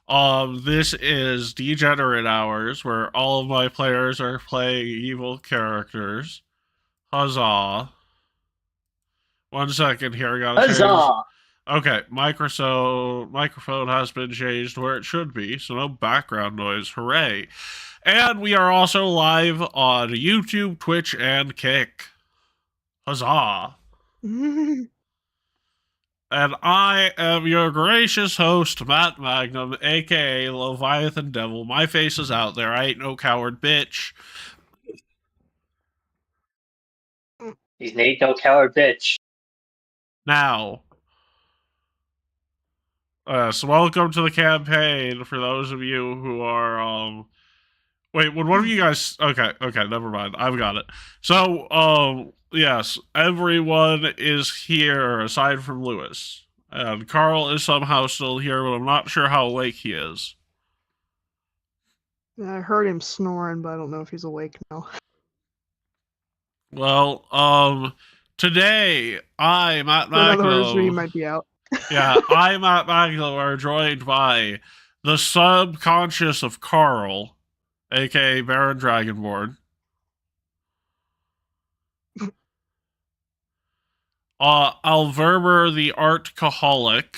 This is Degenerate Hours, where all of my players are playing evil characters. Huzzah. 1 second here, I gotta change. Huzzah! Okay, microphone has been changed where it should be, so no background noise. Hooray. And we are also live on YouTube, Twitch, and Kick. Huzzah. And I am your gracious host, Matt Magnum, aka Leviathan Devil. My face is out there. I ain't no coward bitch. He's Nate, no coward bitch. Now, so welcome to the campaign for those of you who are, wait, would one of you guys, okay, never mind. I've got it. So, yes, everyone is here aside from Lewis. And Carl is somehow still here, but I'm not sure how awake he is. I heard him snoring, but I don't know if he's awake now. Well, today I, Matt In other words, he Magnum, might be out. yeah, I, Matt Magnum, are joined by the subconscious of Carl, aka Baron Dragonborn. Alverber the Artcaholic.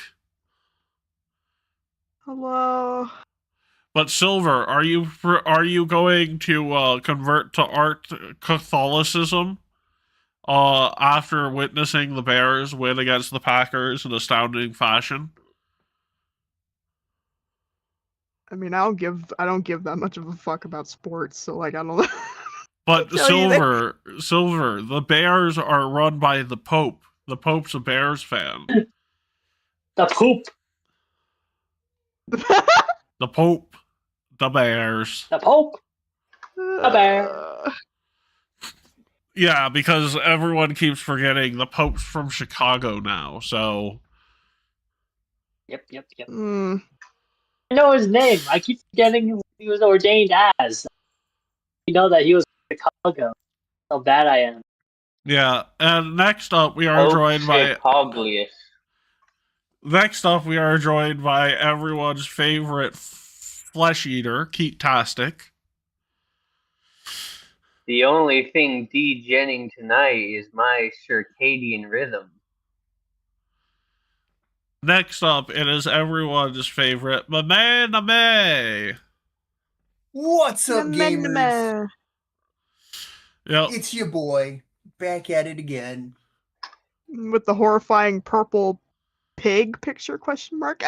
Hello. But Silver, are you going to convert to art Catholicism after witnessing the Bears win against the Packers in astounding fashion? I mean, I don't give that much of a fuck about sports, so like I don't know. But Silver, the Bears are run by the Pope. The Pope's a Bears fan. The poop. The Pope, the Bears. The Pope. The Bear. Yeah, because everyone keeps forgetting the Pope's from Chicago now, so. Yep. Mm. I know his name. I keep forgetting who he was ordained as. You know that he was from Chicago. How bad I am. Yeah, and next up we are joined by. Next up we are joined by everyone's favorite flesh eater, Keat-tastic. The only thing degenning tonight is my circadian rhythm. Next up, it is everyone's favorite, May. What's up, gamers? Yep. It's your boy, back at it again. With the horrifying purple pig picture, question mark?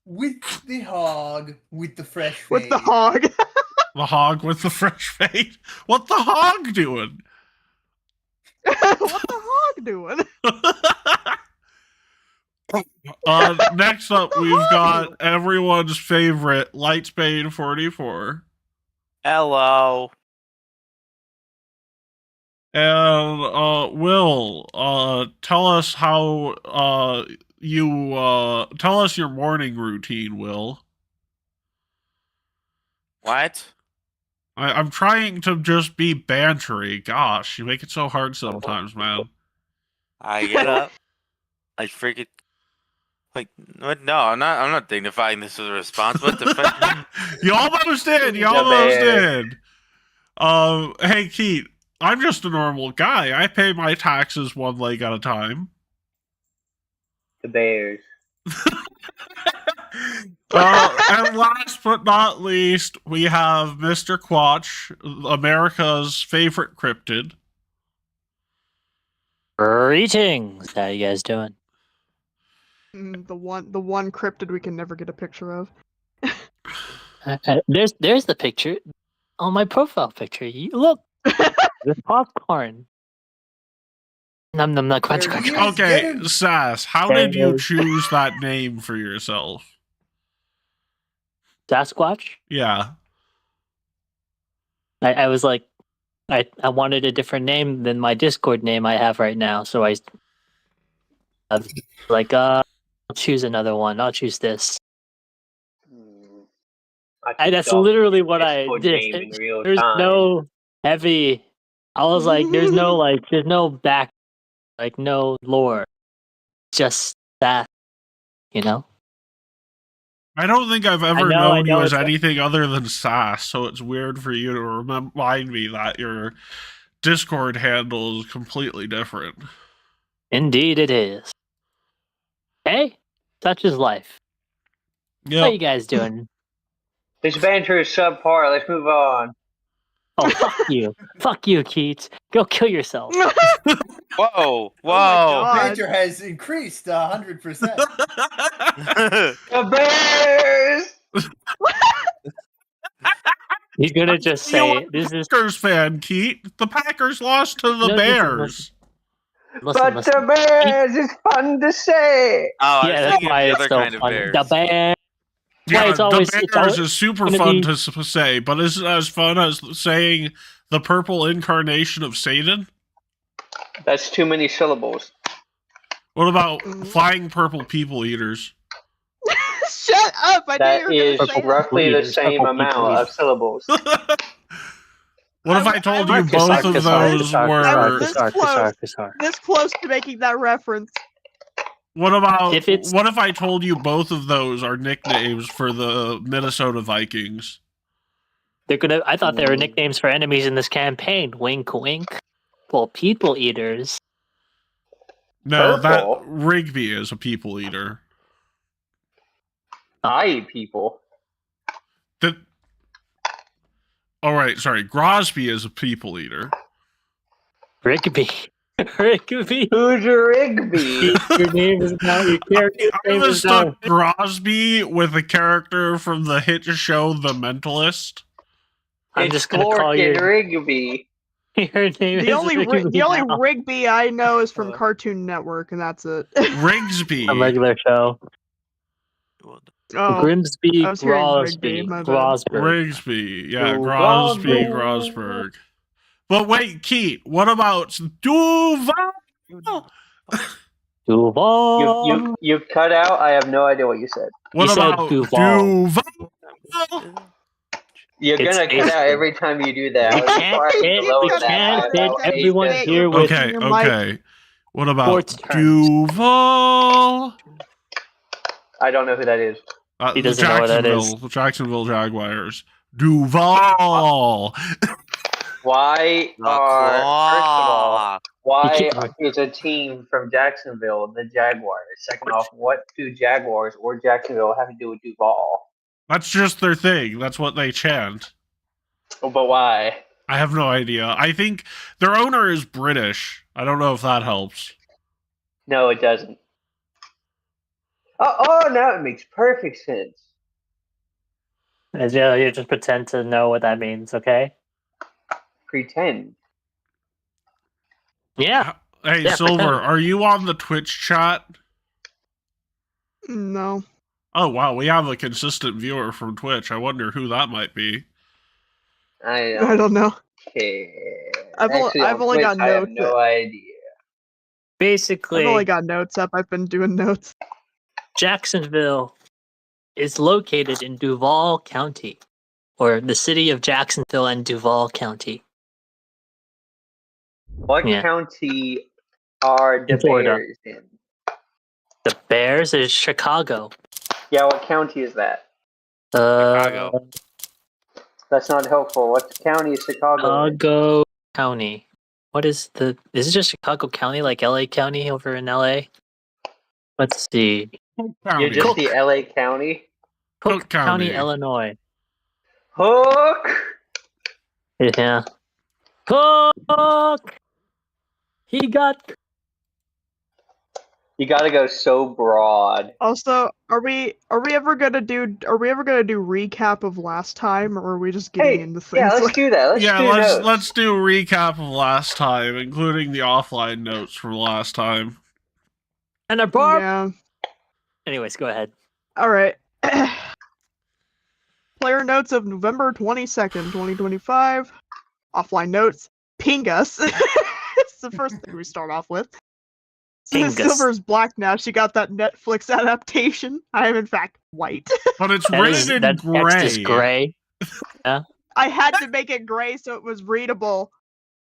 With the hog, with the fresh fade. With the hog. The hog with the fresh fade? What the hog doing? What the hog doing? Next up, we've got everyone's favorite Lightspade 44. Hello. And Will, tell us how tell us your morning routine, Will. What? I'm trying to just be bantery. Gosh, you make it so hard sometimes, man. I get up. I freaking like what? No, I'm not dignifying this as a response. What the fuck? You almost did. You almost did. Hey Keat, I'm just a normal guy. I pay my taxes one leg at a time. The Bears. And last but not least, we have Mr. Quatch, America's favorite cryptid. Greetings. How you guys doing? The one cryptid we can never get a picture of. There's the picture on my profile picture. You look, there's popcorn. Num num num crunch crunch. Okay, Sass, how did you choose that name for yourself? Sasquatch? Yeah. I was like, I wanted a different name than my Discord name I have right now, so I was like, I'll choose another one. I'll choose this. That's literally what I did. There's no heavy. I was like, there's no back, like no lore, just that, you know. I don't think I've ever I known you know as it's- anything other than Sass, so it's weird for you to remind me that your Discord handle is completely different. Indeed, it is. Hey, such is life. How you guys doing? This banter is subpar. Let's move on. Oh, fuck you. Fuck you, Keats. Go kill yourself. Whoa, Oh my whoa. God. banter has increased 100%. The Bears! He's gonna just say, "This is Packers fan, Keith. The Packers lost to the No, listen, Bears. listen, But listen." the Bears is fun to say. Oh, I Yeah, was that's thinking why the it's other so kind of fun. bears. The bear. Yeah, it's always- the it's Bears always is super gonna fun be- to say, but is it as fun as saying the purple incarnation of Satan? That's too many syllables. What about flying purple people eaters? Shut up! I knew you That were is gonna say that. roughly the Leaders, same purple amount people. of syllables. What if I told you Marcus, both Marcus, of Marcus, those Marcus, were? Marcus, This Marcus, close. Marcus, Marcus. This close to making that reference. What about? If it's- What if I told you both of those are nicknames for the Minnesota Vikings? They're gonna. I thought they were nicknames for enemies in this campaign. Wink, wink. Well, people eaters. No, Purple? that Rigby is a people eater. I eat people. That. All right, sorry. Grosby is a people eater. Rigby. Rigby. Who's Rigby? Your name is now. Your character's I name is now. mistook Grosby with a character from the hit show The Mentalist. I'm It's just gonna call Fork and your Rigby. your name. The is only Rigby the only now. Rigby I know is from Oh. Cartoon Network, and that's it. Rigsby. A regular show. Oh, Grimsby, I was hearing Rigby, Grosby, my bad. Grosberg. Rigsby. Yeah, Duval. Grosby, Grosberg. But wait, Keith, what about Duval? Duval. You cut out. I have no idea what you said. What You said about Duval. Duval? You're It's gonna cut basically- out every time you do that. We I was can't sorry fit- to lower we that can't by fit about everyone 8 here with- Okay, Your mic. okay. What about Sports Duval? I don't know who that is. He The doesn't know what that is. Jacksonville Jaguars. Duval. Why The are first of all, claw. why You can't- is a team from Jacksonville the Jaguars? Second off, what do Jaguars or Jacksonville have to do with Duval? That's just their thing. That's what they chant. Oh, but why? I have no idea. I think their owner is British. I don't know if that helps. No, it doesn't. Oh, now it makes perfect sense. Yeah, you just pretend to know what that means, okay? Pretend. Yeah. Hey, Yeah, Silver, pretend. are you on the Twitch chat? No. Oh, wow. We have a consistent viewer from Twitch. I wonder who that might be. I I don't know. care. I've only- Actually, I've on only Twitch, got I have notes no that- idea. Basically, I've only got notes up. I've been doing notes. Jacksonville is located in Duval County, or the city of Jacksonville and Duval County. What Yeah. county are the In Florida. Bears in? The Bears is Chicago. Yeah, what county is that? Chicago. That's not helpful. What county is Chicago in? Chicago County. What is the? Is it just Chicago County, like LA County over in LA? Let's see. You're just Cook. the LA County? Cook Cook County, County. Illinois. Hook! Yeah. Cook. He got. You gotta go so broad. Also, are we ever gonna do recap of last time, or are we just getting Hey, into things? yeah, let's do that. Let's Yeah, do notes. let's do a recap of last time, including the offline notes from last time. And a bar. Yeah. Anyways, go ahead. All right. Player notes of November 22nd, 2025. Offline notes. Ping us. It's the first thing we start off with. Ping us. Silver's black now. She got that Netflix adaptation. I am in fact white. But it's That is- written in that text is gray. gray. I had to make it gray so it was readable.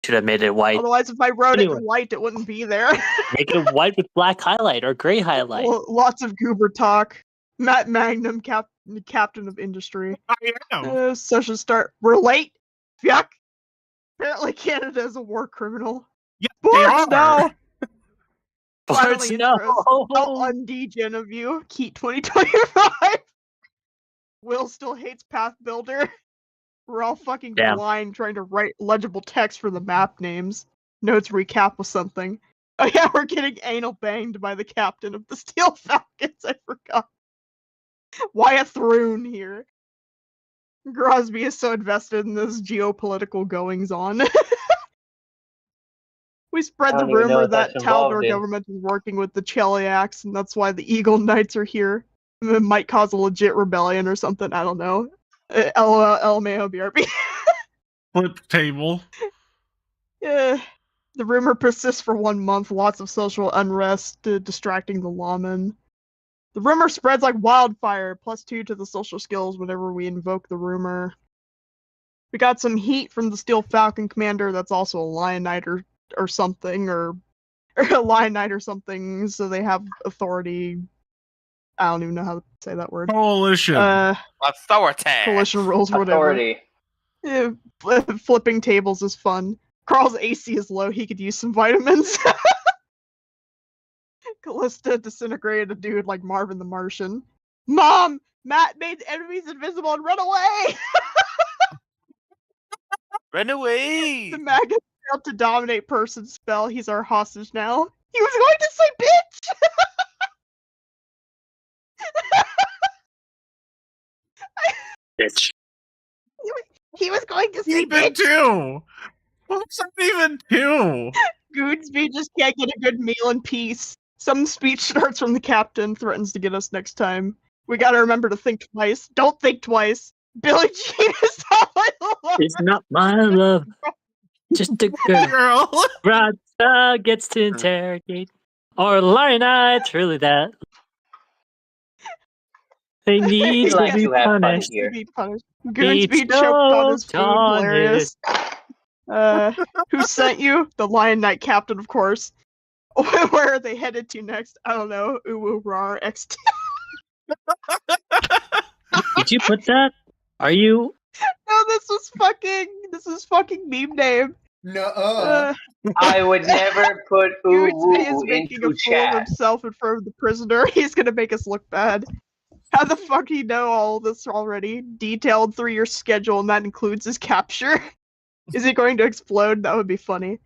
Should have made it white. Otherwise, if I wrote Anyway. it in white, it wouldn't be there. Make it white with black highlight or gray highlight. Lots of goober talk. Matt Magnum, captain of industry. I am. Session start. We're late. Yuck. Apparently, Canada is a war criminal. Yeah, they are. Boards now. Bards, Finally, no. intros. How undegen of you. Keat 2025. Will still hates Path Builder. We're all fucking Damn. blind trying to write legible text for the map names. Notes recap with something. Oh yeah, we're getting anal banged by the captain of the Steel Falcons. I forgot. Wyatt Thrune here. Grosby is so invested in this geopolitical goings on. We spread I the don't even know rumor what that that's Taldor involved in. government is working with the Cheliacs, and that's why the Eagle Knights are here. It might cause a legit rebellion or something. I don't know. LOL, LMAO, BRB. Flip table. Yeah. The rumor persists for 1 month. Lots of social unrest, distracting the lawmen. The rumor spreads like wildfire. +2 to the social skills whenever we invoke the rumor. We got some heat from the Steel Falcon commander. That's also a Lion Knight or something, or a Lion Knight or something. So they have authority. I don't even know how to say that word. Coalition. Authority. Coalition rules or whatever. Authority. Yeah, flipping tables is fun. Carl's AC is low. He could use some vitamins. Callista disintegrated a dude like Marvin the Martian. Mom! Matt made enemies invisible and run away! Run away. The maggot failed to dominate person spell. He's our hostage now. He was going to say bitch! Bitch. He was going to say Even bitch! two. What's that even two? Goonsby just can't get a good meal in peace. Some speech starts from the captain, threatens to get us next time. We gotta remember to think twice. Don't think twice. Billie Jean is not my love. It's not my love. Just a girl. Girl. Rata gets to interrogate. Or Lion Knights, really that. They need We to like be to have fun punished. here. Be punished. Be Goonsby choked on his food. choked on Hilarious. Who sent you? The Lion Knight captain, of course. Where are they headed to next? I don't know. Ooh, rar, XT. Did you put that? Are you? No, this was fucking meme name. Nuh-uh. I would never put Goonsby is ooh making into a fool of chat. himself in front of the prisoner. He's gonna make us look bad. How the fuck do you know all this already? Detailed 3-year schedule, and that includes his capture. Is he going to explode? That would be funny.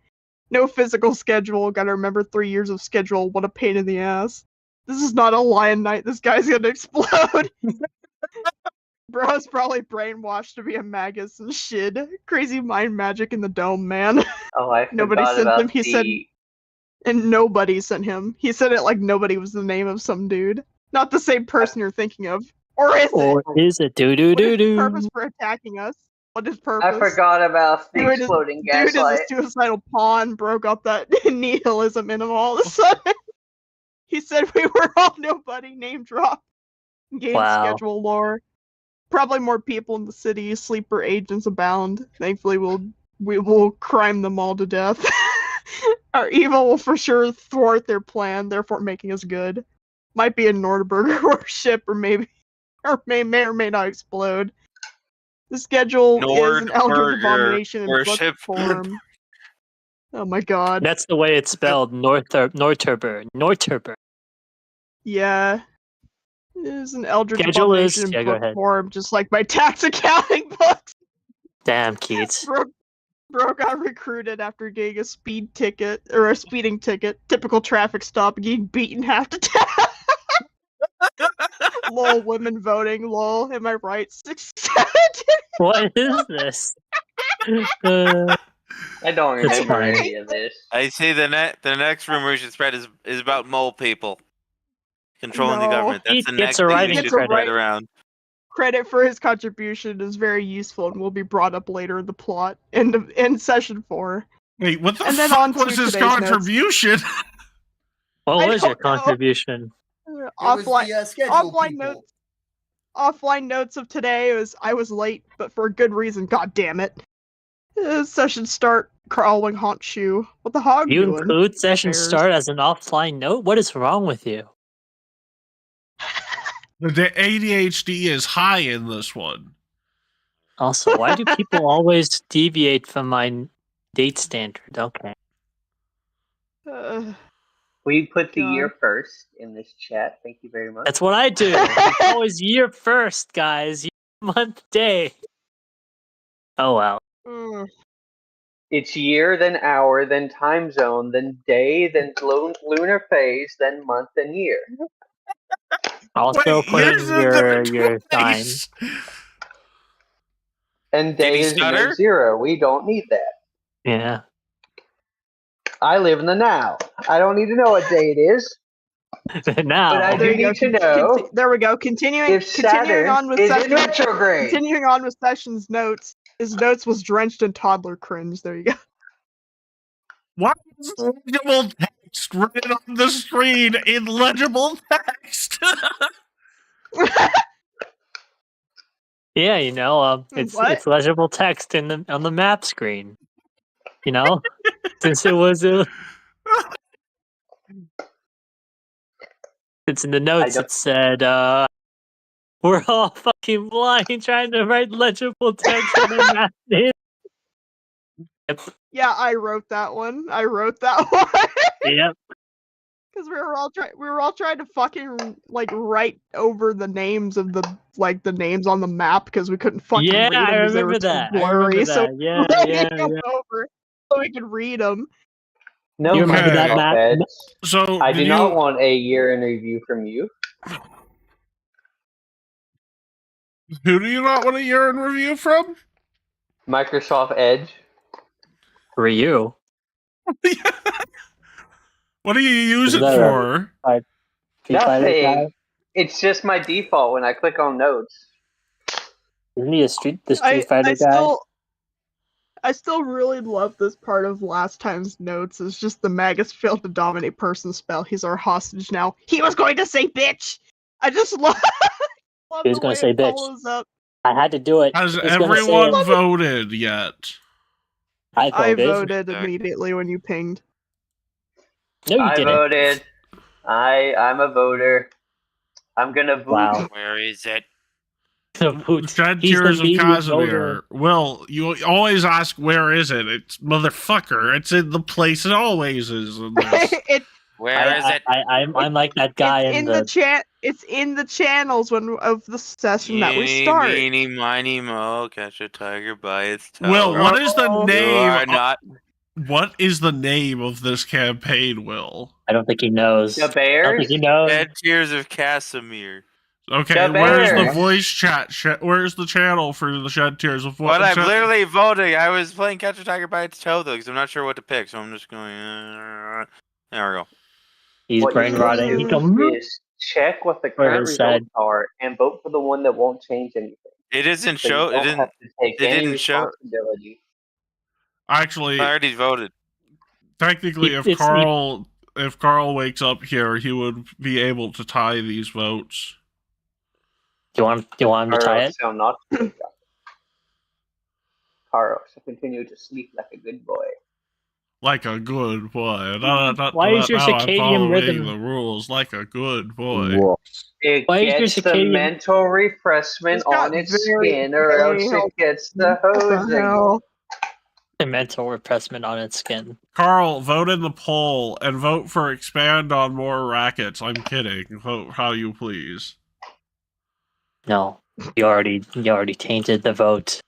No physical schedule. Gotta remember 3 years of schedule. What a pain in the ass. This is not a Lion Knight. This guy's gonna explode. Bro's probably brainwashed to be a magus and shit. Crazy mind magic in the dome, man. Oh, I Nobody forgot sent about him. He the... said- And nobody sent him. He said it like nobody was the name of some dude. Not the same person you're thinking of. Or is Or it? is it doo doo What is doo his doo? purpose for attacking us? What is purpose? I forgot about the Dude is- exploding Dude is a gaslight. suicidal pawn, broke up that nihilism in him all of a sudden. He said we were all nobody, name drop. Game Wow. schedule lore. Probably more people in the city, sleeper agents abound. Thankfully we will crime them all to death. Our evil will for sure thwart their plan, therefore making us good. Might be a Nordberger warship, or may or may not explode. The schedule is an eldritch Nordberger abomination in book worship. form. Oh my god. That's the way it's spelled. Norturber. Yeah. It is an eldritch Schedule is- abomination yeah, in go book ahead. form, just like my tax accounting books. Damn, Keats. Bro got recruited after getting a speeding ticket. Typical traffic stop, getting beaten half to death. Lol, women voting. Lol, am I right? 6, 7. What is this? I don't It's remember fine. any of this. I say the next rumor we should spread is about mole people controlling the No. government. That's He the gets next a thing we writing should credit. spread around. Credit for his contribution is very useful and will be brought up later in the plot in session 4. Wait, what the And then on fuck to was his today's notes. contribution? What I was your don't know. contribution? It Offline was the schedule offline people. notes. Offline notes of today was I was late, but for a good reason. God damn it! Session start. Crawling haunt shoe. What the hog You doing? include session Bears. start as an offline note? What is wrong with you? The ADHD is high in this one. Also, why do people always deviate from my date standard? Okay. We put the God. year first in this chat. Thank you very much. That's what I do. It's always year first, guys. Year, month, day. Oh well. Mm. It's year, then hour, then time zone, then day, then lunar phase, then month, then year. Also Wait, yours putting is in your the sign. 20s. And Did day he is stutter? minute zero. We don't need that. Yeah. I live in the now. I don't need to know what day it is, but I Now. There do you go. need to know There we go. Continuing if Saturn on with is in session. retrograde. Continuing on with Sessions' notes. His notes was drenched in toddler cringe. There you go. Why is legible text written on the screen in legible text? Yeah, you know, it's What? legible text in the on the map screen. You know, since it was it's in the notes. don't- It said, "We're all fucking blind trying to write legible text in the map." Yep. Yeah, I wrote that one. Because Yep. we were all trying to fucking like write over the names of the names on the map because we couldn't fucking Yeah, read I them because they were remember too that. I blurry. remember So that. Yeah, writing yeah, them yeah. over so we could read them. No, You remember that Microsoft map? Edge. So, I did do you? not want a year in review from you. Who do you not want a year in review from? Microsoft Edge. For you. What do you use Is it that for? Street Fighter guy? Nothing. It's just my default when I click on notes. Isn't he the I Street Fighter guy? still really love this part of last time's notes. It's just the Magus failed to dominate person spell. He's our hostage now. He was going to say bitch. I just love, He was the gonna way say it bitch. follows up. I had to do it. Has He was gonna say everyone it. voted yet? I I voted. voted immediately when you pinged. No, you I didn't. voted. I'm a voter. I'm gonna vote. Wow. Where is it? Vote. Shed He's the Tears of median voter. Casimir. Will, you always ask where is it? It's motherfucker. It's in the place it always is in this. Where is it? I'm like that guy It's in in the. It's in the channels of the session that we Eeny, start. meeny, miny, mo, catch a tiger by its tail. Will, what is the Oh. You are name? not. What is the name of this campaign, Will? I don't think he knows. The I don't Bears. think he knows. Dead Tears of Casimir. Okay, The where's the Bears. voice chat? Where's the channel for the Shed Tears of But I'm Shed- literally voting. I was playing Catch a Tiger by its tail though, because I'm not sure what to pick. So I'm just going. There we go. He's What brain you rotting. need He's going. is check what the For current his results side. are and vote for the one that won't change anything. It isn't So show. you It don't have didn't. to take It any didn't show. responsibility. Actually, I already voted. technically, It's- if Carl wakes up here, he would be able to tie these votes. Do you want him to tie Carlos it? shall not wake up. Carlos shall continue to sleep like a good boy. Like a good boy. Why is your Now I'm circadian following rhythm? the rules like a good boy. It Why is your gets the circadian- mental refreshment It's got on its very, skin, or very else helpful. it gets the What the hosing. hell? A mental repressment on its skin. Carl, vote in the poll and vote for expand on more rackets. I'm kidding. Vote how you please. No, you already tainted the vote.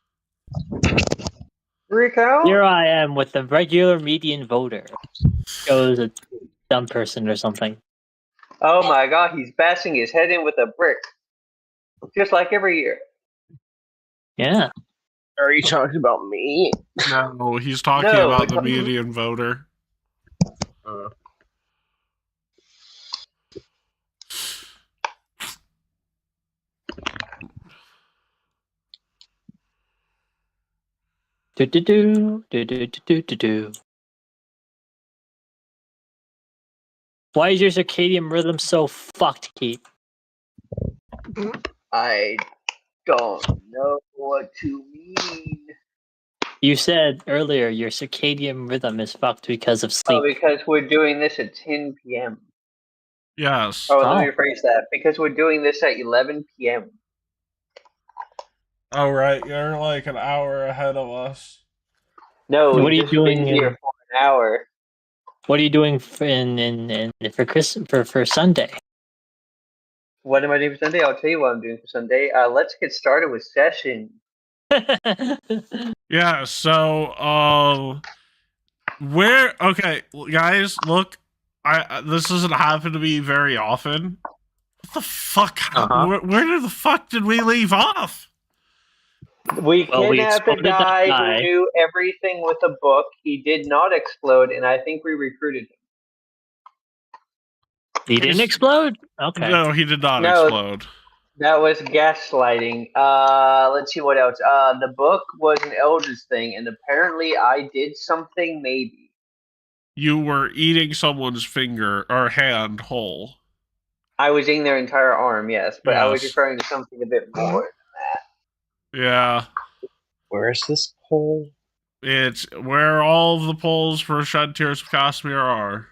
Rico? Here I am with the regular median voter. Goes a dumb person or something. Oh my god, he's bashing his head in with a brick. Just like every year. Yeah. Are you talking about me? No, he's talking No, about the we're talking- median voter. Do do do do do do do do. Why is your circadian rhythm so fucked, Keith? I don't know what to mean. You said earlier your circadian rhythm is fucked because of sleep. Oh, because we're doing this at 10 p.m. Yes. Oh, let Oh. me rephrase that. Because we're doing this at 11 p.m. Oh, right. You're like an hour ahead of us. No, What we've are you just been doing here for an hour. What are you doing for Sunday? What am I doing for Sunday? I'll tell you what I'm doing for Sunday. Let's get started with session. Yeah, so, where, okay, guys, look, this doesn't happen to me very often. What the fuck? Uh-huh. Where the fuck did we leave off? We Well, we kidnapped a exploded that guy guy. who knew everything with a book. He did not explode, and I think we recruited him. He didn't explode? Okay. No, he did not No. explode. That was gaslighting. Let's see what else. The book was an Elder's thing, and apparently I did something maybe. You were eating someone's finger or hand whole. I was eating their entire arm, yes, but I was Yes. referring to something a bit more. Yeah. Where's this pole? It's where all of the polls for Shed Tears of Cassomir are.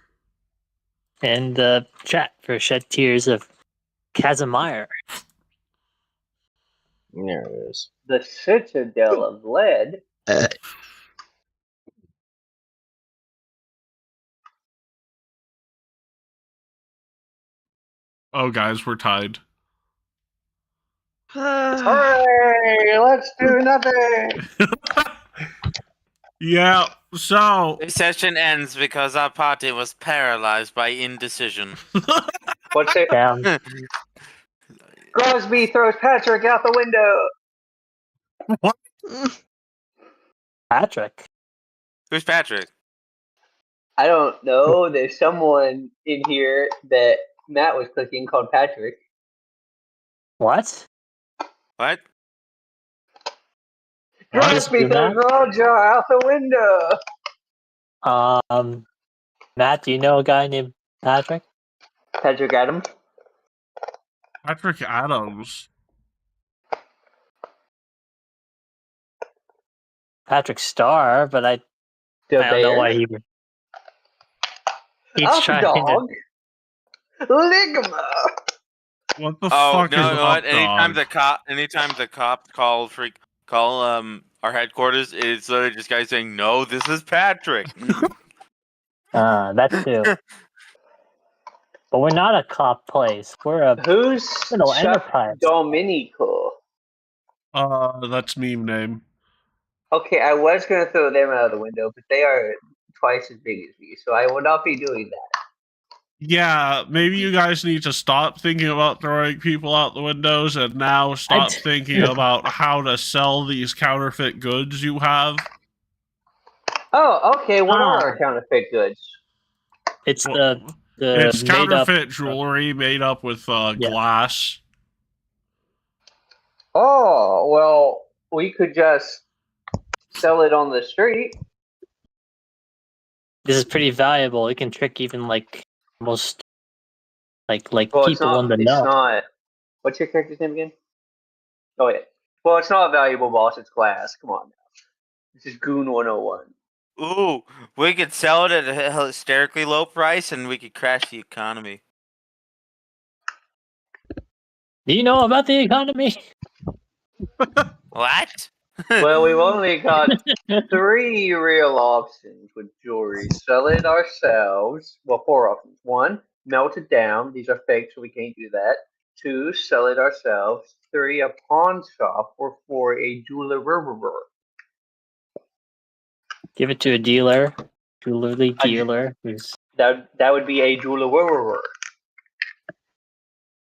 And the chat for Shed Tears of cassomir. There it is. The Citadel of Lead. Oh, guys, we're tied. Hooray! Let's do nothing. Yeah, so This session ends because our party was paralyzed by indecision. What's it? Down. Crosby throws Patrick out the window. Patrick. Who's Patrick? I don't know. There's someone in here that Matt was clicking called Patrick. What? What? Crosby do throws that? Roger out the window. Matt, do you know a guy named Patrick? Patrick Adams. Patrick Adams. Patrick Starr, but I The don't know bear. why he's Up trying dog. Ligma. What the Oh fuck no! is You know what? up, dog? Anytime the cop call our headquarters, it's literally just guys saying, "No, this is Patrick." that too. But we're not a cop place. We're a Who's little Chuck enterprise. Dominico? That's meme name. Okay, I was gonna throw them out of the window, but they are twice as big as me, so I will not be doing that. Yeah, maybe you guys need to stop thinking about throwing people out the windows and now stop thinking about how to sell these counterfeit goods you have. Oh, okay. What are our counterfeit goods? It's Well, the it's made up counterfeit jewelry made up with glass. Oh, well, we could just sell it on the street. This is pretty valuable. It can trick even like most like Well, it's people in not. the It's know. not. What's your character's name again? Oh yeah. Well, it's not valuable, boss. It's glass. Come on now. This is Goon 101. Ooh, we could sell it at a hysterically low price, and we could crash the economy. Do you know about the economy? What? Well, we've only got 3 real options with jewelry. Sell it ourselves. Well, 4 options. 1, melt it down. These are fake, so we can't do that. 2, sell it ourselves. 3, a pawn shop. Or 4, a jeweler. Give it to a dealer, jewelry dealer. Who's That would be a jeweler.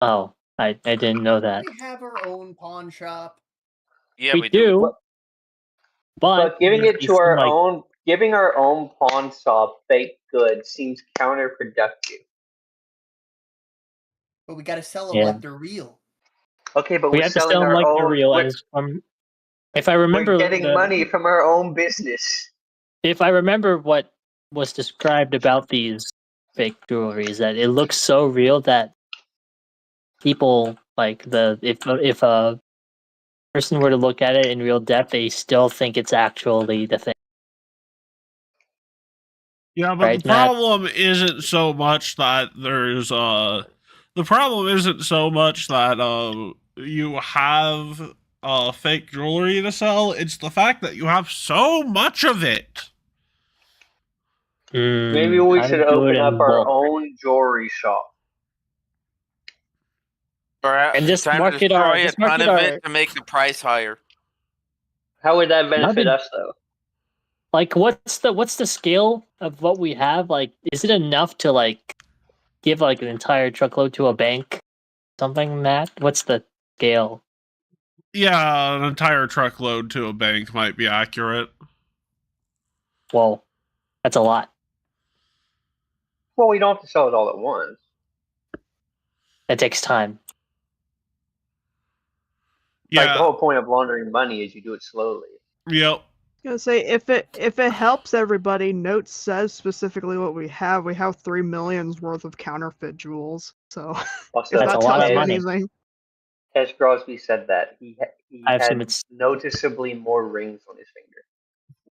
oh, I didn't know that. We have our own pawn shop. Yeah, we do. But giving there's it to some, our like, own, giving our own pawn shop fake goods seems counterproductive. But we gotta sell them Yeah. like they're real. Okay, but we we're have to selling sell them our like own. they're real. We're, As if I remember, we're getting money from our own business. If I remember what was described about these fake jewelry, is that it looks so real that people like if a person were to look at it in real depth, they still think it's actually the thing. Yeah, but Right, the Matt? problem isn't so much that the problem isn't so much that you have fake jewelry to sell. It's the fact that you have so much of it. Maybe we How to should do it open up in our bulk. own jewelry shop. Or And just time to market our- destroy a just ton market of our- it to make the price higher. How would that benefit That'd be- us, though? Like, what's the scale of what we have? Like, is it enough to like give like an entire truckload to a bank? Something, Matt? What's the scale? Yeah, an entire truckload to a bank might be accurate. Whoa, that's a lot. Well, we don't have to sell it all at once. That takes time. Like the Yeah. whole point of laundering money is you do it slowly. Yep. Gonna say if it helps everybody, Note says specifically what we have. We have 3 million's worth of counterfeit jewels. So Also, if That's that a lot tells of you money. anything, Tes Crosby said that he I have had some. It's noticeably more rings on his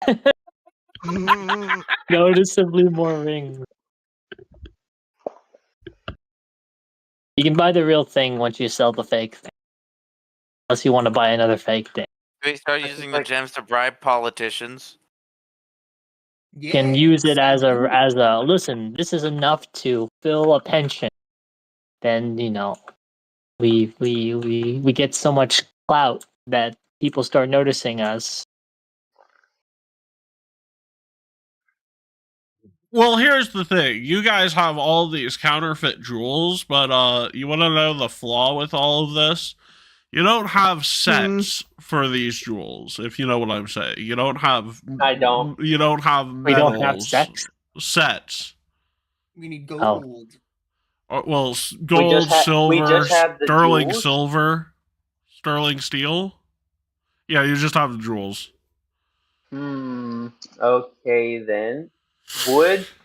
finger. noticeably more rings. You can buy the real thing once you sell the fake thing. Unless you want to buy another fake thing. They start I think, using the like- gems to bribe politicians. You can use it as a listen, this is enough to fill a pension. Then, we get so much clout that people start noticing us. Well, here's the thing. You guys have all these counterfeit jewels, but you want to know the flaw with all of this? You don't have sets for these jewels, if you know what I'm saying. You don't have I don't. You don't have We metals. don't have sex. Sets. We need Oh. gold. Well, gold, we silver, just have the sterling jewels? silver, sterling steel. Yeah, you just have the jewels. Okay then.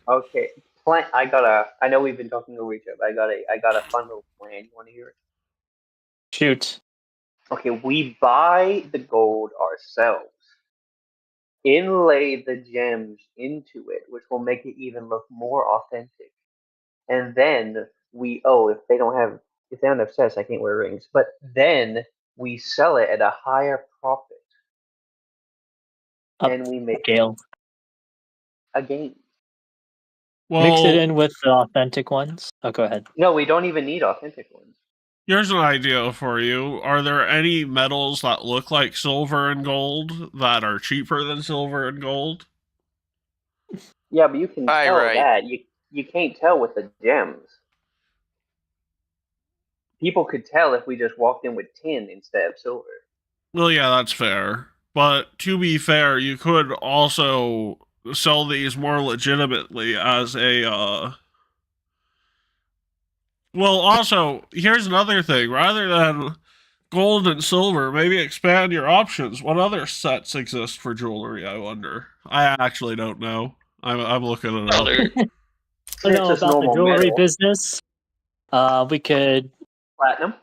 Okay. Plan. I know we've been talking over each other. But I got a fun little plan. You want to hear it? Shoot. Okay, we buy the gold ourselves, inlay the gems into it, which will make it even look more authentic. And then if they don't have sets, I can't wear rings. But then we sell it at a higher profit, and we make Scale. a gain. Well, Mix it in with the authentic ones. Oh, go ahead. No, we don't even need authentic ones. here's an idea for you. Are there any metals that look like silver and gold that are cheaper than silver and gold? Yeah, but you can Aye, tell right. that. You can't tell with the gems. People could tell if we just walked in with tin instead of silver. Well, yeah, that's fair. But to be fair, you could also sell these more legitimately as well, also, here's another thing. Rather than gold and silver, maybe expand your options. What other sets exist for jewelry, I wonder? I actually don't know. I'm looking it up. I It's don't know just about the normal jewelry metal. business. We could. Platinum.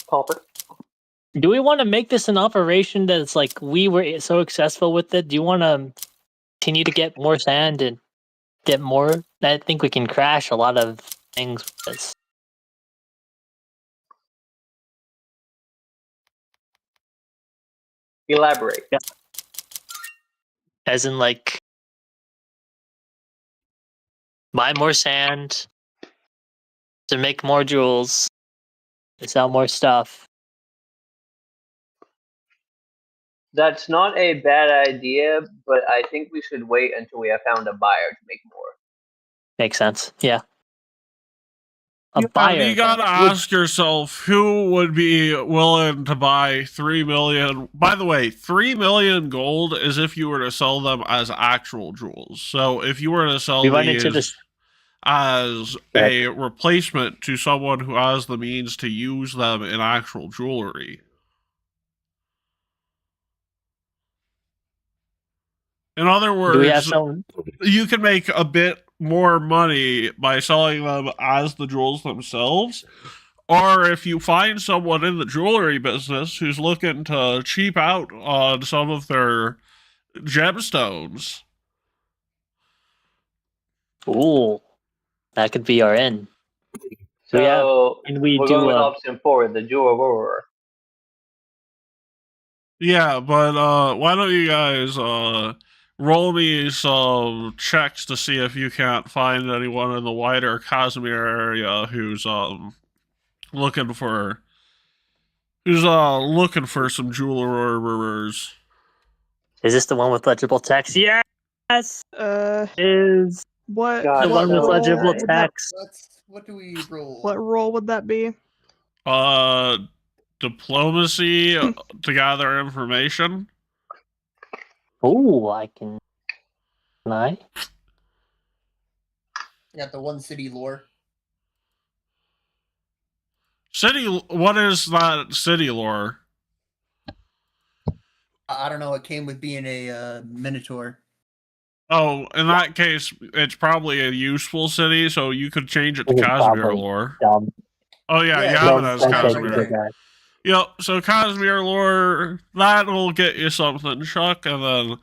Copper. Do we want to make this an operation that's like we were so successful with it? Do you want to continue to get more sand and get more? I think we can crash a lot of things with this. Elaborate. As in, like, buy more sand to make more jewels, to sell more stuff. That's not a bad idea, but I think we should wait until we have found a buyer to make more. Makes sense. Yeah. A Yeah, buyer. you gotta would- ask yourself who would be willing to buy 3 million. By the way, 3 million gold is if you were to sell them as actual jewels. So if you were to sell We run into these this. as a replacement to someone who has the means to use them in actual jewelry. In other Do we have words, some? you can make a bit more money by selling them as the jewels themselves. Or if you find someone in the jewelry business who's looking to cheap out on some of their gemstones, Ooh, that could be our end. So And we we're do going with option 4, the jeweler. Yeah, but why don't you guys roll me some checks to see if you can't find anyone in the wider cassomir area who's looking for some jewelers. Is this the one with legible text? Yes. Is What God, the what one with so legible nice. text? What do we roll? what role would that be? Diplomacy to gather information. Ooh, I can. Can I? Got the one city lore. City. What is that city lore? I don't know. It came with being a minotaur. Oh, in that case, it's probably a useful city, so you could change it to It's cassomir probably lore. dumb. Oh yeah, Yeah, you have Don't, it as don't Cassomir. take cassomir. me to that. Yep. So cassomir lore, that'll get you something, Chuck, and then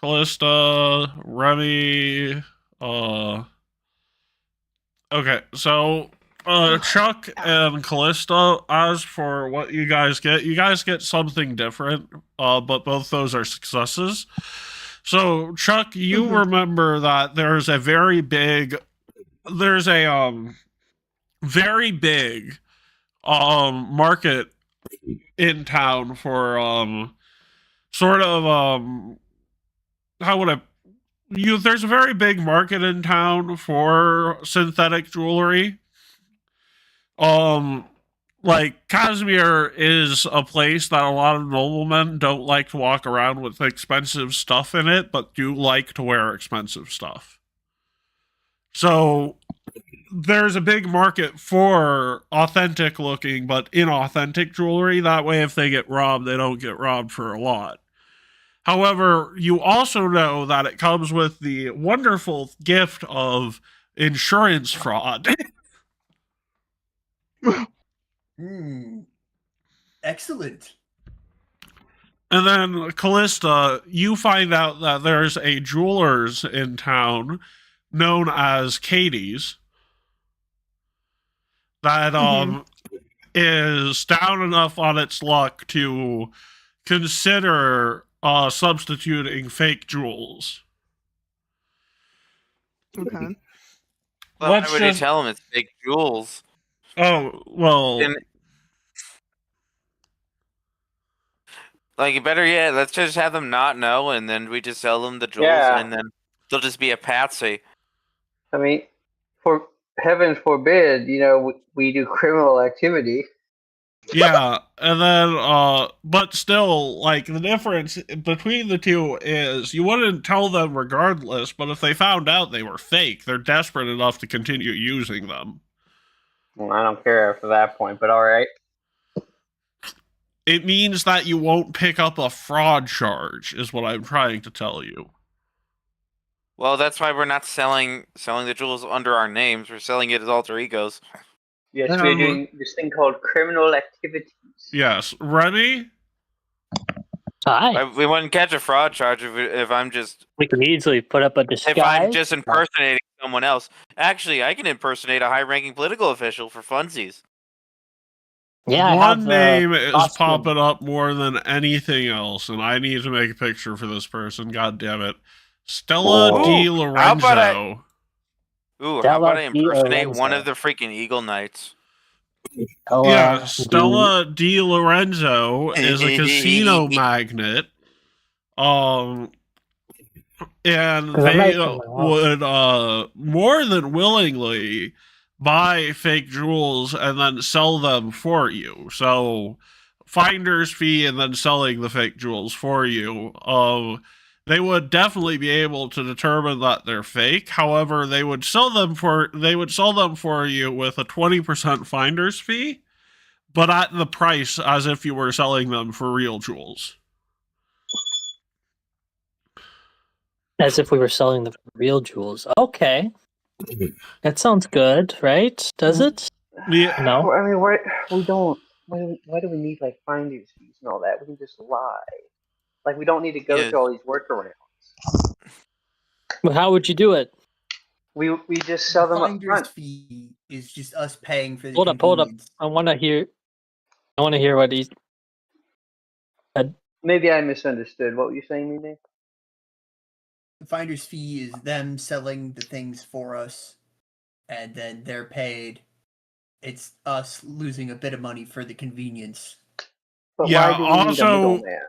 Callista, Remy. Okay, so Chuck and Callista. As for what you guys get something different. But both those are successes. So Chuck, you remember that there's a very big market in town for sort of how would I there's a very big market in town for synthetic jewelry. Like Casimir is a place that a lot of noblemen don't like to walk around with expensive stuff in it, but do like to wear expensive stuff. So there's a big market for authentic looking but inauthentic jewelry. That way, if they get robbed, they don't get robbed for a lot. However, you also know that it comes with the wonderful gift of insurance fraud. Excellent. And then, Callista, you find out that there's a jeweler's in town known as Katie's that is down enough on its luck to consider substituting fake jewels. Okay. Well, Let's why would you just- tell him it's fake jewels? Oh, well, And, like, better yet, let's just have them not know, and then we just sell them the jewels, Yeah. and then they'll just be a patsy. I mean, for heavens forbid, we do criminal activity. yeah, and then, but still, like, the difference between the two is you wouldn't tell them regardless, but if they found out they were fake, they're desperate enough to continue using them. Well, I don't care after that point, but all right. It means that you won't pick up a fraud charge, is what I'm trying to tell you. Well, that's why we're not selling the jewels under our names. We're selling it as alter egos. Yes, we're doing this thing called criminal activities. Yes. Remy? Hi. We wouldn't catch a fraud charge if I'm just We can easily put up a disguise. if I'm just impersonating someone else. Actually, I can impersonate a high-ranking political official for funsies. Yeah, I One have, name is costume. popping up more than anything else, and I need to make a picture for this person. God damn it. Stella Di Ooh, Lorenzo. how about how about I Di impersonate one Lorenzo. of the freaking Eagle Knights? Yeah, Stella Di Lorenzo is a casino magnate. And they would more than willingly buy fake jewels and then sell them for you. So finder's fee and then selling the fake jewels for you. They would definitely be able to determine that they're fake. However, they would sell them for you with a 20% finder's fee, but at the price as if you were selling them for real jewels. As if we were selling the real jewels. Okay. That sounds good, right? Does it? Yeah. No? Well, I mean, why do we need like finder's fees and all that? We can just lie. Like, we don't need to go Yeah. through all these workarounds. Well, how would you do it? We just sell The them up finder's front. fee is just us paying for the Hold up. convenience. I want to hear what he's. Maybe I misunderstood. What were you saying, Mene? The finder's fee is them selling the things for us, and then they're paid. It's us losing a bit of money for the convenience. But Yeah, why do we need a also- middleman?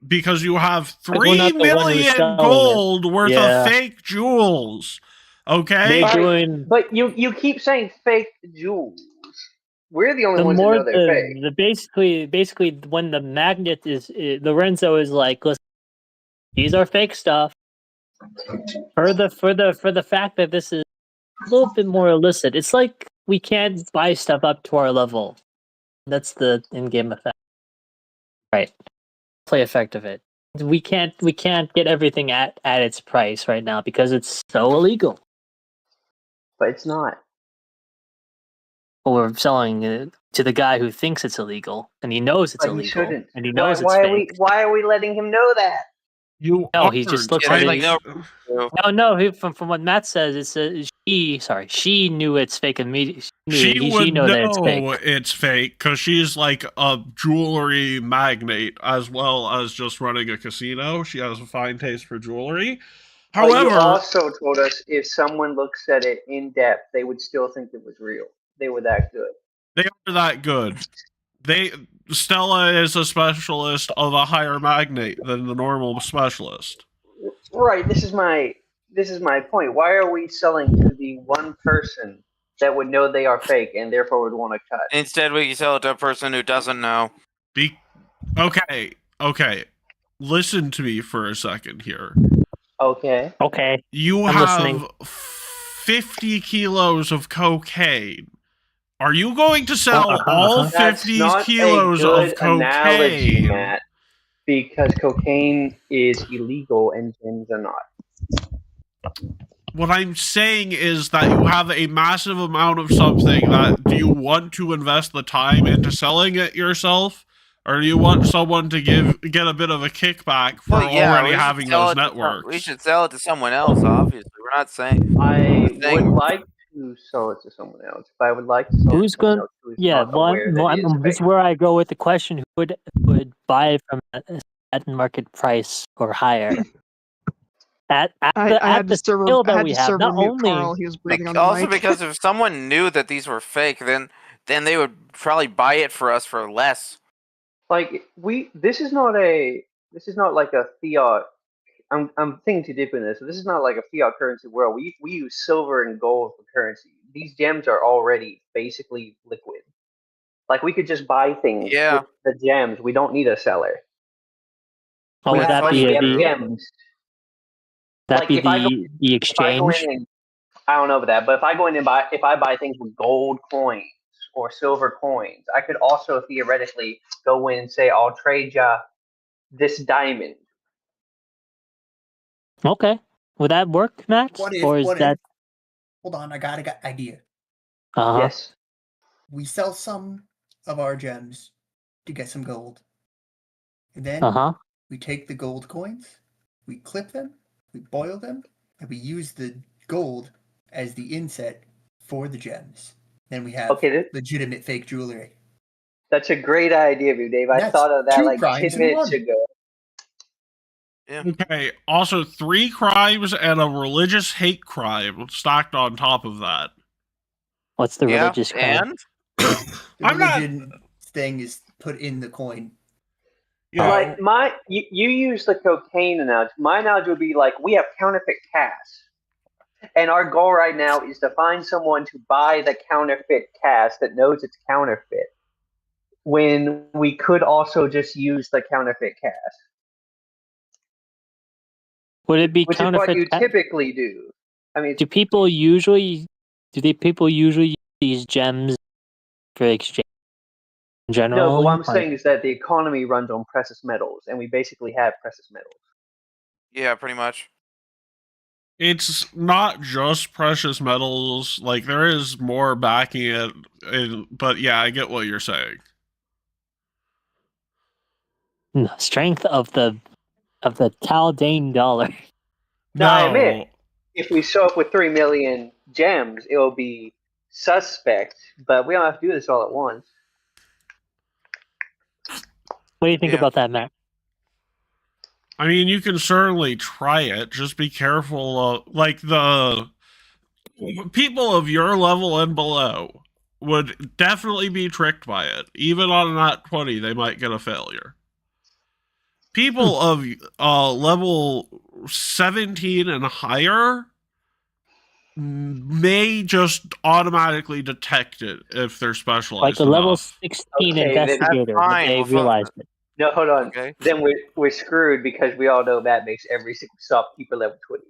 Because you have we're 3 not the one who's million selling it. gold worth Yeah. of fake jewels. Okay? They're Right, doing But you keep saying fake jewels. We're the only the ones that more know they're fake. the basically when the magnet is Lorenzo is like, listen, these are fake stuff. For the fact that this is a little bit more illicit, it's like we can't buy stuff up to our level. That's the in-game effect, right? Play effect of it. We can't get everything at its price right now because it's so illegal. But it's not. But we're selling it to the guy who thinks it's illegal, and he knows it's But he illegal, shouldn't. and he knows why it's are we fake. why are we letting him know that? You No, he just looks Yeah, at there's it. like no. No. From what Matt says, it's she knew it's fake immediately. She would She know that it's fake. know it's fake because she's like a jewelry magnate as well as just running a casino. She has a fine taste for jewelry. But you However, also told us if someone looks at it in depth, they would still think it was real. They were that good. they are that good. Stella is a specialist of a higher magnate than the normal specialist. Right. This is my point. Why are we selling to the one person that would know they are fake and therefore would want to cut? Instead, we sell it to a person who doesn't know. Okay. Listen to me for a second here. Okay. Okay. You I'm have listening. 50 kilos of cocaine. Are you going to sell all That's 50 not kilos a good of analogy, cocaine? Matt, because cocaine is illegal and gems are not. What I'm saying is that you have a massive amount of something that do you want to invest the time into selling it yourself? Or do you want someone to get a bit of a kickback for already we should having sell those it to networks? we should sell it to someone else. Obviously, we're not saying. I We're saying- would like to sell it to someone else, but I would like to sell it Who's to someone going? else who is Yeah, not aware that it is this is fake. where I go with the question: who would buy it from at market price or higher? At I the had to scale serve. I that had we to have, serve not mute only Carl. He was breathing on the Also, mic. because if someone knew that these were fake, then they would probably buy it for us for less. Like this is not like a fiat. I'm thinking too deep in this. This is not like a fiat currency world. We use silver and gold for currency. These gems are already basically liquid. Like we could just buy things Yeah. with the gems. We don't need a seller. oh, We would have that be money. We have true. gems. that Like, be if I go- the If I go exchange? in and I don't know about that, but if I go in and buy things with gold coins or silver coins, I could also theoretically go in and say I'll trade ya this diamond. Okay, would that work, Max? What Or is if? that Hold on, I got an idea. Yes. We sell some of our gems to get some gold. And then Uh-huh. we take the gold coins, we clip them, we boil them, and we use the gold as the inset for the gems. Then we have Okay, legitimate fake jewelry. that's a great idea, of you, Dave. I That's thought of that 2 like 10 crimes in minutes 1. ago. Okay, also 3 crimes and a religious hate crime stacked on top of that. What's the religious crime? And The I'm not- religion thing is put in the coin. Yeah, Like you use the cocaine analogy. My analogy would be like we have counterfeit cash, and our goal right now is to find someone to buy the counterfeit cash that knows it's counterfeit. When we could also just use the counterfeit cash, Would it be which is what counterfeit? you typically do. I mean, Do people usually use these gems for exchange in general? no. But what I'm saying is that the economy runs on precious metals, and we basically have precious metals. yeah, pretty much. it's not just precious metals. Like, there is more backing it, but yeah, I get what you're saying. Strength of the Caldane dollar. No, I admit, if we show up with 3 million gems, it'll be suspect. But we don't have to do this all at once. What do you think Yeah. about that, Matt? I mean, you can certainly try it. Just be careful. Like the people of your level and below would definitely be tricked by it. Even on a nat 20, they might get a failure. People of level 17 and higher may just automatically detect it if they're specialized Like a level enough. 16 Okay, then investigator, would fine, they well, fuck. realize it? No, hold on. Okay. Then we're screwed because we all know Matt makes every single shopkeeper level 20.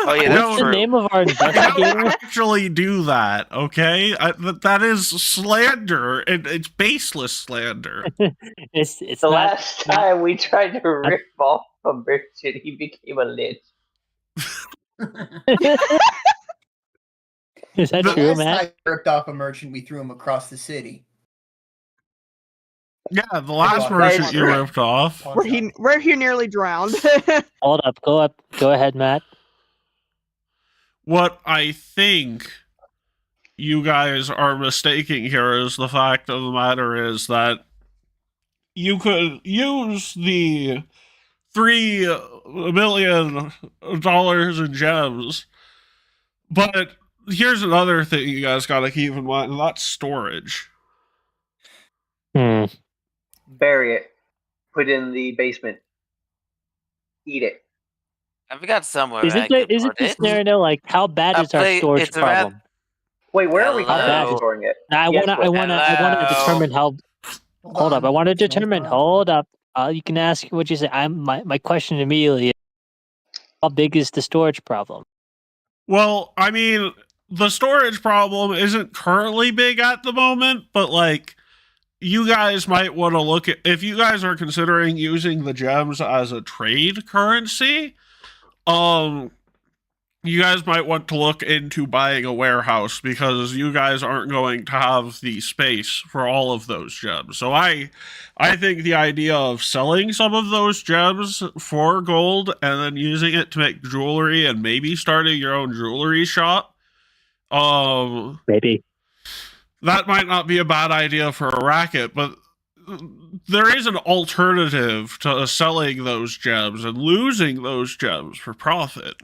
Oh yeah, No, that's What's the true. name of our I don't investigator? actually do that, okay? That is slander, and it's baseless slander. It's The not. last time we tried to rip off a merchant, he became a lich. Is that The true, last Matt? time we ripped off a merchant, we threw him across the city. Yeah, the last Well, merchant that's you right. ripped off. Where he nearly drowned. Hold up. Go ahead, Matt. What I think you guys are mistaking here is the fact of the matter is that you could use the $3 million in gems, but here's another thing you guys got to keep in mind, and that's storage. Hmm. Bury it. Put it in the basement. Eat it. I've got somewhere Is I it could the put it. scenario like how bad is our storage It's about problem? Wait, where are we Hello. currently storing it? Now, I Yes, wanna Hello. determine how. Hold up, I want to determine. Hold Hold up. You can ask what you say. My question immediately is, how big is the storage problem? Well, I mean, the storage problem isn't currently big at the moment, but like, you guys might want to look at, if you guys are considering using the gems as a trade currency, you guys might want to look into buying a warehouse because you guys aren't going to have the space for all of those gems. So I think the idea of selling some of those gems for gold and then using it to make jewelry and maybe starting your own jewelry shop, Maybe. that might not be a bad idea for a racket, but there is an alternative to selling those gems and losing those gems for profit.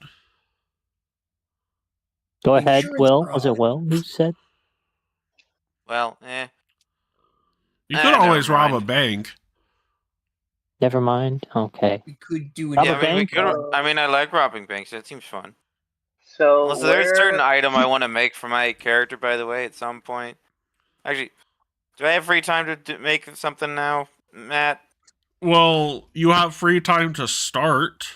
Go ahead, Insurance Will. Was it fraud. Will who said? well, You could never always rob a mind. bank. Never mind. Okay. We could do Rob it. a Yeah, I mean, we bank? could. I mean, I like robbing banks. That seems fun. So Unless there's a certain where? item I want to make for my character, by the way, at some point. Actually, do I have free time to make something now, Matt? Well, you have free time to start.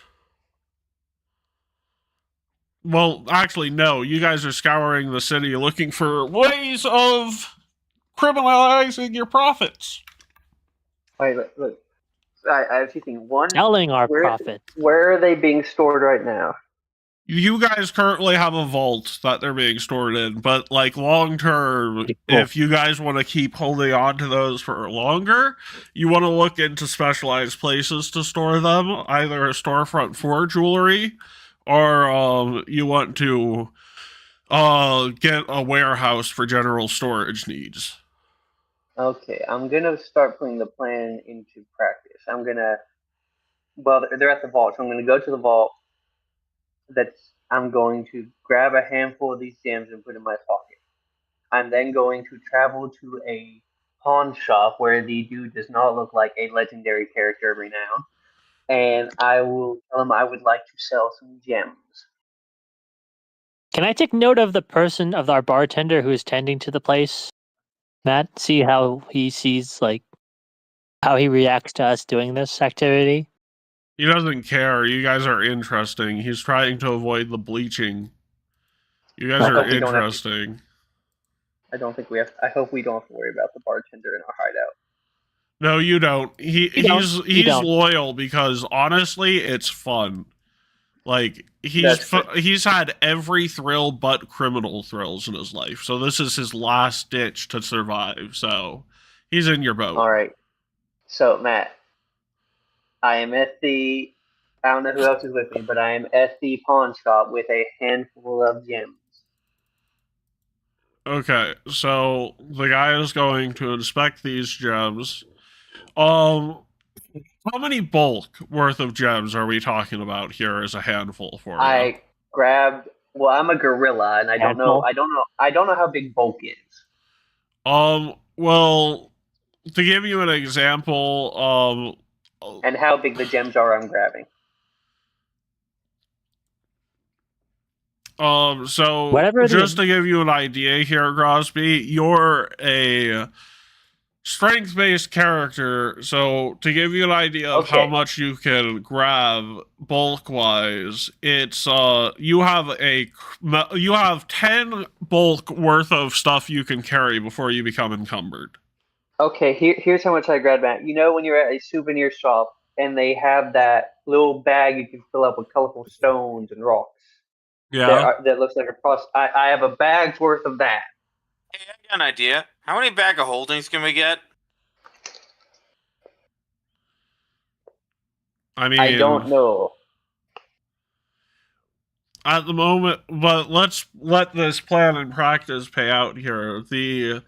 Well, actually, no. You guys are scouring the city looking for ways of criminalizing your profits. Wait, look. I have two things. One, Selling our where, profit. where are they being stored right now? You guys currently have a vault that they're being stored in, but like long term, Pretty cool. if you guys want to keep holding on to those for longer, you want to look into specialized places to store them, either a storefront for jewelry, or you want to get a warehouse for general storage needs. Okay, I'm gonna start putting the plan into practice. Well, they're at the vault, so I'm gonna go to the vault. I'm going to grab a handful of these gems and put in my pocket. I'm then going to travel to a pawn shop where the dude does not look like a legendary character renowned, and I will tell him I would like to sell some gems. Can I take note of the person of our bartender who is tending to the place? Matt, see how he sees like how he reacts to us doing this activity. He doesn't care. You guys are interesting. He's trying to avoid the bleaching. You guys I are hope we don't have to- interesting. I don't think we have. I hope we don't have to worry about the bartender in our hideout. No, you don't. You don't. He's You don't. loyal because honestly, it's fun. Like he's had every thrill but criminal thrills in his life. So this is his last ditch to survive. So he's in your boat. All right. So Matt, I am at the I don't know who else is with me, but I am at the pawn shop with a handful of gems. Okay, so the guy is going to inspect these gems. How many bulk worth of gems are we talking about here as a handful for you? I grabbed. Well, I'm a gorilla, and I don't know. Handful? I don't know how big bulk is. Well, to give you an example, And how big the gems are I'm grabbing. so Whatever it just is. to give you an idea here, Grosby, you're a strength-based character. So to give you an idea of how Okay. much you can grab bulk-wise, it's you have 10 bulk worth of stuff you can carry before you become encumbered. Okay, here's how much I grabbed at. You know when you're at a souvenir shop and they have that little bag you can fill up with colorful stones and rocks. Yeah. That looks like a cross. I have a bag's worth of that. Hey, I got an idea. How many bag of holdings can we get? I mean, I don't know. at the moment, but let's let this plan and practice pay out here. I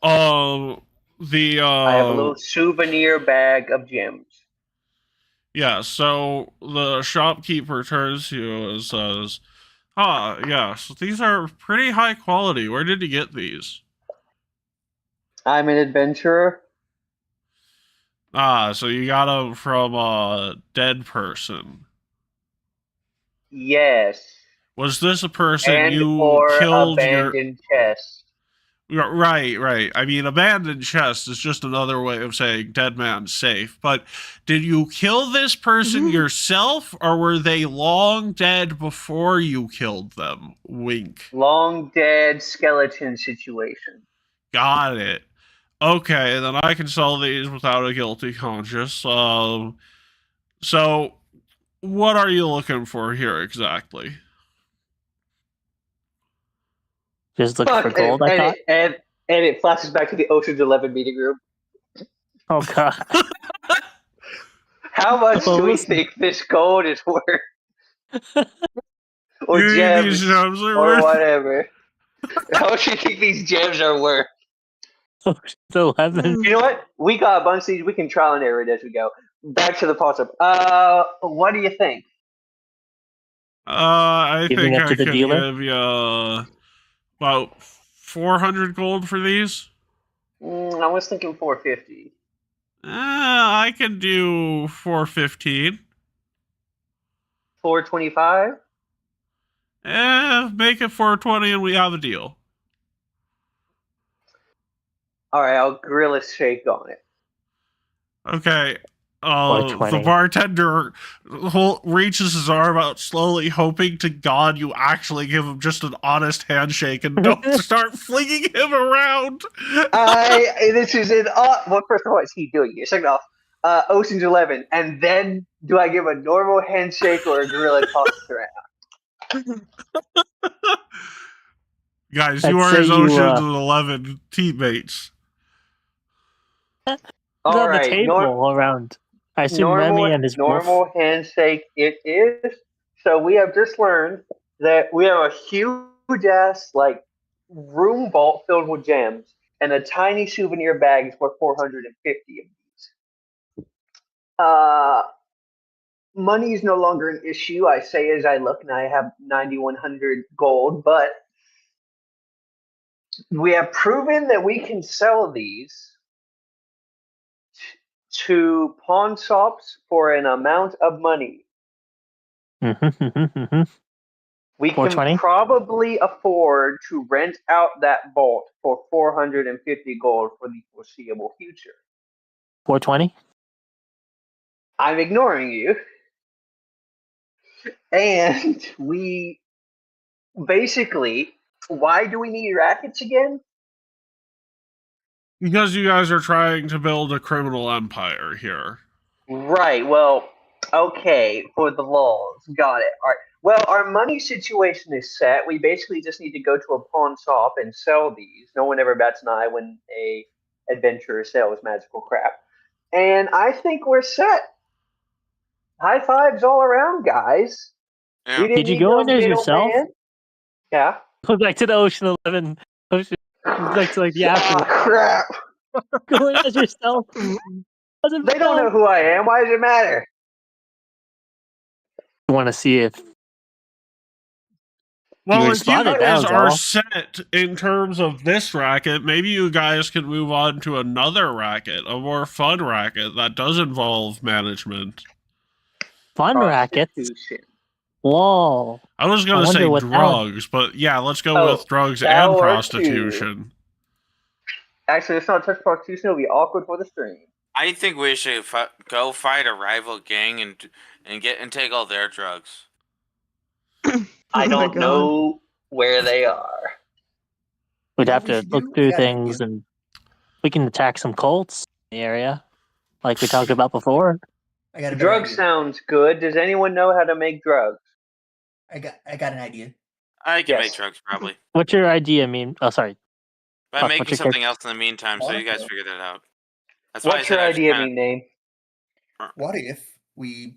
have a little souvenir bag of gems. Yeah, so the shopkeeper turns to you and says, "Ah, yes, these are pretty high quality. Where did you get these?" I'm an adventurer. Ah, so you got them from a dead person. Yes. Was this a person And you or killed your... abandoned chest. Right. I mean, abandoned chest is just another way of saying dead man safe. But did you kill this person yourself, or were they long dead before you killed them? Wink. Long dead skeleton situation. Got it. Okay, then I can sell these without a guilty conscience. So, what are you looking for here exactly? Just looking for gold, I thought. And it flashes back to the Ocean's 11 meeting room. Oh god. How much Well, do we listen. think this gold is worth? Or You think these gems, gems are or worth? whatever. How much do you think these gems are worth? Ocean's 11. You know what? We got a bunch of these. We can trial and error it as we go. Back to the toss-up. What do you think? I Giving think it to I the could dealer? give you about 400 gold for these. I was thinking 450. I can do 415. 425? Make it 420 and we have a deal. All right, I'll gorilla shake on it. Okay. The 420. bartender reaches his arm out slowly, hoping to God you actually give him just an honest handshake and don't start flinging him around. This is an well, first of all, is he doing it? Second off, Ocean's 11, and then do I give a normal handshake or a gorilla toss around? Guys, I'd you are say his you, Ocean's 11 teammates. All on the right, table around. I assume Remy and his wolf. normal handshake it is. So we have just learned that we have a huge ass like room vault filled with gems and a tiny souvenir bag for 450 of these. Money is no longer an issue. I say as I look, and I have 9,100 gold, but we have proven that we can sell these to pawn shops for an amount of money. We can 420? probably afford to rent out that vault for 450 gold for the foreseeable future. 420? I'm ignoring you. And we basically, why do we need rackets again? Because you guys are trying to build a criminal empire here. Right, well, okay, for the laws. Got it. All right. Well, our money situation is set. We basically just need to go to a pawn shop and sell these. No one ever bats an eye when a adventurer sells magical crap. And I think we're set. High fives all around, guys. Yeah. We didn't Did you need go no in there yourself? middleman. Yeah. Go back to the Ocean 11. Back to like the after. Ah, crap. Go in as yourself. Doesn't They don't know matter. who I am. Why does it matter? You want to see if Well, were if you spotted, that guys was are all. set in terms of this racket, maybe you guys can move on to another racket, a more fun racket that does involve management. Fun rackets. Prostitution. Whoa. I was I going to wonder say what that would- drugs, but yeah, let's go Oh, with drugs that and or prostitution. Actually, let's not touch prostitution. It'll be awkward for the stream. I think we should go fight a rival gang and take all their drugs. I Oh my don't God. know where they are. We'd You know have what we to should look do? through I got an things idea. and we can attack some cults in the area, like we talked about before. I got a better Drug idea. sounds good. Does anyone know how to make drugs? I got an idea. I can make Yes. drugs probably What's your idea mean? Oh, sorry. by Fuck, making what's your something else in the meantime. So you guys Wonderful. figure that out. That's why I What's said your I just idea, kinda- mean name? What if we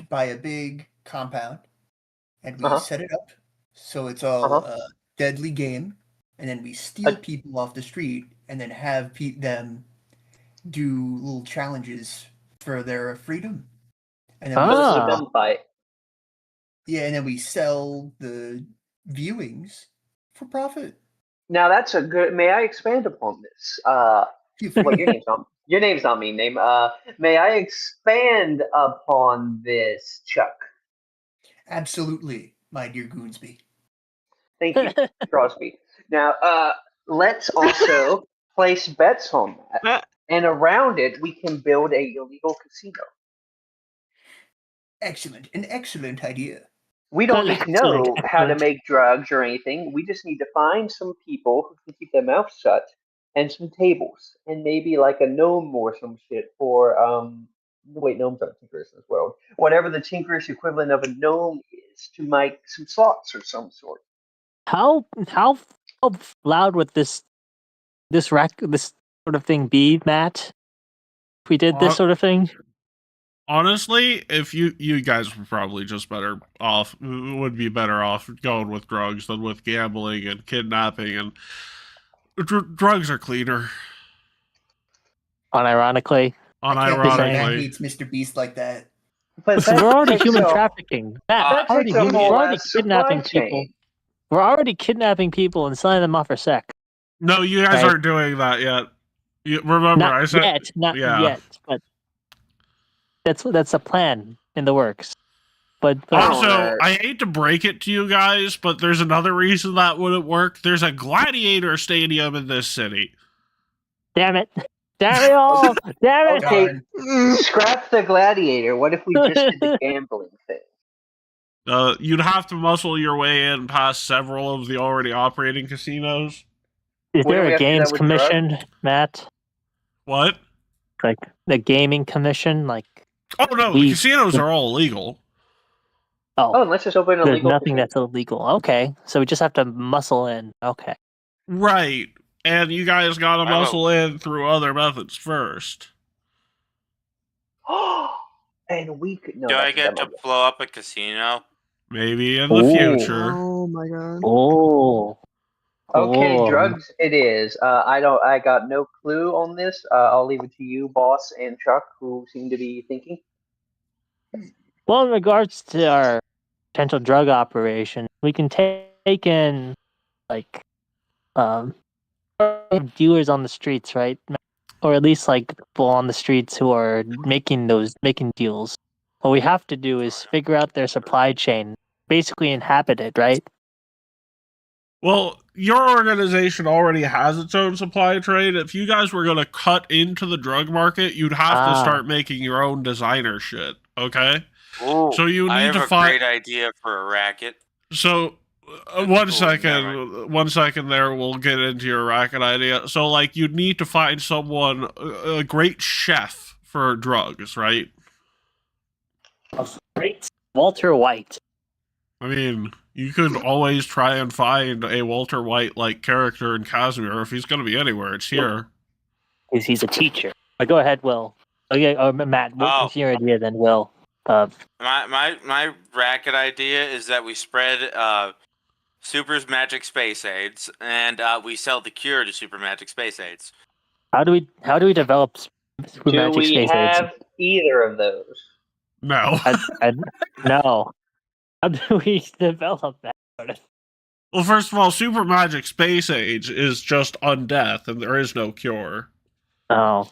buy a big compound and we Uh-huh. set it up so it's all Uh-huh. a deadly game, and then we steal Uh- people off the street and then have them do little challenges for their freedom, and then So this is a Ah. gunfight. and then we sell the viewings for profit. Now that's a good. May I expand upon this? Feel free. Well, your name's not mean name. May I expand upon this, Chuck? Absolutely, my dear Goonsby. Thank you, Crosby. Now, let's also place bets on that, and around it we can build a illegal casino. Excellent, an excellent idea. We don't Well, need to know excellent, how to excellent. make drugs or anything. We just need to find some people who can keep their mouths shut and some tables and maybe like a gnome or some shit for wait, gnomes aren't tinkers in this world. Whatever the tinkerish equivalent of a gnome is to make some slots or some sort. How loud would this sort of thing be, Matt? If we did this sort of thing? Honestly, if you guys were probably just would be better off going with drugs than with gambling and kidnapping, and drugs are cleaner. Unironically. I can't believe Matt Unironically, hates Mr. Beast like that. But We're already takes human a- trafficking. Matt, That we're takes already, a human, whole we're already ass supply kidnapping people. chain. We're already kidnapping people and selling them off for sex. no, you guys Right. aren't doing that yet. Remember, I Not said yet, not yeah. yet, but that's a plan in the works. But Also, Alright. I hate to break it to you guys, but there's another reason that wouldn't work. There's a gladiator stadium in this city. damn it, damn it all, damn it. Okay, Darn. scrap the gladiator. What if we just did the gambling thing? You'd have to muscle your way in past several of the already operating casinos. Is Wouldn't there we a have to do that games with commission, Matt? What? Like the gaming commission? Like Oh no, the We- casinos are all illegal. Oh, and let's just open a there's legal nothing casino. that's illegal. Okay, so we just have to muscle in. Okay. Right. And you guys gotta Wow. muscle in through other methods first. And we could. No, Do I that's a get to demo. blow up a casino? Maybe in the Ooh. future. Oh my god. Oh. Okay, Oh. drugs it is. I got no clue on this. I'll leave it to you, boss and Chuck, who seem to be thinking. Well, in regards to our potential drug operation, we can take in like dealers on the streets, right? Or at least like people on the streets who are making deals. What we have to do is figure out their supply chain, basically inhabit it, right? Well, your organization already has its own supply chain. If you guys were going to cut into the drug market, you'd have to Ah. start making your own designer shit, okay? Ooh, So you I need have to a find. great idea for a racket. So, Ooh, one never. second there, we'll get into your racket idea. So, like, you'd need to find someone, a great chef for drugs, right? Great. Walter White. I mean, you could always try and find a Walter White-like character in Casimir. If he's going to be anywhere, it's here. Because he's a teacher. Go ahead, Will. Okay, Matt, what's your idea then, Will? My racket idea is that we spread Super's magic space aids, and we sell the cure to Super magic space aids. How do we develop super Do magic we space aids? have either of those? No. No. How do we develop that? Well, first of all, super magic space age is just undeath, and there is no cure. Oh.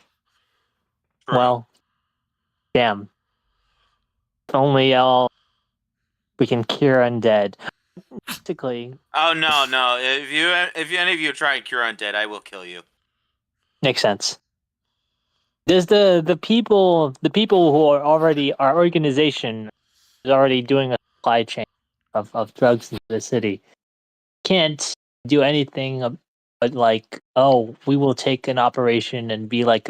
True. Well, damn. If only we can cure undead. Basically, Oh no! If any of you try and cure undead, I will kill you. makes sense. There's the people who are already, our organization is already doing a supply chain of drugs in the city. Can't do anything but like, oh, we will take an operation and be like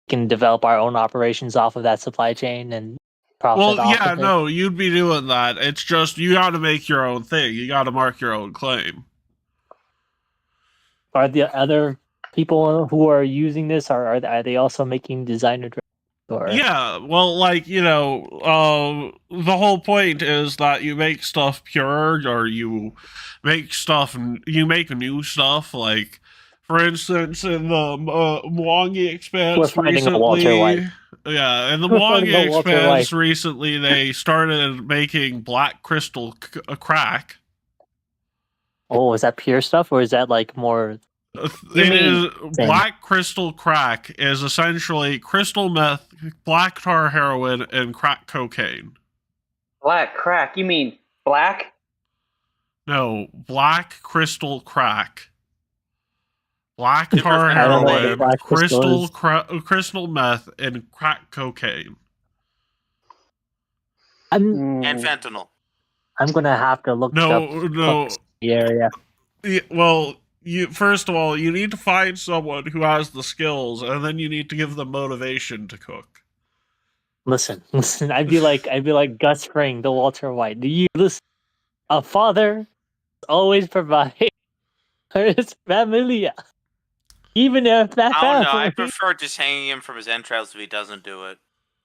can develop our own operations off of that supply chain and profit Well, off yeah, of it. no, you'd be doing that. It's just you got to make your own thing. You got to mark your own claim. Are the other people who are using this are they also making designer drugs? Or Yeah, well, like, the whole point is that you make stuff pure, or you make new stuff. Like, for instance, in the Mwangi expanse We're fighting a recently, Walter White. yeah, in the We're fighting Mwangi a Walter expanse White. recently, they started making black crystal crack. Oh, is that pure stuff or is that like more? It is Same. black crystal crack is essentially crystal meth, black tar heroin, and crack cocaine. Black crack? You mean black? No, black crystal crack. Black Super tar I don't know what heroin, black crystal crystal meth, and crack cocaine. And Mm. fentanyl. I'm gonna have to look No, up no. the area. Yeah, well, first of all, you need to find someone who has the skills, and then you need to give them motivation to cook. Listen. I'd be like Gus Fring, the Walter White. Do you listen? A father always provides for his familia, even if that I don't know. family I prefer just hanging him from his entrails if he doesn't do it.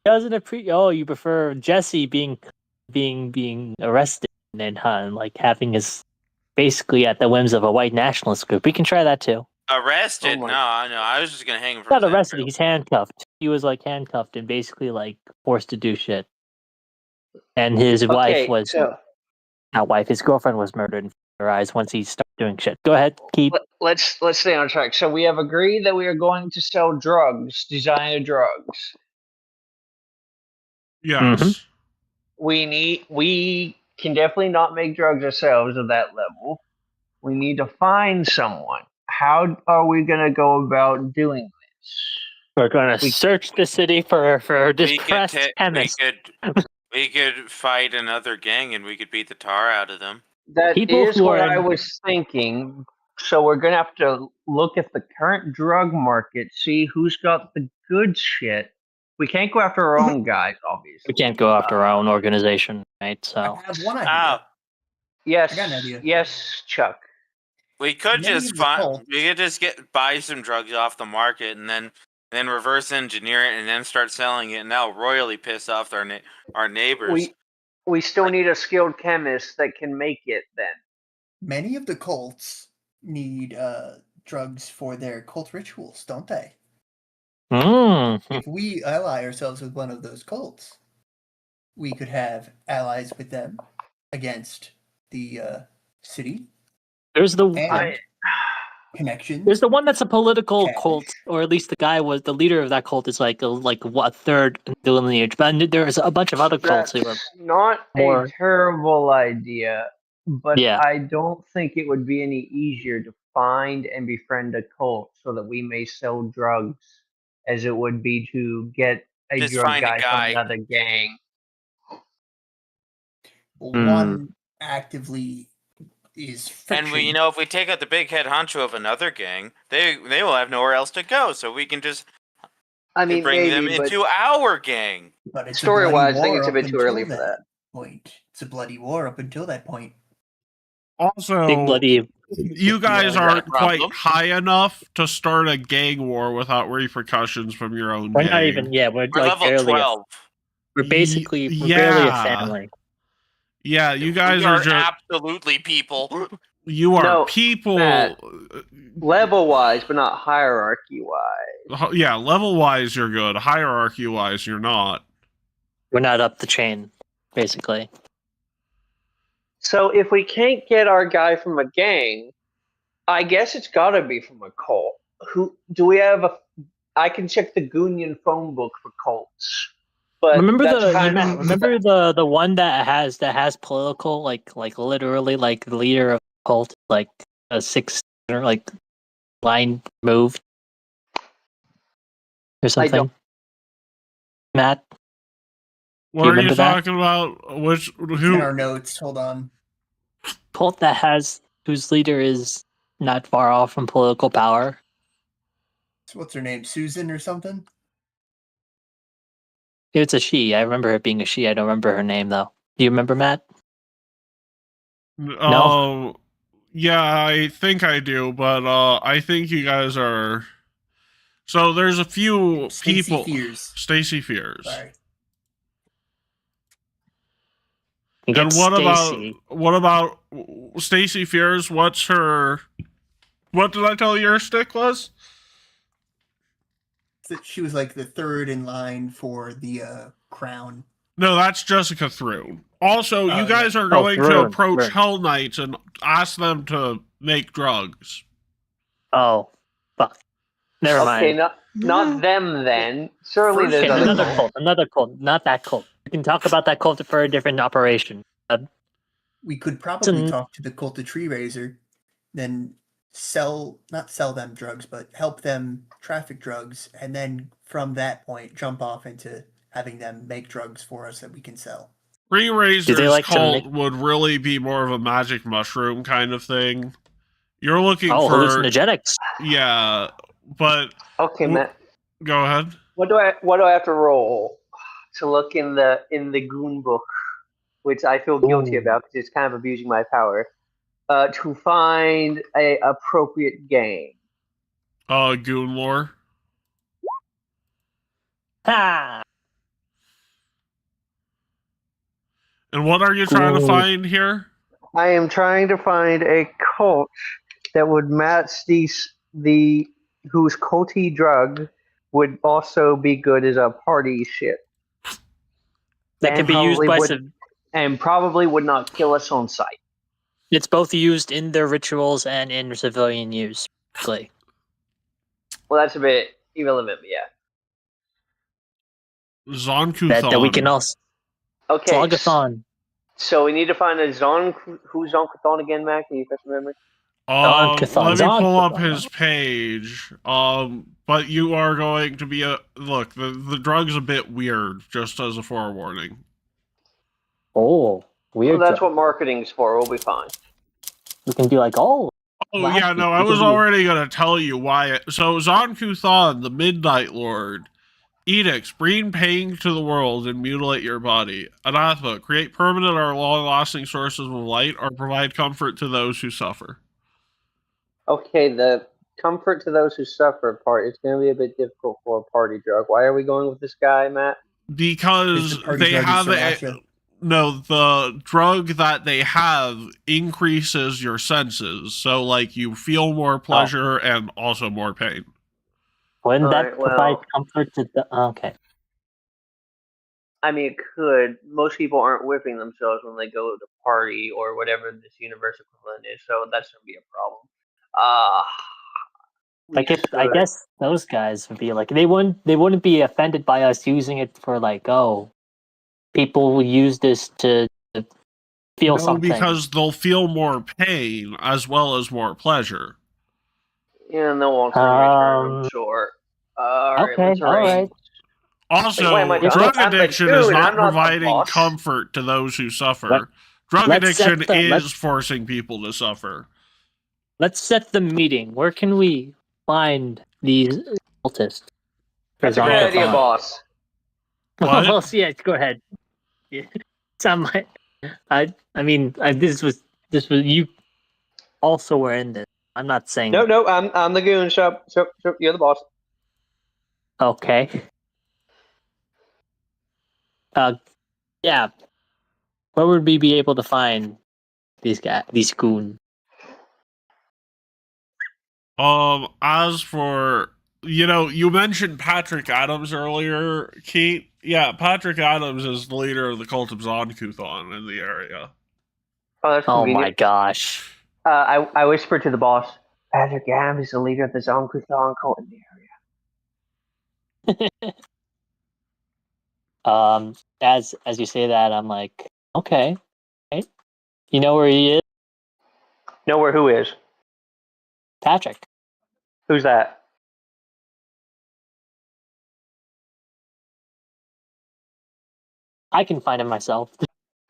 doesn't appreciate. Oh, you prefer Jesse being arrested and like having his basically at the whims of a white nationalist group. We can try that too. Arrested? Oh my- No. I was just gonna hang him from Not his arrested. entrails. He's handcuffed. He was like handcuffed and basically like forced to do shit. And his wife was not wife. His girlfriend was murdered in her eyes once he started doing shit. Go ahead, keep. Let's stay on track. So we have agreed that we are going to sell drugs, designer drugs. Yes. We can definitely not make drugs ourselves at that level. We need to find someone. How are we gonna go about doing this? We're gonna search the city for We depressed chemists. we could fight another gang and we could beat the tar out of them. That People is who what are I in- was thinking. So we're gonna have to look at the current drug market, see who's got the good shit. We can't go after our own guys, obviously. We can't go after our own organization, right? So I have one idea. Oh, Yes, I got an idea. yes, Chuck. we could Many just of the cults- buy some drugs off the market and then reverse engineer it and then start selling it, and that'll royally piss off our neighbors. We still need a skilled chemist that can make it. Then Many of the cults need drugs for their cult rituals, don't they? If we ally ourselves with one of those cults, we could have allies with them against the city there's the and connections. there's the one that's a political Cash. cult, or at least the leader of that cult is like a third in the lineage. But there's a bunch of other cults that's who are not more- a terrible idea, but Yeah. I don't think it would be any easier to find and befriend a cult so that we may sell drugs as it would be to get a Just drug find a guy guy. from another gang. One actively is friction. And if we take out the big head honcho of another gang, they will have nowhere else to go. So we can just I mean, bring maybe, them but into our gang. But it's a story-wise, bloody I think war it's a bit up too early until for that. point. It's a bloody war up until that point. Also, big bloody. you guys Yeah, aren't that problem. quite high enough to start a gang war without repercussions from your own We're gang. not even. Yeah, we're We're like level barely. 12. We're we're barely a family. Yeah, you guys we are are just absolutely people. you are No, people. Matt. Level wise, but not hierarchy wise. Yeah, level wise you're good. Hierarchy wise you're not. We're not up the chain, basically. So if we can't get our guy from a gang, I guess it's gotta be from a cult. Who do we have a I can check the Goonian phone book for cults. But Remember that's remember the one that has political like literally like the leader of the cult like a 6 or like line moved or something. Matt, What you are you remember that? talking about? Which In who? our notes, hold on. Cult that has whose leader is not far off from political power. So what's her name? Susan or something? It's a she. I remember it being a she. I don't remember her name though. Do you remember, Matt? No? Yeah, I think I do, but I think you guys are. So there's a few Stacey people. Fears. Stacy Fears. Sorry. You And get what Stacy. about Stacy Fears? What's her? What did I tell you her stick was? That she was like the third in line for the crown. No, that's Jessica Thrune. Also, you guys are going to Thrune, approach Thrune. Hell Knights and ask them to make drugs. Oh, fuck. Never okay, mind. not them then. Surely First there's Okay, of other all- another cult, not that cult. We can talk about that cult for a different operation. We could probably an- talk to the cult of Tree Raiser, then not sell them drugs, but help them traffic drugs, and then from that point jump off into having them make drugs for us that we can sell. Tree Do they Raiser's like to cult make- would really be more of a magic mushroom kind of thing. You're looking Oh, for hallucinogenics. yeah, but Okay, Matt. go ahead. What do I have to roll to look in the goon book, which I feel guilty Ooh. about because it's kind of abusing my power, to find a appropriate game. Goon lore. Ha! And what are you trying to Ooh. find here? I am trying to find a cult that would match the whose culty drug would also be good as a party shit. That can And be used probably by would and probably would not kill us on sight. It's both used in their rituals and in civilian use. Basically. Well, that's a bit irrelevant, but yeah. Zonkuthon. That we can also Okay. Slogathon. So we need to find a who's Zonkuthon again, Mac? Can you refresh my memory? Let me pull up Zonkuthon. his page. But you are going to be look. The drug's a bit weird. Just as a forewarning. Oh, weird. Well, that's drug. what marketing's for. We'll be fine. We can be like, oh. Oh Wacky. yeah, no, I was already gonna tell you why. So Zonkuthon, the Midnight Lord, edicts: bring pain to the world and mutilate your body. Anathema: create permanent or long-lasting sources of light, or provide comfort to those who suffer. Okay, the comfort to those who suffer part is going to be a bit difficult for a party drug. Why are we going with this guy, Matt? Because the party they drug is have sriracha. no, the drug that they have increases your senses, so like you feel more pleasure and also more pain. Wouldn't that Alright, provide well- comfort to the? Okay. I mean, it could. Most people aren't whipping themselves when they go to party or whatever this universe equivalent is, so that's going to be a problem. Like if I guess those guys would be like they wouldn't be offended by us using it for like, oh, people will use this to feel No, something. because they'll feel more pain as well as more pleasure. Yeah, no one can return, I'm sure. Alright, Okay, let's alright. arrange. Also, Wait, am I done? drug I'm the addiction is dude, not I'm not the providing boss. comfort to those who suffer. Let- Drug let's set addiction the- let's- is forcing people to suffer. Let's set the meeting. Where can we find these cultists? That's a great idea, Zonkuthon. boss. What? Well, yeah, go ahead. Yeah. Sound like I mean, this was you also were in this. I'm not saying No, I'm the goon. So you're the boss. okay. Yeah. Where would we be able to find these goons? As for, you mentioned Patrick Adams earlier, Keith. Yeah, Patrick Adams is the leader of the cult of Zonkuthon in the area. Oh, that's Oh convenient. my gosh. I whispered to the boss, Patrick Adams is the leader of the Zonkuthon cult in the area. As you say that, I'm like, okay. Right? You know where he is? Know where who is? Patrick. Who's that? I can find him myself.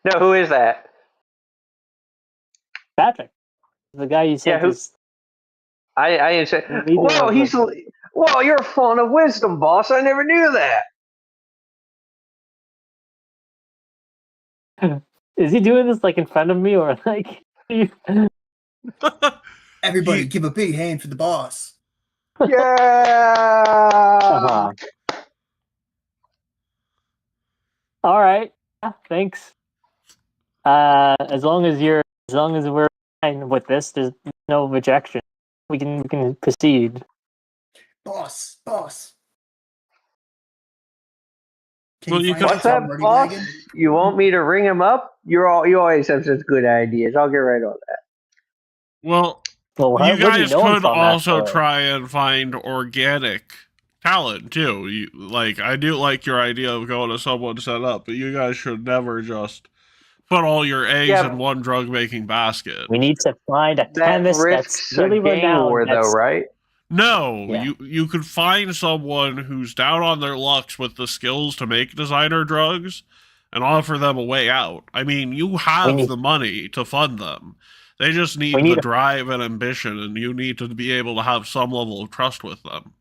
No, who is that? Patrick. The guy you said Yeah, who? is I didn't say. leader Whoa, of he's. Whoa, you're a font of wisdom, boss. I never knew that. Is he doing this like in front of me or like Everybody, give a big hand for the boss. Yeah. Uh-huh. All right. Yeah, thanks. As long as we're fine with this, there's no rejection. We can proceed. Boss. Can Well, you you find could- us What's a that, Murdy boss? wagon? You want me to ring him up? You always have such good ideas. I'll get right on that. Well, Well, you where do guys know him could from, also actually? try and find organic talent too. I do like your idea of going to someone set up, but you guys should never just put all your eggs Yeah. in one drug making basket. We need to find a That chemist that's risks really a gang renowned. war, though, right? No, Yeah. you could find someone who's down on their lucks with the skills to make designer drugs and offer them a way out. I mean, you have the money to fund them. They just need the drive and ambition, and you need to be able to have some level of trust with them.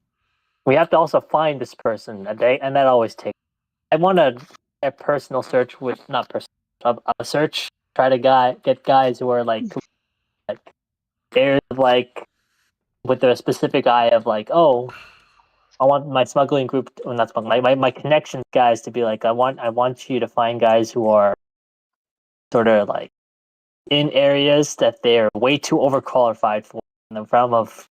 We have to also find this person, and that always takes. I want a personal search with not personal a search. Try to get guys who are like they're like with a specific eye of like, oh, I want my smuggling group, well, not smuggling, my connections guys to be like, I want you to find guys who are sort of like in areas that they're way too overqualified for in the realm of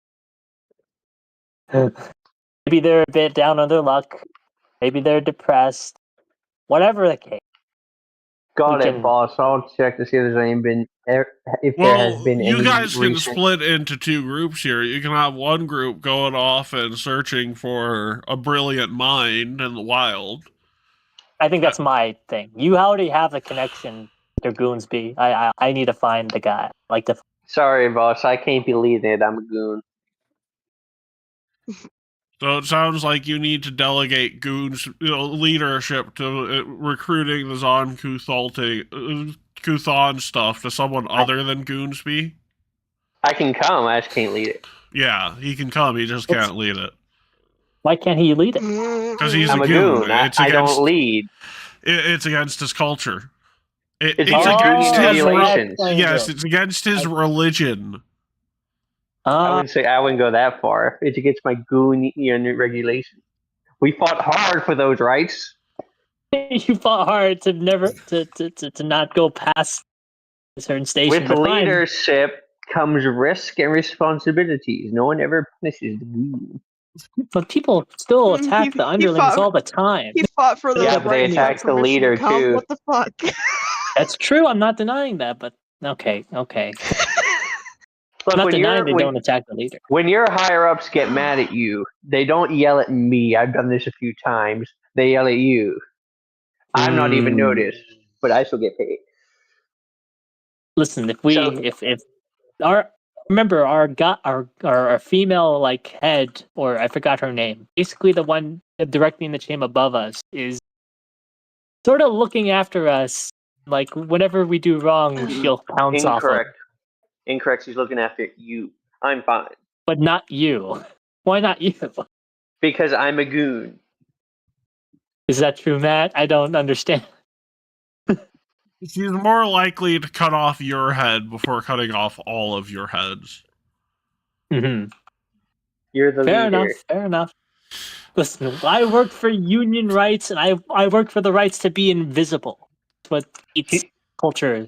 maybe they're a bit down on their luck, maybe they're depressed, whatever the case. Got it, boss. I'll check to see if there has been you any guys can recent. split into two groups here. You can have one group going off and searching for a brilliant mind in the wild. I think that's my thing. You already have the connection to Goonsby. I need to find the guy. Sorry, boss. I can't believe it. I'm a goon. So it sounds like you need to delegate goons leadership to recruiting the Zon Kuthon stuff to someone other than Goonsby. I can come. I just can't lead it. Yeah, he can come. He just can't lead it. Why can't he lead it? Because he's I'm a a goon. goon. I don't lead. It's against his culture. It's against against his regulations. yes, it's against his religion. I wouldn't go that far. It's against my goon regulations. We fought hard for those rights. You fought hard to never to not go past a certain station. With leadership comes risk and responsibilities. No one ever punishes the goon. But people still attack the underlings all the time. He fought for those but they rights. attacked the leader too. What the fuck? That's true. I'm not denying that, but okay. Look, I'm not denying they don't attack the leader. When your higher ups get mad at you, they don't yell at me. I've done this a few times. They yell at you. I'm not even noticed, but I still get paid. Listen, if our female like head, or I forgot her name, basically the one directly in the chamber above us, is sort of looking after us. Like whenever we do wrong, she'll pounce off us. Incorrect. She's looking after you. I'm fine. But not you. Why not you? Because I'm a goon. Is that true, Matt? I don't understand. She's more likely to cut off your head before cutting off all of your heads. Mm-hmm. You're the Fair leader. enough. Listen, I worked for union rights, and I worked for the rights to be invisible. That's what its She, culture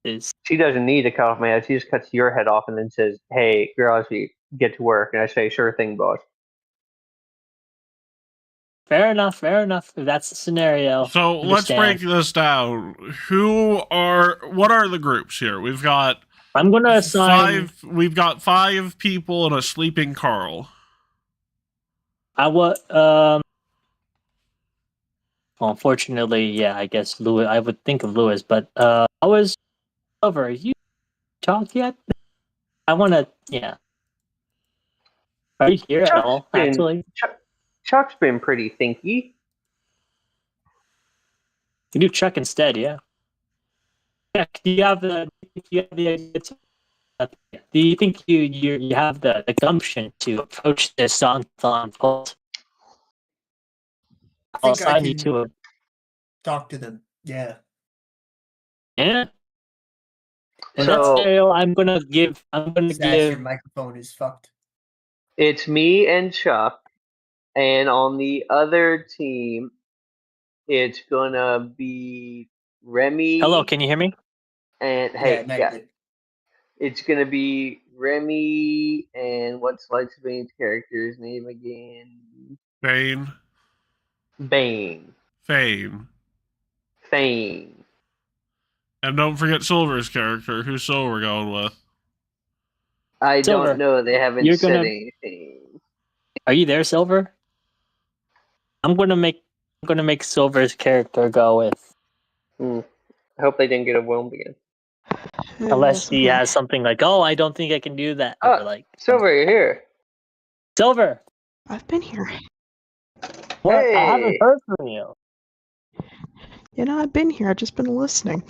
is. she doesn't need to cut off my head. She just cuts your head off and then says, "Hey, Garazi, get to work." And I say, "Sure thing, boss." Fair enough. Fair enough. If that's the scenario, So let's understand. break this down. What are the groups here? We've got I'm gonna assign. we've got 5 people and a sleeping Carl. Well, unfortunately, yeah. I guess Louis. I would think of Louis, but I was over. You talked yet? I want to. Yeah. Are you here at all? Actually, Chuck's been pretty thinky. you do Chuck instead. Yeah. Yeah. Do you have the? Do you have the idea to, do you think you have the gumption to approach this on cult? I I'll think I assign you can to it. talk to them. Yeah. Yeah. In that So scenario, I'm gonna give. Sash, your microphone is fucked. it's me and Chuck, and on the other team, it's gonna be Remy. Hello, can you hear me? And Yeah, hey, now you're yeah, good. it's gonna be Remy and what's Lightsbane's character's name again? Bane. Bane. Fane. Fane. And don't forget Silver's character. Who's Silver going with? I don't Silver, know. They haven't you're said gonna. anything. Are you there, Silver? I'm gonna make Silver's character go with, Hmm. I hope they didn't get overwhelmed again. unless Yes, I'm he here. has something like, oh, I don't think I can do that, Oh, or like Silver, you're here. Silver. I've been here. What? I haven't Hey. heard from you. You know, I've been here. I've just been listening.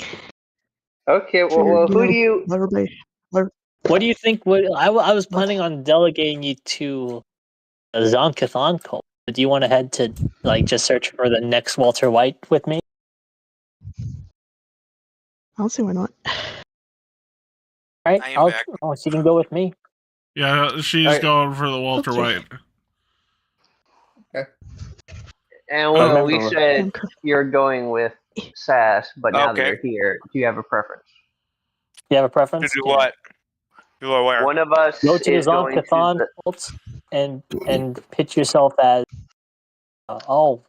Okay. Well, Figured, who do you? everybody. What do you think? I was planning on delegating you to a Zonkathon cult. Do you want to head to like just search for the next Walter White with me? I'll see why not. Right? I am back. So you can go with me. Yeah, she's Alright. going for the Walter Okay. White. And Oh. well, we Remember- said you're going with Sass, but now that Okay. you're here, do you have a preference? You have a To preference? do Yeah. what? Do I where? One of us Go to the is going to Zonkathon the. cult and pitch yourself as the whole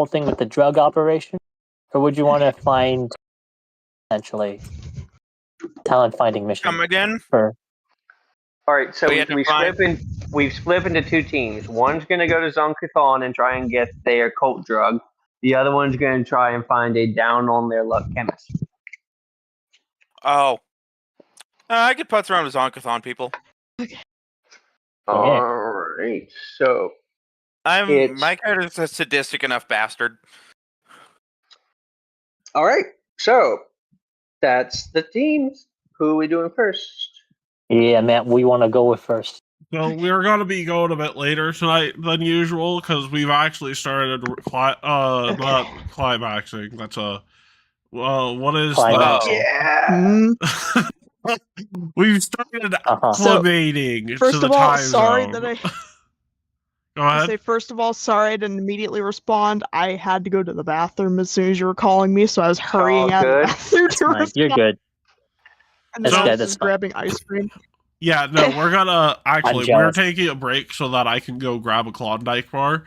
thing with the drug operation, or would you want to find essentially talent finding mission Come again? for? All right, so We had to find- we've split into 2 teams. One's going to go to Zonkathon and try and get their cult drug. The other one's going to try and find a down on their luck chemist. Oh. I could putz around with Zonkathon people. All right, so My character's a sadistic enough bastard. all right, so that's the teams. Who are we doing first? Yeah, Matt, we want to go with first. So we're going to be going a bit later tonight than usual because we've actually started not climaxing. That's a what is Climax. that? Yeah. We've started acclimating to First the of all, time sorry zone. that I. Go I ahead. say first of all, sorry I didn't immediately respond. I had to go to the bathroom as soon as you were calling me, so I was hurrying out of the good. bathroom to Fine, you're respond. good. And then That's I good, was that's just fine. grabbing ice cream. Yeah, no, we're gonna actually we're jealous. taking a break so that I can go grab a Klondike bar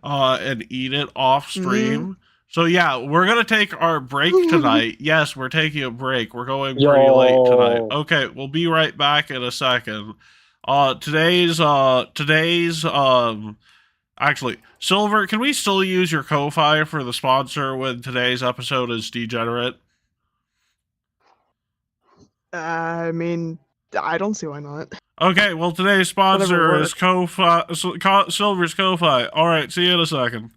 and eat it off stream. So yeah, we're gonna take our break tonight. Yes, we're taking a break. We're going pretty late tonight. Okay, we'll be right back in a second. Today's actually, Silver, can we still use your Ko-Fi for the sponsor when today's episode is Degenerate? I mean, I don't see why not. Okay, well, today's sponsor Whatever is Silver's Ko-Fi. All right, see you in a second.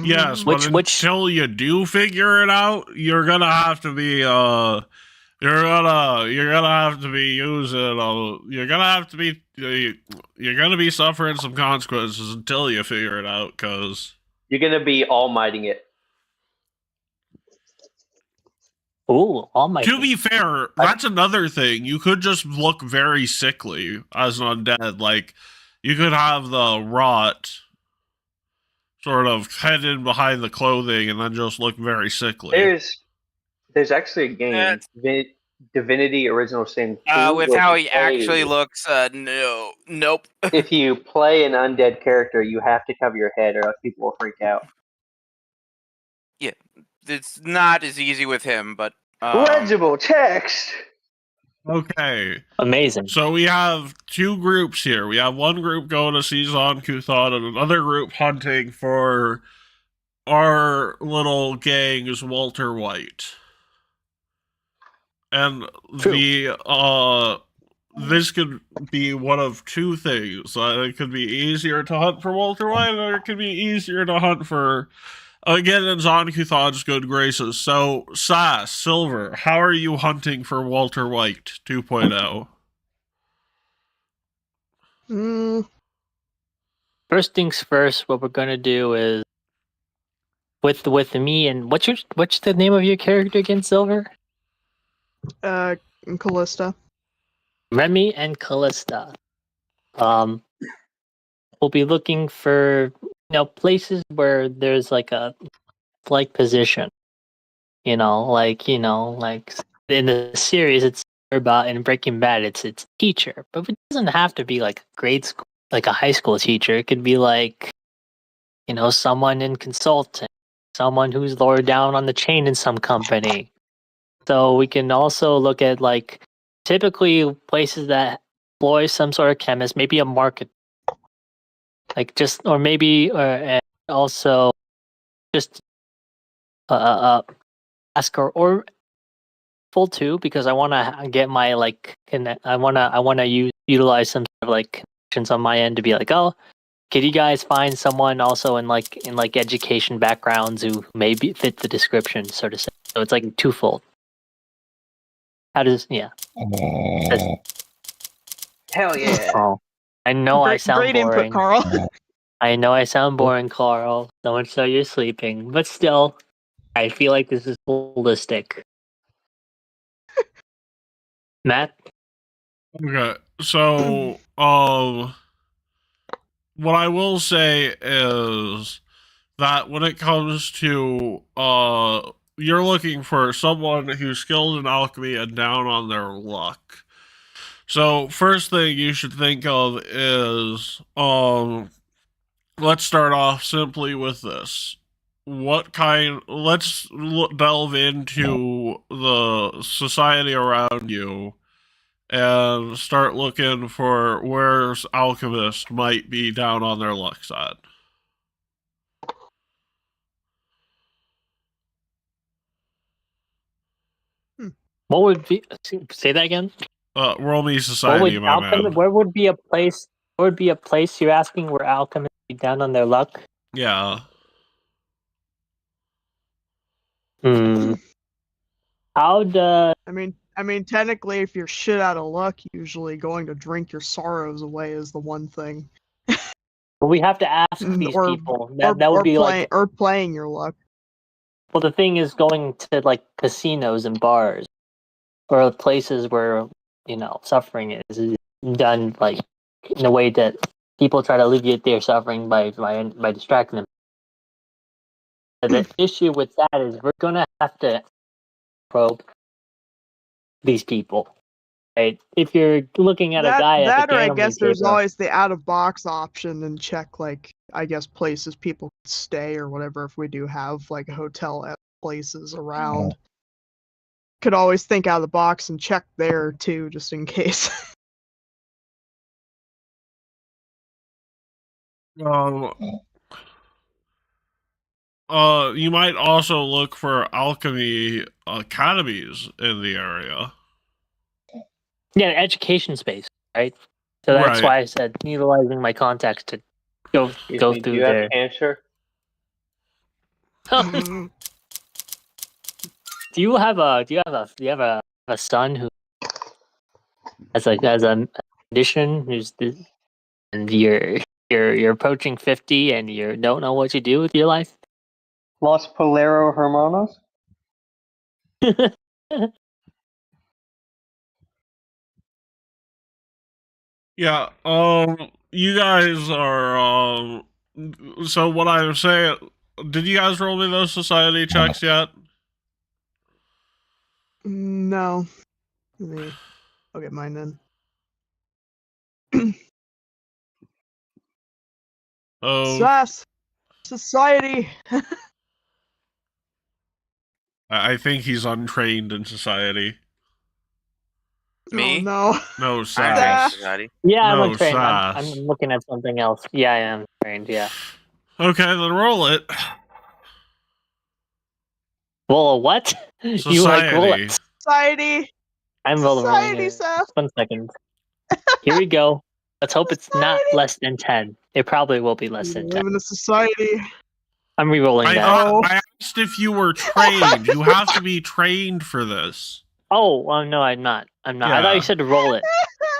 Yes, but until you do figure it out, you're gonna have to be you're gonna have to be using you're gonna be suffering some consequences until you figure it out, cause you're gonna be all-mighting it. Ooh, all my. to be fair, that's another thing. You could just look very sickly as an undead. Like, you could have the rot sort of hidden behind the clothing and then just look very sickly. There's actually a game, Divinity Original Sin 2. With where how you he play- actually looks, nope. If you play an undead character, you have to cover your head or else people will freak out. Yeah, it's not as easy with him, but Legible text! Okay. Amazing. So we have two groups here. We have one group going to see Zon Kuthon and another group hunting for our little gang's Walter White. And this could be one of two things. It could be easier to hunt for Walter White, or it could be easier to hunt for, again, in Zon Kuthon's good graces. So, Sass, Silver, how are you hunting for Walter White 2.0? First things first, what we're gonna do is with me and what's the name of your character again, Silver? Callista. Remy and Callista. We'll be looking for places where there's like a position. Like in the series it's about in Breaking Bad it's teacher, but it doesn't have to be like grade school, like a high school teacher. It could be like someone in consulting, someone who's lower down on the chain in some company. So we can also look at like typically places that employ some sort of chemist, maybe a market, like just or maybe and also just ask her or full too, because I want to get my I want to utilize some sort of like connections on my end to be like, oh, could you guys find someone also in education backgrounds who maybe fit the description, so to say? So it's like twofold. How does Hell yeah. Oh, I know I sound great boring. input, Carl. I know I sound boring, Carl. So much so you're sleeping, but still, I feel like this is holistic. Matt? Okay, so, what I will say is that when it comes to, you're looking for someone who's skilled in alchemy and down on their luck. So, first thing you should think of is, let's start off simply with this. Let's delve into the society around you and start looking for where alchemists might be down on their luck side. What would be? Say that again. Roll me society, my man. Where would be a place? Where would be a place you're asking where alchemists be down on their luck? Yeah. How does? I mean, technically, if you're shit out of luck, usually going to drink your sorrows away is the one thing. Well, we have to ask these people. That would be or playing your luck. Well, the thing is going to like casinos and bars, or places where suffering is done like in a way that people try to alleviate their suffering by distracting them. The issue with that is we're gonna have to probe these people. Right? If you're looking at a guy at the or I guess there's table, always the out of box option and check I guess places people can stay or whatever if we do have like a hotel at places around. Could always think out of the box and check there too, just in case. You might also look for alchemy academies in the area. Yeah, education space, right? So that's why I said utilizing my contacts to go through do you there. have cancer? Mm, Do you have a son who has a condition and you're approaching 50 and you don't know what to do with your life? Los Polero Hermanos? Yeah, you guys are, so what I was saying, did you guys roll me those society checks yet? no. I'll get mine then. Oh, Sass! Society! I think he's untrained in society. Me? Oh no. No, I'm Sass. Sass. society. Yeah, I'm No, untrained. I'm Sass. looking at something else. Yeah, I am trained. Yeah. Okay, then roll it. Well, what? You like roll Society. it? Society! I'm rolling Society, it. Sass! 1 second. Here we go. Let's hope it's not Society. less than 10. It probably will be less We than 10. live in a society. I'm re-rolling that. Oh. I asked if you were trained. You have to be trained for this. Oh, well, no, I'm not. I'm not. I thought Yeah. you said to roll it.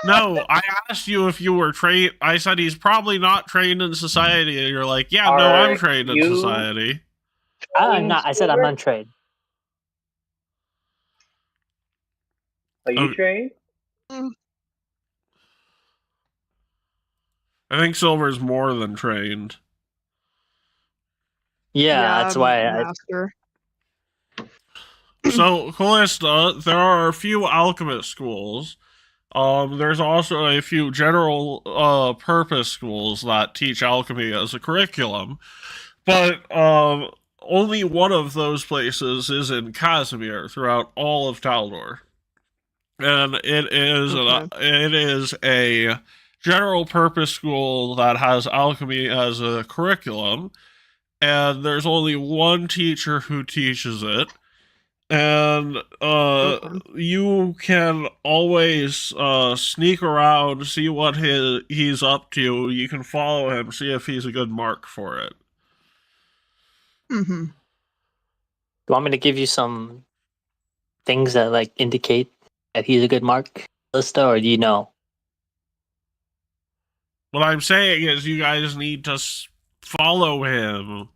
No, I asked you if you were trained. I said he's probably not trained in society. And you're like, yeah, no, I'm Are trained in you- society. I'm not. I said I'm untrained. Are you Okay. trained? I think Silver's more than trained. Yeah, that's I'm why a master. So, Callista, there are a few alchemist schools. There's also a few general purpose schools that teach alchemy as a curriculum. But only one of those places is in Casimir throughout all of Taldor. And it is a general purpose school that has alchemy as a curriculum, and there's only one teacher who teaches it. And you can always sneak around, see what he's up to. You can follow him, see if he's a good mark for it. Mm-hmm. Do you want me to give you some things that like indicate that he's a good mark, Lista, or do you know? What I'm saying is, you guys need to follow him.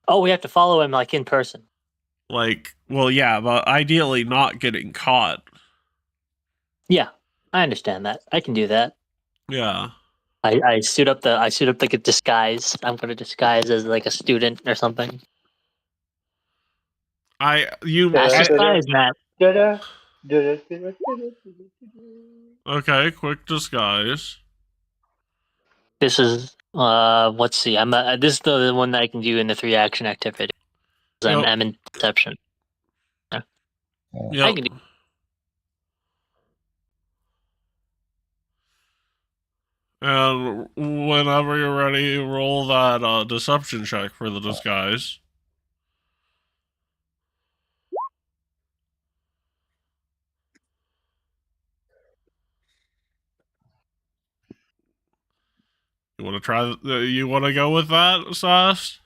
Oh, we have to follow him like in person. Like, well, yeah, but ideally not getting caught. Yeah, I understand that. I can do that. Yeah. I suit up like a disguise. I'm gonna disguise as like a student or something. I Disguise, Matt. Da-da, da-da, da-da, da-da, da-da. okay, quick disguise. This is let's see. This is the one that I can do in the 3 action activity. Yep. I'm in deception. I Yep. can do. And whenever you're ready, roll that deception check for the disguise. You want to try? You want to go with that, Sass?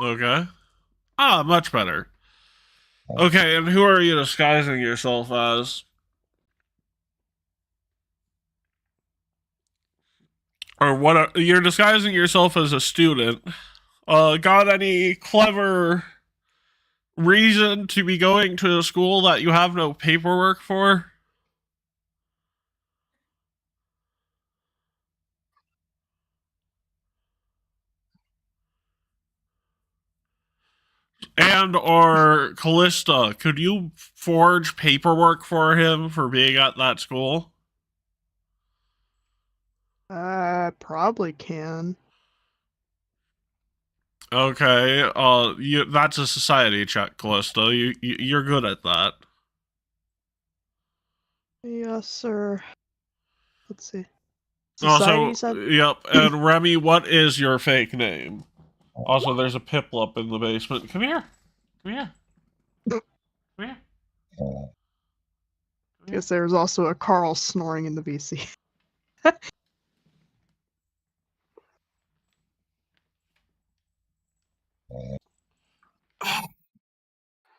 Okay. Ah, much better. Okay, and who are you disguising yourself as? Or what? You're disguising yourself as a student. Got any clever reason to be going to a school that you have no paperwork for? And or Callista, could you forge paperwork for him for being at that school? Probably can. Okay, that's a society check, Callista. You're good at that. Yes, sir. Let's see. Society, Also, said? yep. And Remy, what is your fake name? Also, there's a Piplup in the basement. Come here. Come here. Come here. Come Yes, there's also a Carl snoring in the VC.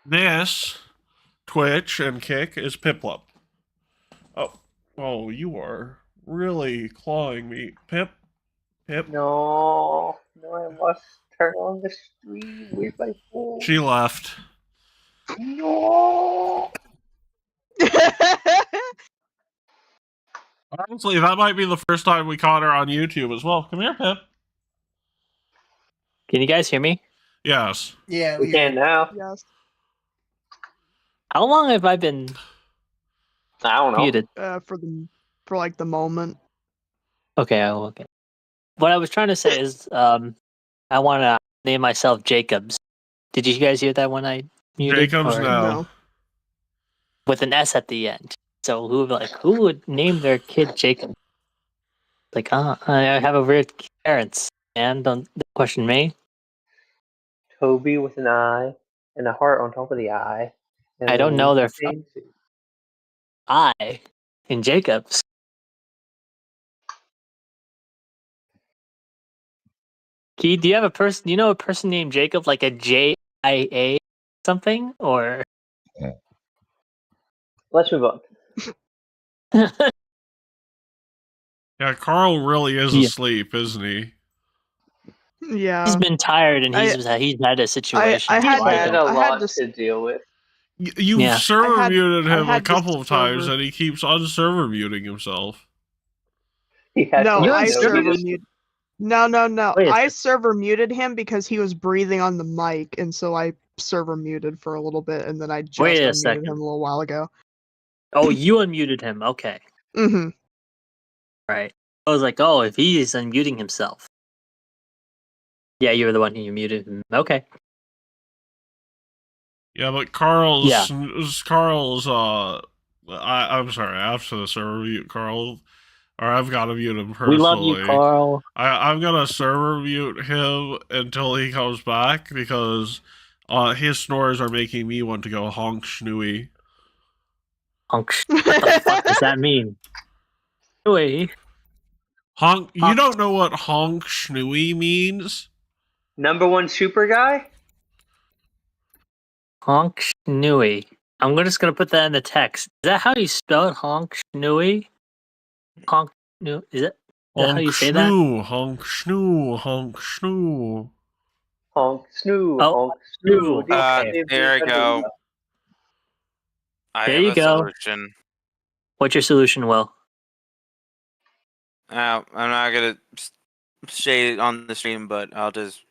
This Twitch and Kick is Piplup. Oh, you are really clawing me, Pip. No, I must turn on the stream. Where's my phone? She left. No. Honestly, that might be the first time we caught her on YouTube as well. Come here, Pip. Can you guys hear me? Yes. Yeah, We can now. Yes. How long have I been I don't know. muted? For like the moment. Okay, okay. What I was trying to say is, I want to name myself Jacobs. Did you guys hear that when I muted? Jacobs, Or no. with an S at the end. So who would name their kid Jacob? Like, I have a weird parents, and don't question me. Toby with an I and a heart on top of the I. And I don't then know their James. I in Jacobs. Key, do you have a person? Do you know a person named Jacob, like a JIA something, or? Let's move on. Yeah, Carl really is Yeah. asleep, isn't he? Yeah. He's been tired and he's had a situation. I so had He had to- a I had lot to- to deal with. You've Yeah. server muted I him a had to couple of times server- and he keeps unserver muting himself. He had No, to You're let I on nobody server just- muted. No. Wait a I second. server muted him because he was breathing on the mic, and so I server muted for a little bit, and then I just Wait a unmuted second. him a little while ago. Oh, you unmuted him. Okay, Mm-hmm. right. I was like, oh, if he is unmuting himself. Yeah, you were the one who muted him. Okay. Yeah, but Carl's Yeah. I'm sorry, after the server mute Carl, or I've got to mute him personally. We love you, Carl. I'm gonna server mute him until he comes back because his snores are making me want to go honk schnooey. Honk. What the fuck does that mean? Anyway, Honk. You Honk. don't know what honk schnooey means? #1 super guy? honk schnooey. I'm just gonna put that in the text. Is that how you spell it? Honk schnooey? Honk schnoo. Is that how Honk you say that? schnoo, honk schnoo, honk schnoo. Honk snoo, Oh, honk snoo. okay. There we go. I There have you a go. solution. What's your solution, Will? Now, I'm not gonna say it on the stream, but I'll just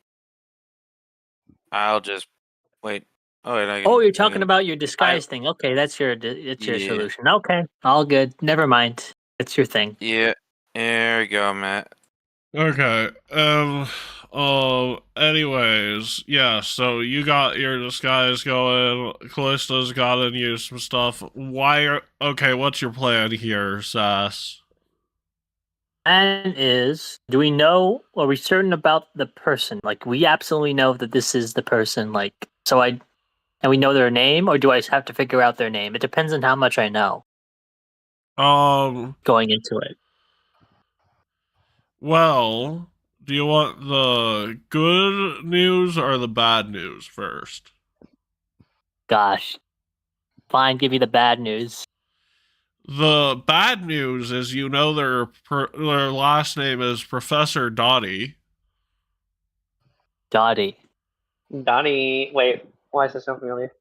wait. Oh, wait, I can, Oh, you're I talking can- about your disguise thing. Okay, that's your Yeah. solution. Okay, all good. Never mind. It's your thing. Yeah, there we go, Matt. Okay. Anyways, yeah. So you got your disguise going. Callista's gotten you some stuff. Okay? What's your plan here, Sass? And do we know? Are we certain about the person? Like, we absolutely know that this is the person. Like, and we know their name, or do I have to figure out their name? It depends on how much I know going into it. Well, do you want the good news or the bad news first? Gosh, fine. Give me the bad news. The bad news is you know their last name is Professor Dottie. Dottie. Donnie, wait, why is this so familiar?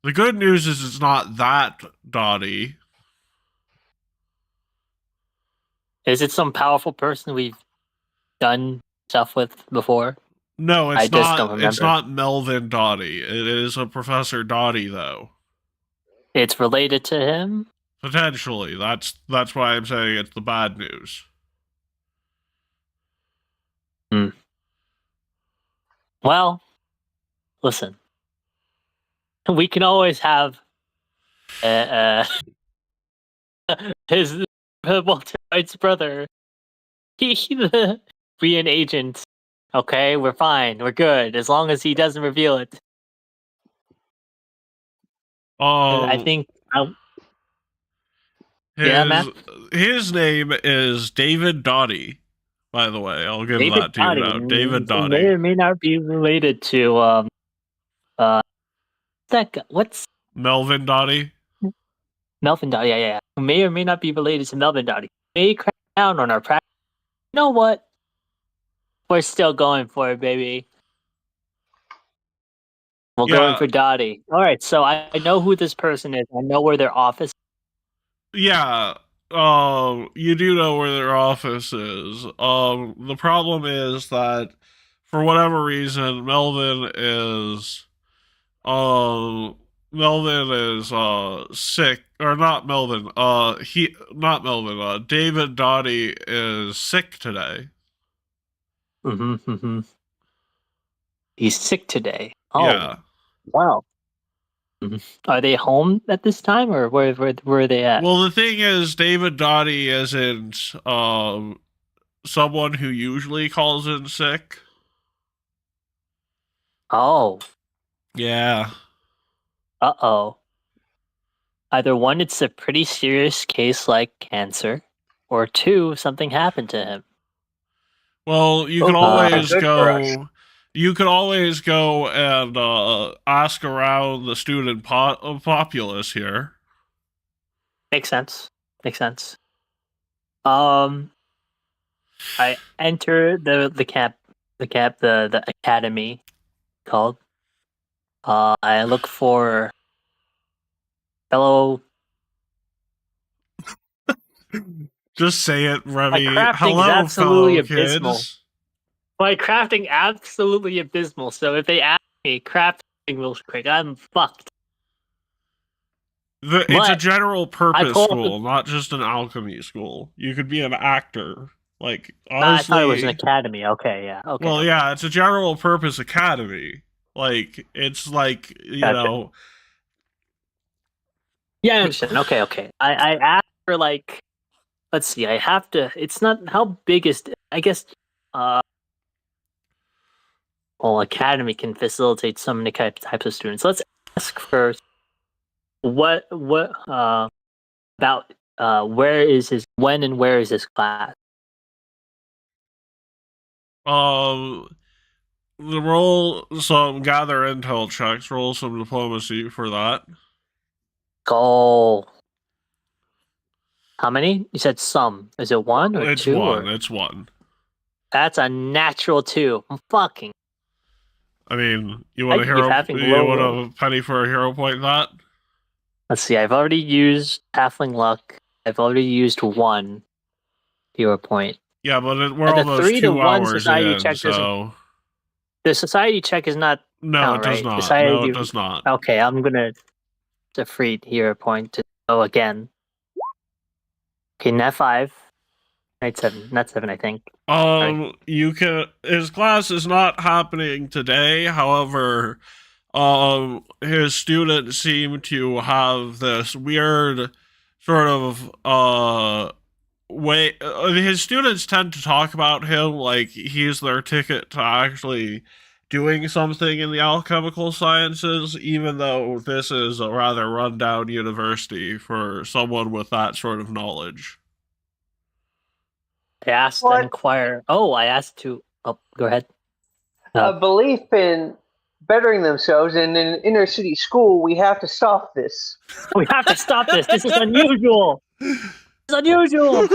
The good news is it's not that Dottie. Is it some powerful person we've done stuff with before? No, I it's just don't not. It's remember. not Melvin Dottie. It is a Professor Dottie, though. It's related to him. Potentially, that's why I'm saying it's the bad news. Well, listen. We can always have his Walter White's brother. Be an agent. Okay, we're fine. We're good as long as he doesn't reveal it. I think Yeah, His Matt? his name is David Doughty. By the way, I'll give David that to you Doughty now. David may Doughty. or may not be related to that guy. What's Melvin Doughty. Melvin Doughty? Yeah. Who may or may not be related to Melvin Doughty. May crack down on our practice. You know what? We're still going for it, baby. We're going Yeah, for Doughty. All right, so I know who this person is. I know where their office. yeah. You do know where their office is. The problem is that for whatever reason, Melvin is sick, or not Melvin. He not Melvin. David Doughty is sick today. Mm-hmm. He's sick today. Oh, Yeah. wow. Are they home at this time, or where are they at? Well, the thing is, David Doughty isn't someone who usually calls in sick. Oh, Yeah. uh-oh. Either one, it's a pretty serious case like cancer, or two, something happened to him. Well, you could Oh, always good for us. go. You could always go and ask around the student populace here. Makes sense. I enter the academy called. I look for fellow. Just say it, My Remy. crafting is Hello, absolutely fellow abysmal. kids. My crafting absolutely abysmal. So if they ask me crafting real quick, I'm fucked. It's a But general purpose pull up school, not just an alchemy school. You could be an actor. Like, I thought it was an honestly. academy. Okay, yeah. Okay. Well, yeah, it's a general purpose academy. Like, it's like, Gotcha. know. Yeah, I understand. Okay. I asked for like, let's see. I have to. It's not how big is. I guess. Well, academy can facilitate so many types of students. Let's ask first. What about where is his when and where is his class? Roll some gather intel checks. Roll some diplomacy for that. Goal. How many? You said some. Is it one or It's two? one. Or... It's one. That's a natural 2. I'm fucking. I mean, you want I a keep hero? having You low want roll. a penny for a hero point? That. Let's see. I've already used halfling luck. I've already used 1 hero point. Yeah, but we're And the almost 3 to 2 1 hours society in, check doesn't. so The society check is not. no, count, it does right? not. Society... No, it does not. Okay, I'm gonna. It's a free hero point to go again. Okay, net 5. Net 7. Net 7, I think. You can. His class is not happening today. However, his students seem to have this weird sort of way. His students tend to talk about him like he's their ticket to actually doing something in the alchemical sciences, even though this is a rather rundown university for someone with that sort of knowledge. I asked and inquire. Oh, I asked to. Oh, go ahead. A belief in bettering themselves in an inner city school, we have to stop this. We have to stop this. This is unusual. It's unusual.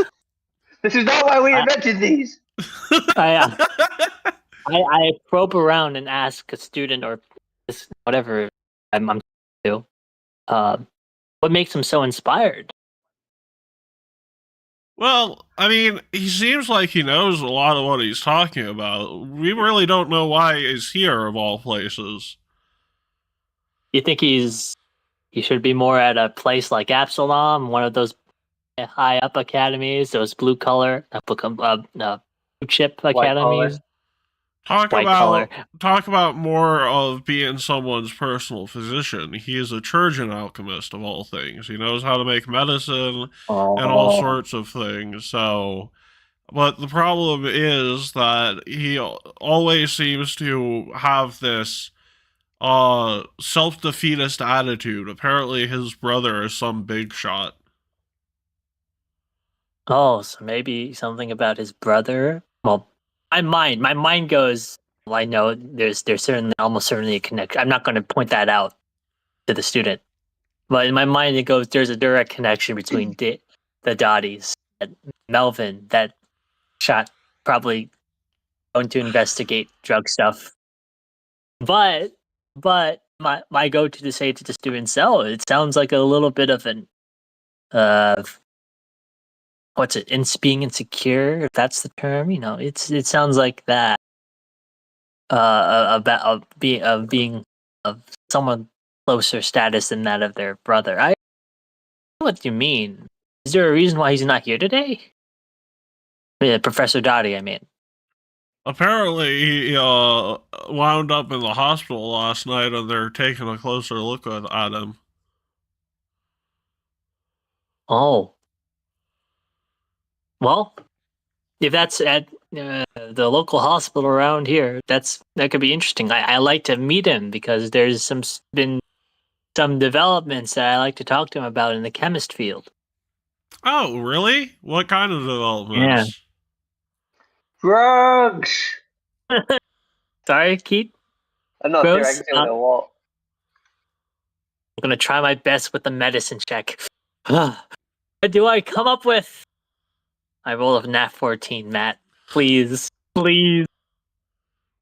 This is not why we invented these. I probe around and ask a student or whatever I'm to, what makes him so inspired? Well, I mean, he seems like he knows a lot of what he's talking about. We really don't know why he's here, of all places. You think he should be more at a place like Absalom, one of those high up academies, those blue chip academies? Talk about more of being someone's personal physician. He is a Trojan alchemist of all things. He knows how to make medicine and all sorts of things. So, but the problem is that he always seems to have this self-defeatist attitude. Apparently his brother is some big shot. Oh, so maybe something about his brother. Well, my mind goes. Well, I know there's certainly almost certainly a connection. I'm not going to point that out to the student, but in my mind it goes. There's a direct connection between the Dotties, that Melvin, that shot, probably going to investigate drug stuff. But my go to say to the student cell, it sounds like a little bit of an uh what's it, being insecure, if that's the term. It sounds like that, about being of someone closer status than that of their brother. I know what you mean. Is there a reason why he's not here today? Yeah, Professor Dottie, I mean. Apparently he wound up in the hospital last night, and they're taking a closer look at him. Oh, well, if that's at the local hospital around here, that could be interesting. I like to meet him because there's been some developments that I like to talk to him about in the chemist field. Oh, really? What kind of Yeah. developments? Drugs! Sorry, Keith. I'm not sure. I Gross. can say what I want. I'm gonna try my best with the medicine check. What do I come up with? I roll a nat 14, Matt. Please. Please.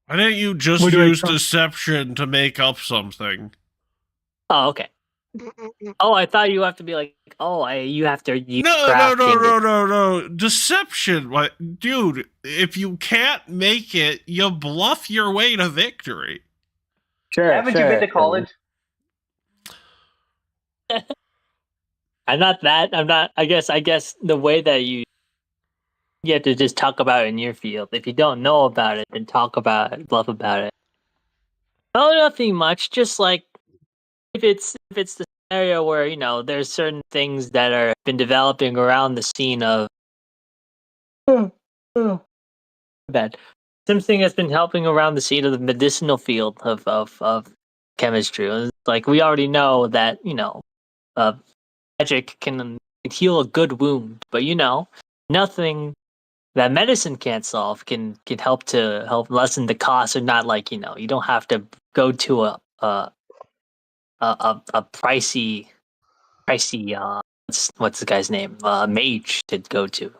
Why didn't you just What do I use come- deception to make up something? Oh, okay. Oh, I thought you have to be like, you have to use No, crafting. no. Deception. What, dude, if you can't make it, you bluff your way to victory. Sure. Haven't you been to college? I'm not that. I'm not. I guess the way that you have to just talk about it in your field. If you don't know about it, then talk about it, bluff about it. Oh, nothing much. Just like if it's the scenario where there's certain things that are been developing around the scene of bad. Something that's been helping around the scene of the medicinal field of chemistry. It's like we already know that uh, magic can heal a good wound, but nothing that medicine can't solve can help lessen the cost, or not, like you don't have to go to a pricey what's the guy's name, mage, to go to.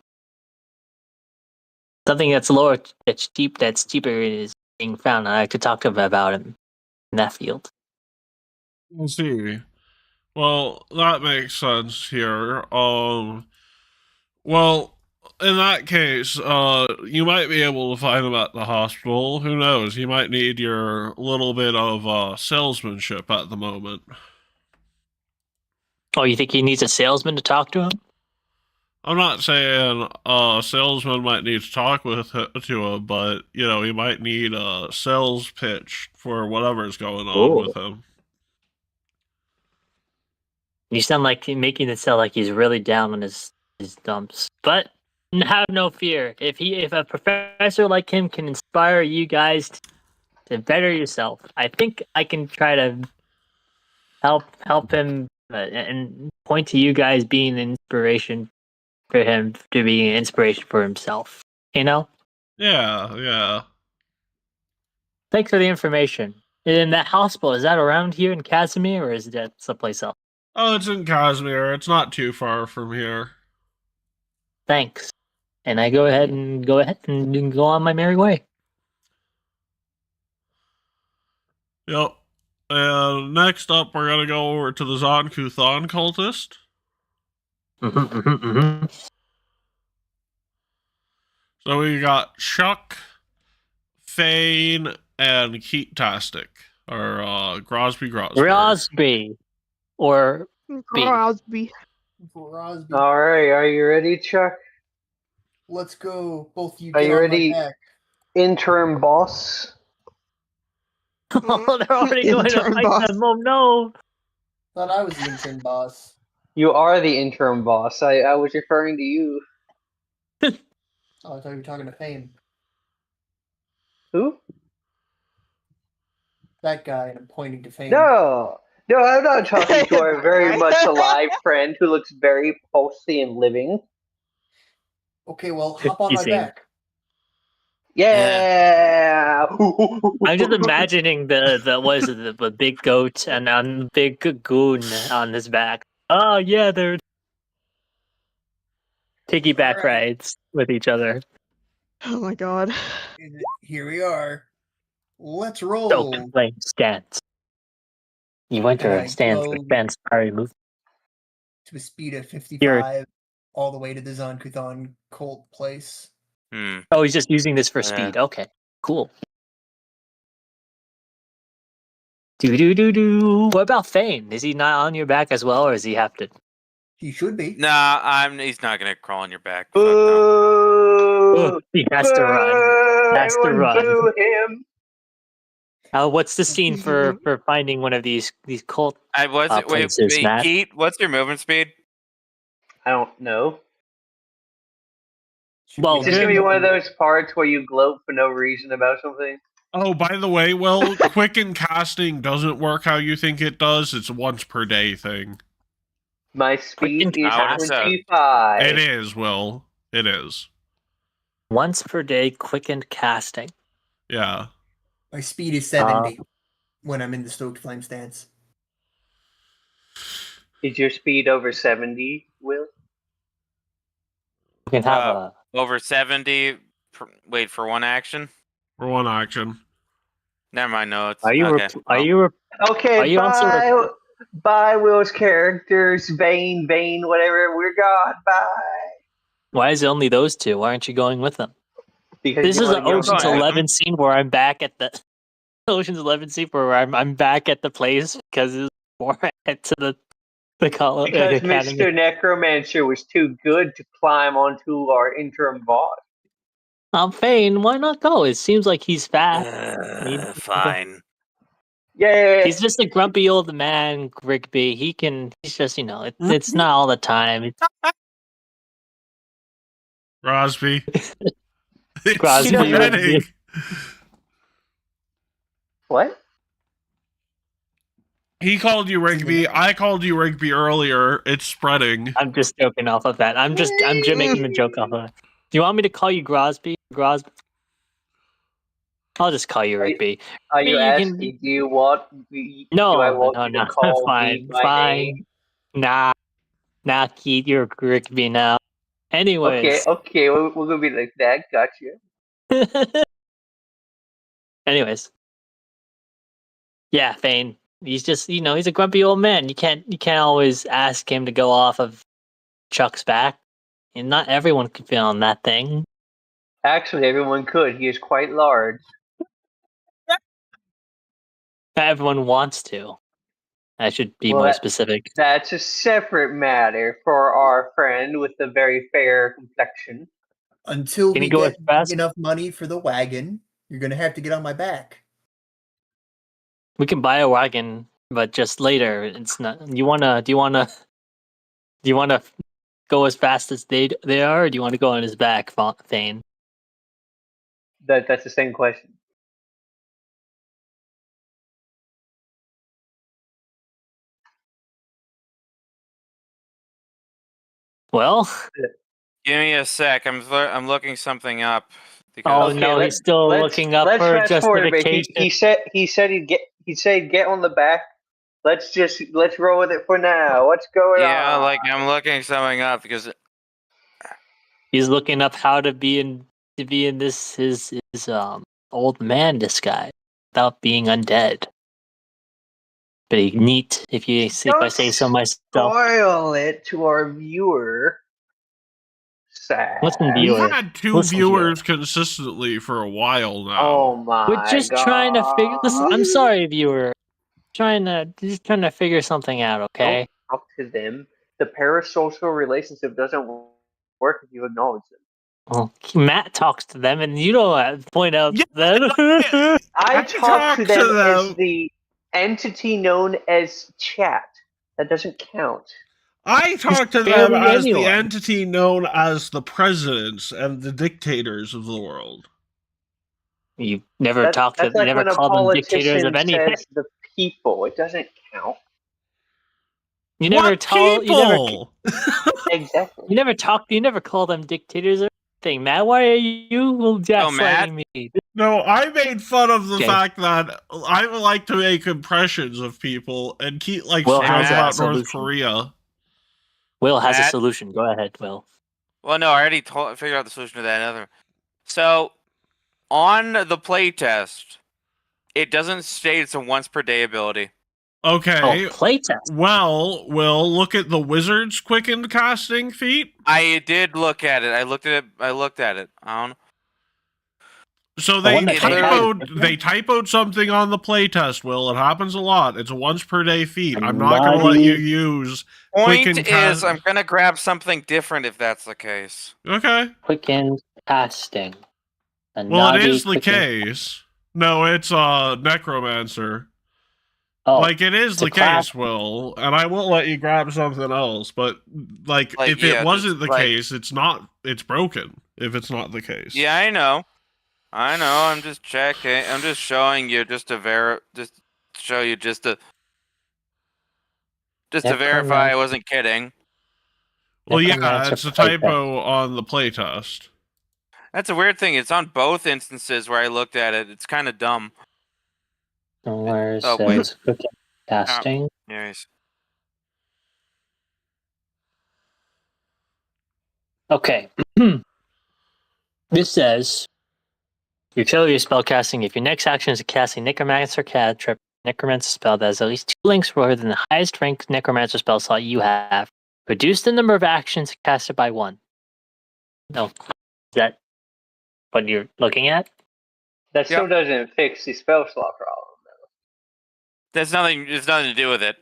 Something that's lower, that's cheaper is being found. I like to talk to him about it in that field. I see. Well, that makes sense here. Well, in that case, you might be able to find him at the hospital. Who knows? You might need your little bit of salesmanship at the moment. Oh, you think he needs a salesman to talk to him? I'm not saying a salesman might need to talk to him, but he might need a sales pitch for whatever's going on with him. You sound like you're making it sound like he's really down on his dumps. But have no fear. If a professor like him can inspire you guys to better yourself, I think I can try to help him, and point to you guys being an inspiration for him, to be an inspiration for himself. Yeah. Thanks for the information. And that hospital, is that around here in Casimir, or is that someplace else? Oh, it's in Cassomir. It's not too far from here. Thanks. And I go ahead and go on my merry way. Yep. And next up, we're gonna go over to the Zon-Kuthon cultist. So we got Chuck, Fane, and Keatastic, or Grosby. Grosby. Or Crosby. Crosby. All right, are you ready, Chuck? Let's go. Both you Are get you on ready? my back. Interim boss. Oh, they're already going to Intern fight boss. them. Oh no. Thought I was the intern boss. You are the interim boss. I was referring to you. Oh, I thought you were talking to Fame. Who? That guy, and I'm pointing to Fane. No, no, I'm not talking to our very much alive friend who looks very pulsy and living. Okay, well, hop on my Teasing. back. Yeah. I'm just imagining the what is it, the big goat and big goon on his back. Oh yeah, they're piggyback All right. rides with each other. Oh my god. Here we are. Let's So roll. playing stance. You enter And a I stance go with stance parry move. to a speed of 55 all the way to the Zon-Kuthon cult place. Oh, he's just using this for Yeah. speed. Okay, cool. Do. What about Thane? Is he not on your back as well, or does he have to? He should be. Nah, he's not gonna crawl on your back. Fuck no. Boo! He has to run. Boo! Has to Everyone run. boo him. What's the scene for finding one of these cult? I was wait, places, Matt. Keith, what's your movement speed? I don't know. Well, It's just gonna be one of those parts where you gloat for no reason about something. Oh, by the way, Will, quicken casting doesn't work how you think it does. It's a once per day thing. My speed is How would it sound? 25. It is, Will. It is. Once per day, quickened casting. Yeah. My speed is 70 when I'm in the Stoked Flame stance. Is your speed over 70, Will? You can have Over 70. Wait for one action. For one action. Never mind. No, it's Are you? okay. Okay, Are you also bye, Will's characters. Vane, whatever. We're gone. Bye. Why is it only those two? Why aren't you going with them? Because This you is wanna an go Ocean's back. 11 scene where I'm back at the Ocean's 11 scene where I'm back at the place because it's more head to the college Because academy. Mr. Necromancer was too good to climb onto our interim boss. Fane, why not go? It seems like he's fast. Fine. Yeah. He's just a grumpy old man, Rigby. He's just, it's not all the time. Rosby. It's Crosby, spreading. What? He called you Rigby. I called you Rigby earlier. It's spreading. I'm just joking off of that. I'm just making a joke off of it. Do you want me to call you Grosby? I'll just call you Rigby. Are you You can- asking? Do you want? No, do I want you no, to call fine, me by fine. name? Nah, Keith, you're Rigby now. Anyways. Okay, we're gonna be like that. Gotcha. Anyways. Yeah, Fane. He's just, he's a grumpy old man. You can't always ask him to go off of Chuck's back. And not everyone can fit on that thing. Actually, everyone could. He is quite large. Everyone wants to. I should be more specific. That's a separate matter for our friend with the very fair complexion. Until Can we you go get as fast? enough money for the wagon, you're going to have to get on my back. We can buy a wagon, but just later. It's not. Do you wanna go as fast as they are, or do you want to go on his back, Fane? That's the same question. Well, Give me a sec. I'm looking something up. oh Because no, he's still looking up for fast forward a bit. justification. He said get on the back. Let's roll with it for now. What's going on? yeah, like I'm looking something up because He's looking up how to be in this his old man disguise without being undead. Pretty neat, if I say so myself. Spoil it to our viewer. Sad. Listen, We viewer. had two Listen, viewers consistently for a while now. Oh my! We're just trying to figure. Listen, I'm sorry, viewer. Trying to figure something out. Okay. Don't talk to them. The parasocial relationship doesn't work if you acknowledge them. Well, Matt talks to them, and you don't point out that. I talk to them them. as the entity known as chat. That doesn't count. I talk to them barely as anyone. the entity known as the presidents and the dictators of the world. You never talk to, That's you like never when a call them dictators politician of anything. says the people. It doesn't count. You never What tell, people? Exactly. you never talk, you never call them dictators of anything. Matt, why are you gaslighting me? No, I made fun of the Okay. fact that I like to make impressions of people, and Keith likes Will to has joke a about North solution. Korea. Will has a Matt? solution. Go ahead, Will. Well, no, I already figured out the solution to that. Another. So, on the playtest, it doesn't state it's a once per day ability. Okay, Oh, playtest. well, we'll look at the wizard's quickened casting feat. I did look at it. I looked at it. I don't know. So The they one that they had is typoed something on the playtest, Will. It happens a lot. It's a once per day feat. I'm not Somebody- going to let you use Point quickened is, I'm gonna grab something different if that's the case. Okay. Quicken casting. A Well, it naughty is the quicken- case. No, it's necromancer. Oh, Like it is it's a the class- case, Will, and I won't let you grab something else. But like if yeah, it wasn't the just, case, it's not. It's broken. If it's not the case. Yeah, I know. I'm just checking. I'm just showing you just to show you just to verify I wasn't kidding. Well, yeah, Necromancer it's a playtest. typo on the playtest. That's a weird thing. It's on both instances where I looked at it. It's kind of dumb. Where it Oh, wait. says quicken casting. Yes. Okay. This says your utility spell casting. If your next action is to cast a necromancer cantrip, necromancer spell that has at least 2 links more than the highest ranked necromancer spell slot you have, reduce the number of actions casted by 1. No, is that what you're looking at? That still doesn't fix the spell slot problem. There's nothing. It's nothing to do with it.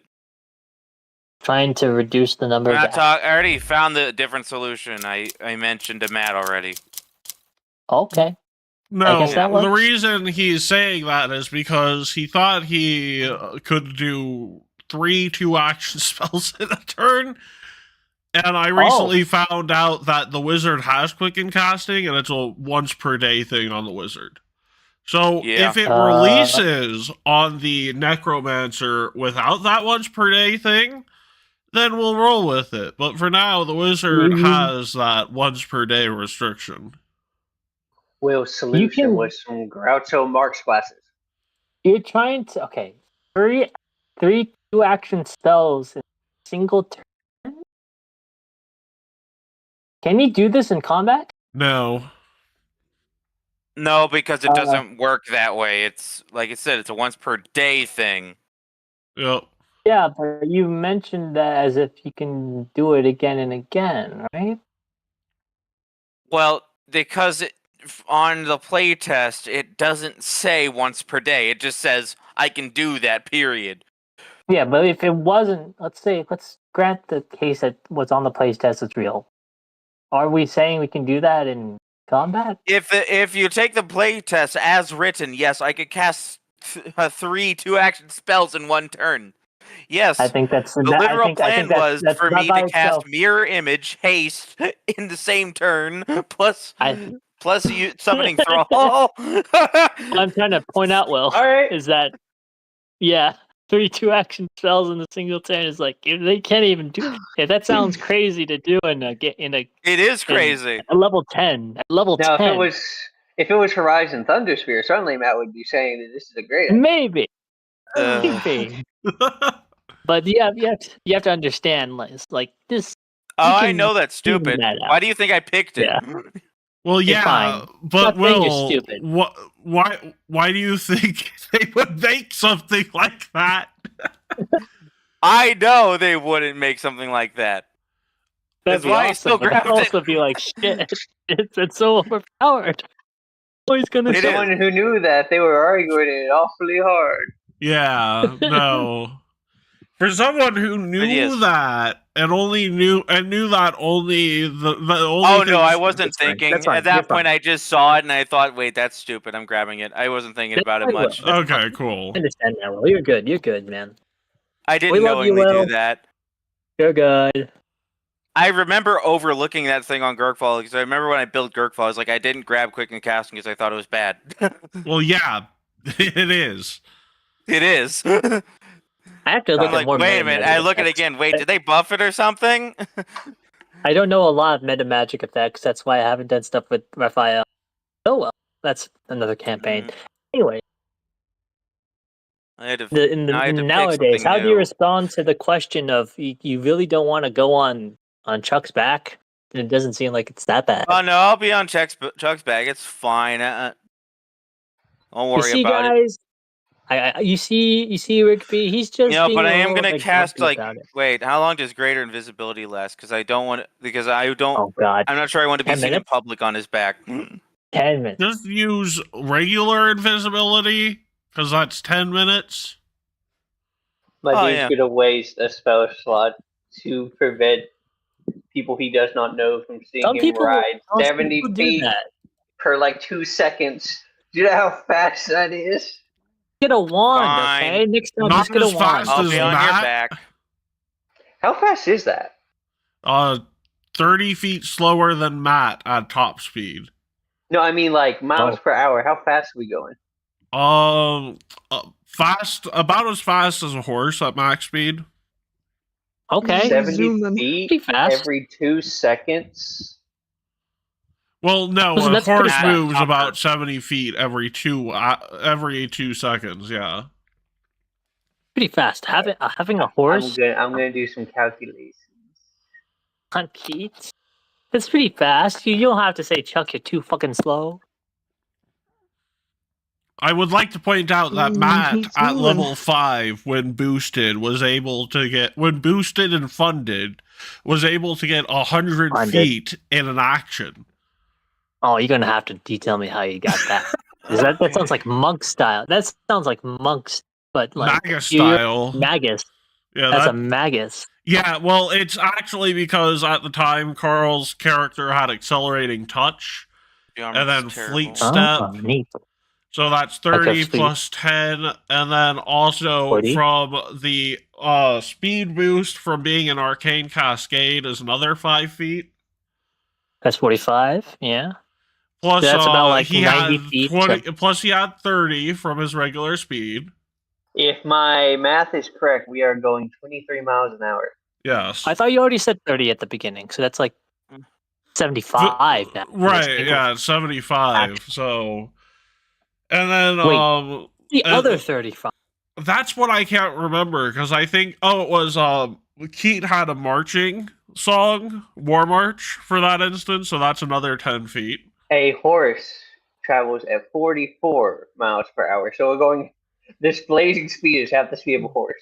Trying to reduce the number of actions. I already found the different solution. I mentioned to Matt already. Okay. No, guess that the works. reason he's saying that is because he thought he could do 3 2-action spells in a turn. And I recently found out that the wizard has quicken casting, and it's a once per day thing on the wizard. So if it releases on the necromancer without that once per day thing, then we'll roll with it. But for now, the wizard has that once per day restriction. Will's solution was some Groucho Marx glasses. You're trying to three 2-action spells in a single turn. Can you do this in combat? No. No, because it doesn't work that way. It's like I said, it's a once per day thing. Yep. Yeah, but you mentioned that as if you can do it again and again, right? Well, because on the playtest, it doesn't say once per day. It just says I can do that. Period. Yeah, but if it wasn't, let's grant the case that what's on the playtest is real. Are we saying we can do that in combat? If you take the playtest as written, yes, I could cast 3 2-action spells in one turn. Yes, I think that's the literal plan was that's for me to cast itself. mirror image haste in the same turn, plus you summoning thrall. I'm trying to point out, Will, is that 3 2-action spells in a single turn is like if they can't even do. Yeah, that sounds crazy to do in a. It is crazy. At level 10. At level now, 10. if it was Horizon Thundersphere, suddenly Matt would be saying that this is a great idea. Maybe. But you have to understand, like this. Oh, I know that's stupid. Why do you think I picked it? Yeah. Well, You're yeah, fine. but Not saying you're Will, stupid. why do you think they would make something like that? I know they wouldn't make something like that. That'd That's be why I awesome, still but that'd grabbed also be like shit. It's so overpowered. Always gonna For someone who knew that, they were arguing it awfully hard. Yeah, no. For someone who knew that and knew that only the only. Oh no, things- I wasn't thinking. At that point, I just saw it and I thought, "Wait, that's stupid. I'm grabbing it." I wasn't thinking about it much. Okay, cool. I understand that, Will. You're good. You're good, man. I didn't We love you, knowingly Will. do that. You're good. I remember overlooking that thing on Gurkfall because I remember when I built Gurkfall, I was like, I didn't grab quick and casting because I thought it was bad. Well, yeah, it is. It is. I have to look I'm at like, more wait meta a minute. magic I look at it effects. again. Wait, did they buff it or something? I don't know a lot of meta magic effects. That's why I haven't done stuff with Raphael. Oh well, that's another campaign. Anyway, I had to pick nowadays, something how do you new. respond to the question of you really don't want to go on Chuck's back? And it doesn't seem like it's that bad. Oh no, I'll be on Chuck's bag. It's fine. Don't You worry see, about it. guys, you see Rigby. He's just You know, being but I a am little gonna bit cast grumpy about it. Wait, how long does greater invisibility last? Because I don't want because I don't. Oh God, I'm not sure I want to be 10 seen in minutes? public on his back. 10 minutes. Just use regular invisibility, because that's 10 minutes. But Oh, he's yeah. gonna waste a spell slot to prevent people he does not know from seeing Some him people, ride most 70 people do feet that. per like 2 seconds. Do you know how fast that is? Get a wand, Fine. okay? Next time, Not just get a as wand. fast I'll as be on your Matt. back. How fast is that? 30 feet slower than Matt at top speed. No, I mean like miles Oh. per hour. How fast are we going? Fast, about as fast as a horse at max speed. Okay, 70 zooming. feet pretty fast. every 2 seconds? Well, no, Listen, a that's pretty horse fast. moves about 70 feet every 2 seconds. Yeah. Pretty fast. Having a I'm horse gonna do some calculations. on Keats. That's pretty fast. You don't have to say, Chuck, you're too fucking slow. I would like to point out that He's Matt at moving. level 5, when boosted, was able to get, when boosted and funded, was able to get 100 Funded. feet in an action. Oh, you're gonna have to detail me how you got that. That sounds like monk style. That sounds like monks, but like Magus you're style. magus. Yeah, That's a magus. Yeah, well, it's actually because at the time Carl's character had accelerating touch and then fleet step. Oh, neat. So that's 30 fleet. plus 10, and then also 40? from the speed boost from being an arcane cascade is another 5 feet. That's 45. Yeah. Plus, So that's about like he 90 had feet. 20. Plus, he had 30 from his regular speed. If my math is correct, we are going 23 miles an hour. Yes. I thought you already said 30 at the beginning, so that's like 75 now. Right, yeah, 75. So, and then Wait, the other 35. That's what I can't remember because I think it was Keat had a marching song, War March, for that instance, so that's another 10 feet. A horse travels at 44 miles per hour, so we're going. This blazing speed is half the speed of a horse.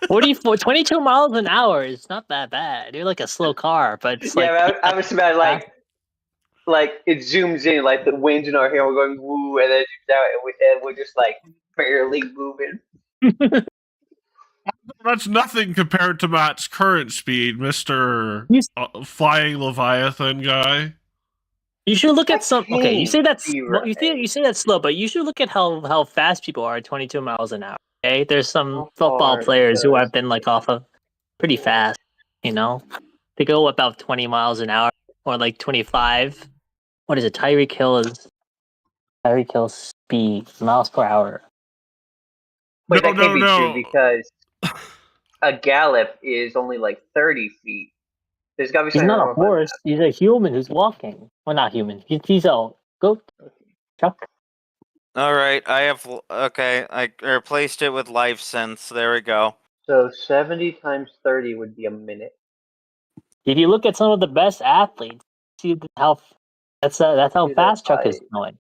22 miles an hour is not that bad. You're like a slow car, but it's like I was about like it zooms in, like the winds in our hair, we're going woo, and then it zooms out, and we're just like barely moving. That's nothing compared to Matt's current speed, Mr. Flying Leviathan guy. You should look at some. Okay, you say that's right. you say that's slow, but you should look at how fast people are at 22 miles an hour. Okay, there's some football players who have been like off of pretty fast. You know, they go about 20 miles an hour or like 25. What is it? Tyreek Hill's speed miles per hour. Wait, that can't be true because a gallop is only like 30 feet. There's got to be He's something not wrong a with my horse. He's a human who's walking. Well, not human. He's a goat. Chuck. All right, I replaced it with life sense. There we go. So 70 times 30 would be a minute. If you look at some of the best athletes, see how that's how fast Chuck is going.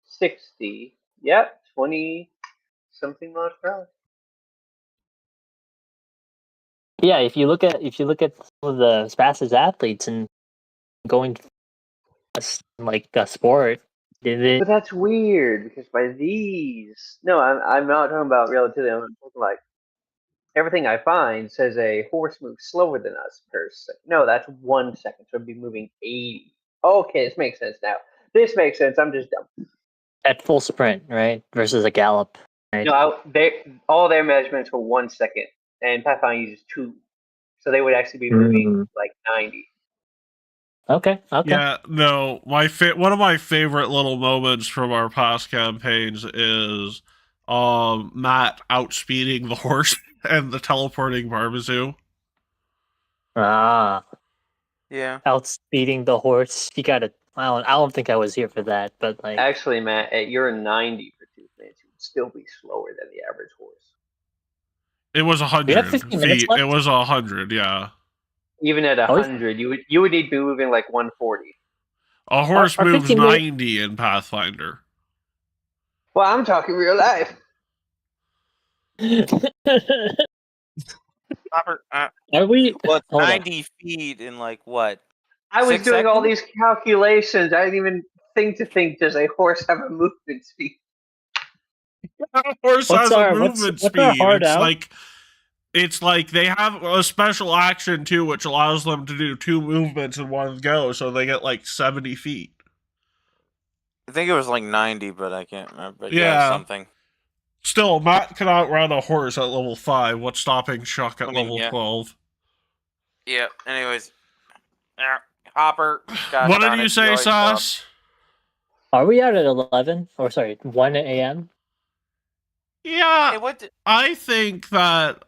60. Yep, 20 something miles per hour. Yeah, if you look at some of the fastest athletes and going like a sport, But that's weird because by these, no, I'm not talking about relativity. I'm talking like everything I find says a horse moves slower than us per second. No, that's 1 second, so it'd be moving 80. Okay, this makes sense now. This makes sense. I'm just dumb. at full sprint, right, versus a gallop. Right? No, all their measurements were 1 second, and Pathfinder uses 2 So they would actually be moving like 90. Okay. Yeah, no. One of my favorite little moments from our past campaigns is Matt outspeeding the horse and the teleporting Barbazoo. Ah, Yeah. outspeeding the horse. You gotta. I don't think I was here for that, but like. Actually, Matt, at your 90 for Tooth Nancy would still be slower than the average horse. It was We have 100 15 minutes feet. left? It was 100, yeah. Even at Oh, 100, you would need to be moving like 140. A horse Our moves 15 minute- 90 in Pathfinder. Well, I'm talking real life. Robert, Are we? well, it's Hold on. 90 feet in like what? I was 6 doing all seconds? these calculations. I didn't even think does a horse have a movement speed? A horse What's has our- a movement what's our speed. hard It's out? like they have a special action too, which allows them to do 2 movements in one go, so they get like 70 feet. I think it was like 90, but I can't remember. But Yeah. something. Still, Matt can outrun a horse at level 5. What's stopping Chuck at I mean, level yeah. 12? Yeah. Anyways, Hopper. Gosh What darn did you it, say, always stop. Sass? Are we out at 11? Or sorry, 1 a.m.? Yeah, Hey, what? I think that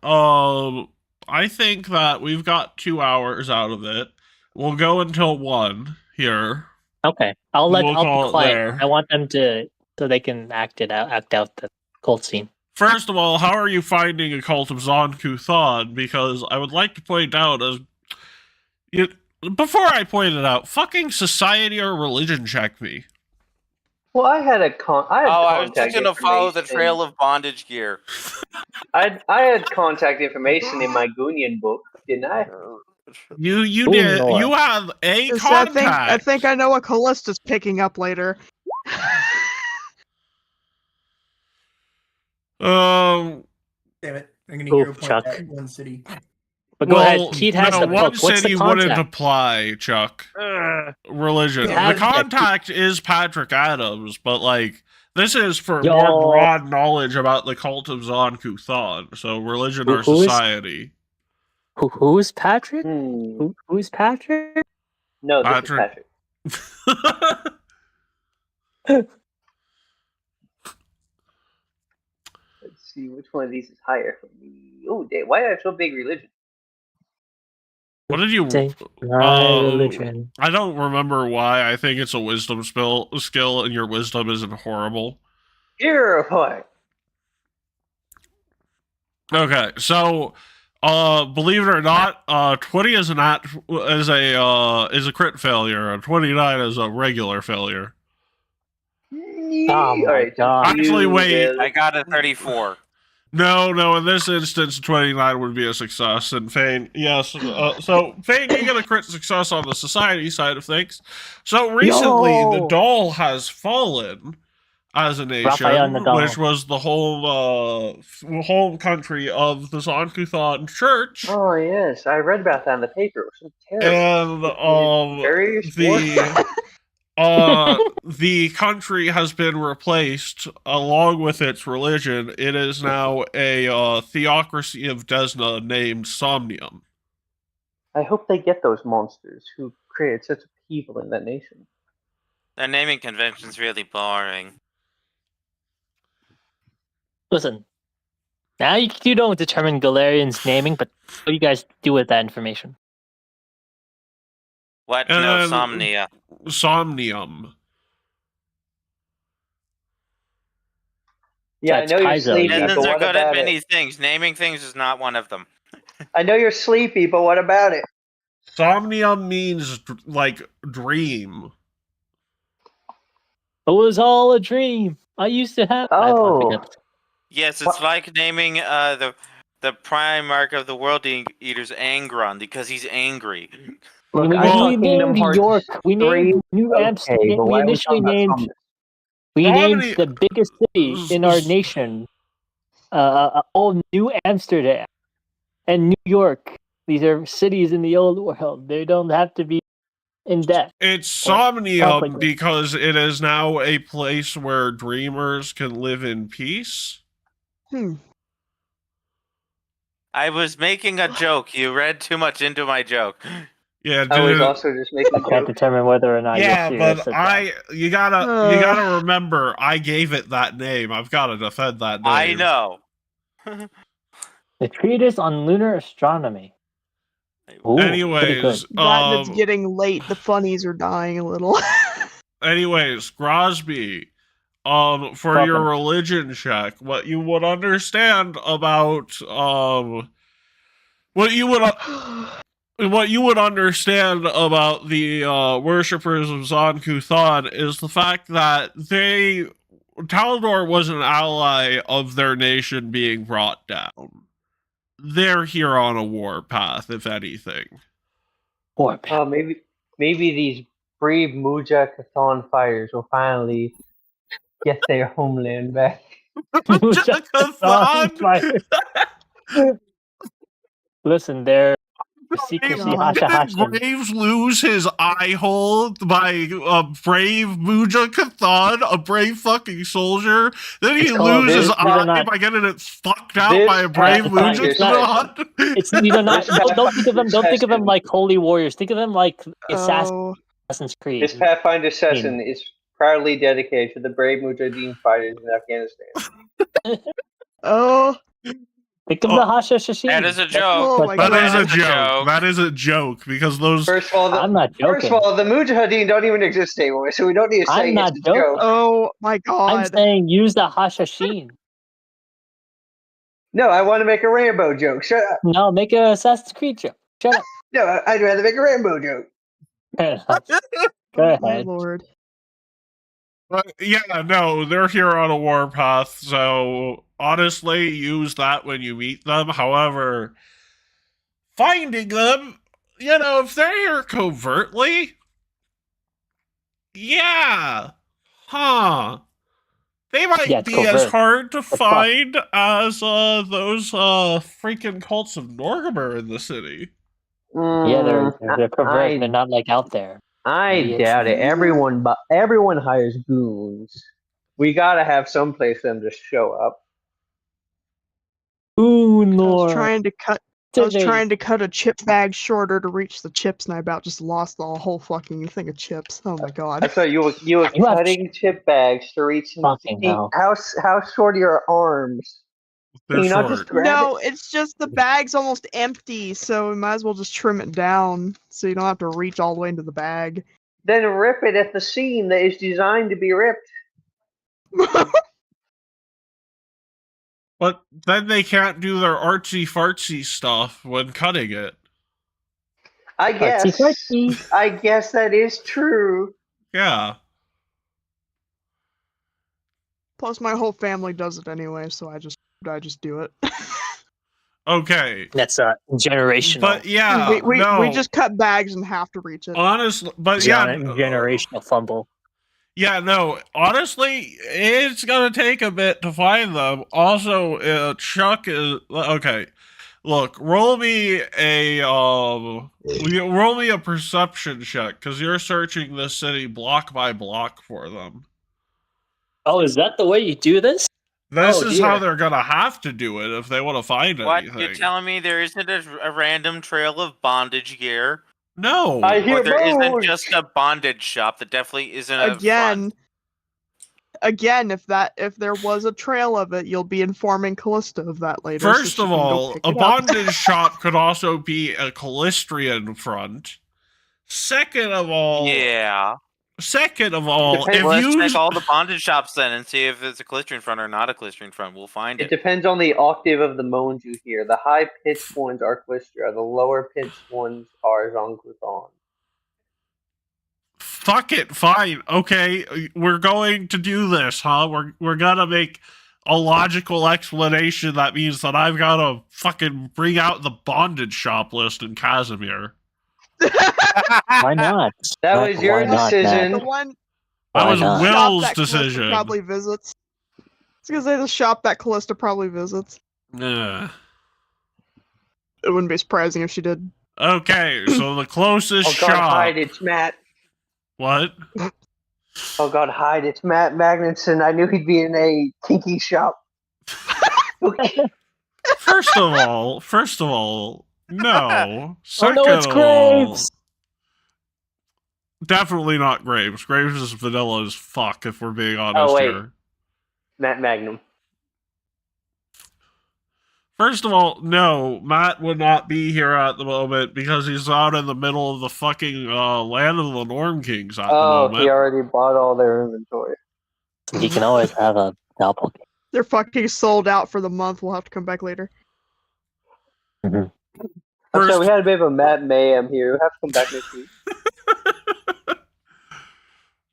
we've got 2 hours out of it. We'll go until 1 here. Okay, We'll I'll call be it quiet. there. I want them to so they can act out the cult scene. First of all, how are you finding a cult of Zonku Thon? Because I would like to point out before I point it out, fucking society or religion check me. Well, I had I was just contact gonna follow the information. trail of bondage gear. I had contact information in my Gunian book, didn't I? You Ooh, did. Nora. You have a Yes, contact. I think I know what Callista's picking up later. Damn it. I'm gonna Oof, hero point Chuck. that one city. But go well, ahead. Keith has no, the one book. What's city the wouldn't contact? apply, Chuck. Religion. Yeah, The contact is Patrick Adams, but like this is for Yo. more broad knowledge about the cult of Zonku Thon. So religion or Who is- society. Who is Patrick? Hmm. Who's Patrick? No, this Patrick. is Patrick. Let's see which one of these is higher for me. Oh, why do I have so big religion? What did you? Say my religion. I don't remember why. I think it's a wisdom skill, and your wisdom isn't horrible. Hero point. Okay, so believe it or not, 20 is a crit failure, and 29 is a regular failure. Oh my God. Actually, wait. I got a 34. No, in this instance, 29 would be a success, and Fane, yes. So, Fane, you get a crit success on the society side of things. So, recently, Yo! the doll has fallen as a nation, Raphael Nadal. which was the home country of the Zonkuthon Church. Oh yes, I read about that in the paper. It was so terrible. And Very the country has been replaced along with its religion. It is now a theocracy of Desna named Somnium. I hope they get those monsters who created such upheaval in that nation. Their naming convention's really boring. Listen, now you don't determine Galarian's naming, but what do you guys do with that information? What? And No, then- Somnia. Somnium. Yeah, That's I know you're Kaiser. sleepy, but Desmond's are what good at about many it? things. Naming things is not one of them. I know you're sleepy, but what about it? Somnium means like dream. It was all a dream. I used to have. I Oh. forget. Yes, it's like naming the Primarch of the World Eaters Angron because he's angry. Look, Well, I thought we Kingdom named Hearts York. We 3 named New okay, Amsterdam. but We why are we initially talking about named. Somnium? We How named many- the biggest city in our nation. Old New Amsterdam and New York. These are cities in the old world. They don't have to be in depth. It's Somnium Somnium because it is now a place where dreamers can live in peace. Hmm. I was making a joke. You read too much into my joke. Yeah, I was dude. also just making a I can't joke. determine whether or not Yeah, you're but serious. you gotta remember, I gave it that name. I've got to defend that name. I know. The treatise on lunar astronomy. Ooh, pretty good. Anyways, That's getting late. The funnies are dying a little. anyways, Grosby, for your Welcome. religion check, what you would understand about what you would understand about the worshippers of Zon Kuthan is the fact that Taldor was an ally of their nation being brought down. They're here on a war path, if anything. Maybe these brave Muja Kathon fighters will finally get their homeland back. Listen, they're secrecy Did Graves lose his eye hole by a brave Muja Kathon, a brave fucking soldier? Then he lose his eye by getting it fucked out by a brave Muja Kathon? It's don't think of them. Don't think of them like holy warriors. Think of them like Assassin's Creed. This Pathfinder session is proudly dedicated to the brave Mujahideen fighters in Afghanistan. Think of the Hashashin. That is a joke. That is a joke. That is a joke because those. First of all, I'm not joking. First of all, the Mujahideen don't even exist anymore, so we don't need to say I'm not it's a joke. Oh my god! I'm saying use the Hashashin. No, I want to make a Rambo joke. Shut up. No, make an Assassin's Creed joke. Shut up. No, I'd rather make a Rambo joke. Go ahead. My lord. Yeah, no, they're here on a war path, so honestly, use that when you meet them. However, finding them, if they're here covertly, yeah, they might be as hard to find as those freaking cults of Norgamer in the city. Yeah, they're covert. They're not like out there. I doubt it. Everyone hires goons. We gotta have some place for them to show up. Goon lore. I was trying to cut a chip bag shorter to reach the chips, and I about just lost the whole fucking thing of chips. Oh my god! I thought you were cutting chip bags to reach. How short are your arms? They're you short. Not just grab No, it's just the bag's almost empty, so we might as well just trim it down so you don't have to reach all the way into the bag. Then rip it at the seam that is designed to be ripped. But then they can't do their artsy fartsy stuff when cutting it. I guess that is true. Yeah. Plus, my whole family does it anyway, so I just do it. Okay. That's generational. But yeah, we just cut bags and have to reach it. Honestly, but generational fumble. Yeah, no. Honestly, it's gonna take a bit to find them. Also, Chuck is okay. Look, roll me a perception check because you're searching the city block by block for them. Oh, is that the way you do this? This is how they're gonna have to do it if they want to find anything. What? You're telling me there isn't a random trail of bondage gear? No. Or there isn't just a bondage shop that definitely isn't Again, if there was a trail of it, you'll be informing Callista of that later. First of all, a bondage shop could also be a Callistrian front. Second of all, let's check all the bondage shops then and see if it's a Callistrian front or not a Callistrian front. We'll find it. It depends on the octave of the moans you hear. The high pitched ones are Calistria. The lower pitched ones are Zon Kuthan. Fuck it, fine. Okay, we're going to do this, huh? We're gonna make a logical explanation that means that I've gotta fucking bring out the bondage shop list in Casimir. Why not? That was your decision. That was Will's decision. Probably visits. It's because they're the shop that Callista probably visits. Yeah. It wouldn't be surprising if she did. Okay, so the closest shop. Oh God, shop. hide, it's Matt. What? Oh God, hide, it's Matt Magnuson. I knew he'd be in a kinky shop. First of all, no. Oh Second no, it's of Graves! all, definitely not Graves. Graves is vanilla as fuck, if we're being honest wait. here. Matt Magnum. First of all, no, Matt would not be here at the moment because he's out in the middle of the fucking land of the Norm Kings at the moment. He already bought all their inventory. He can always have a doppelganger. They're fucking sold out for the month. We'll have to come back later. I'm sorry, we had a bit of a Matt Mayhem here. We'll have to come back next week.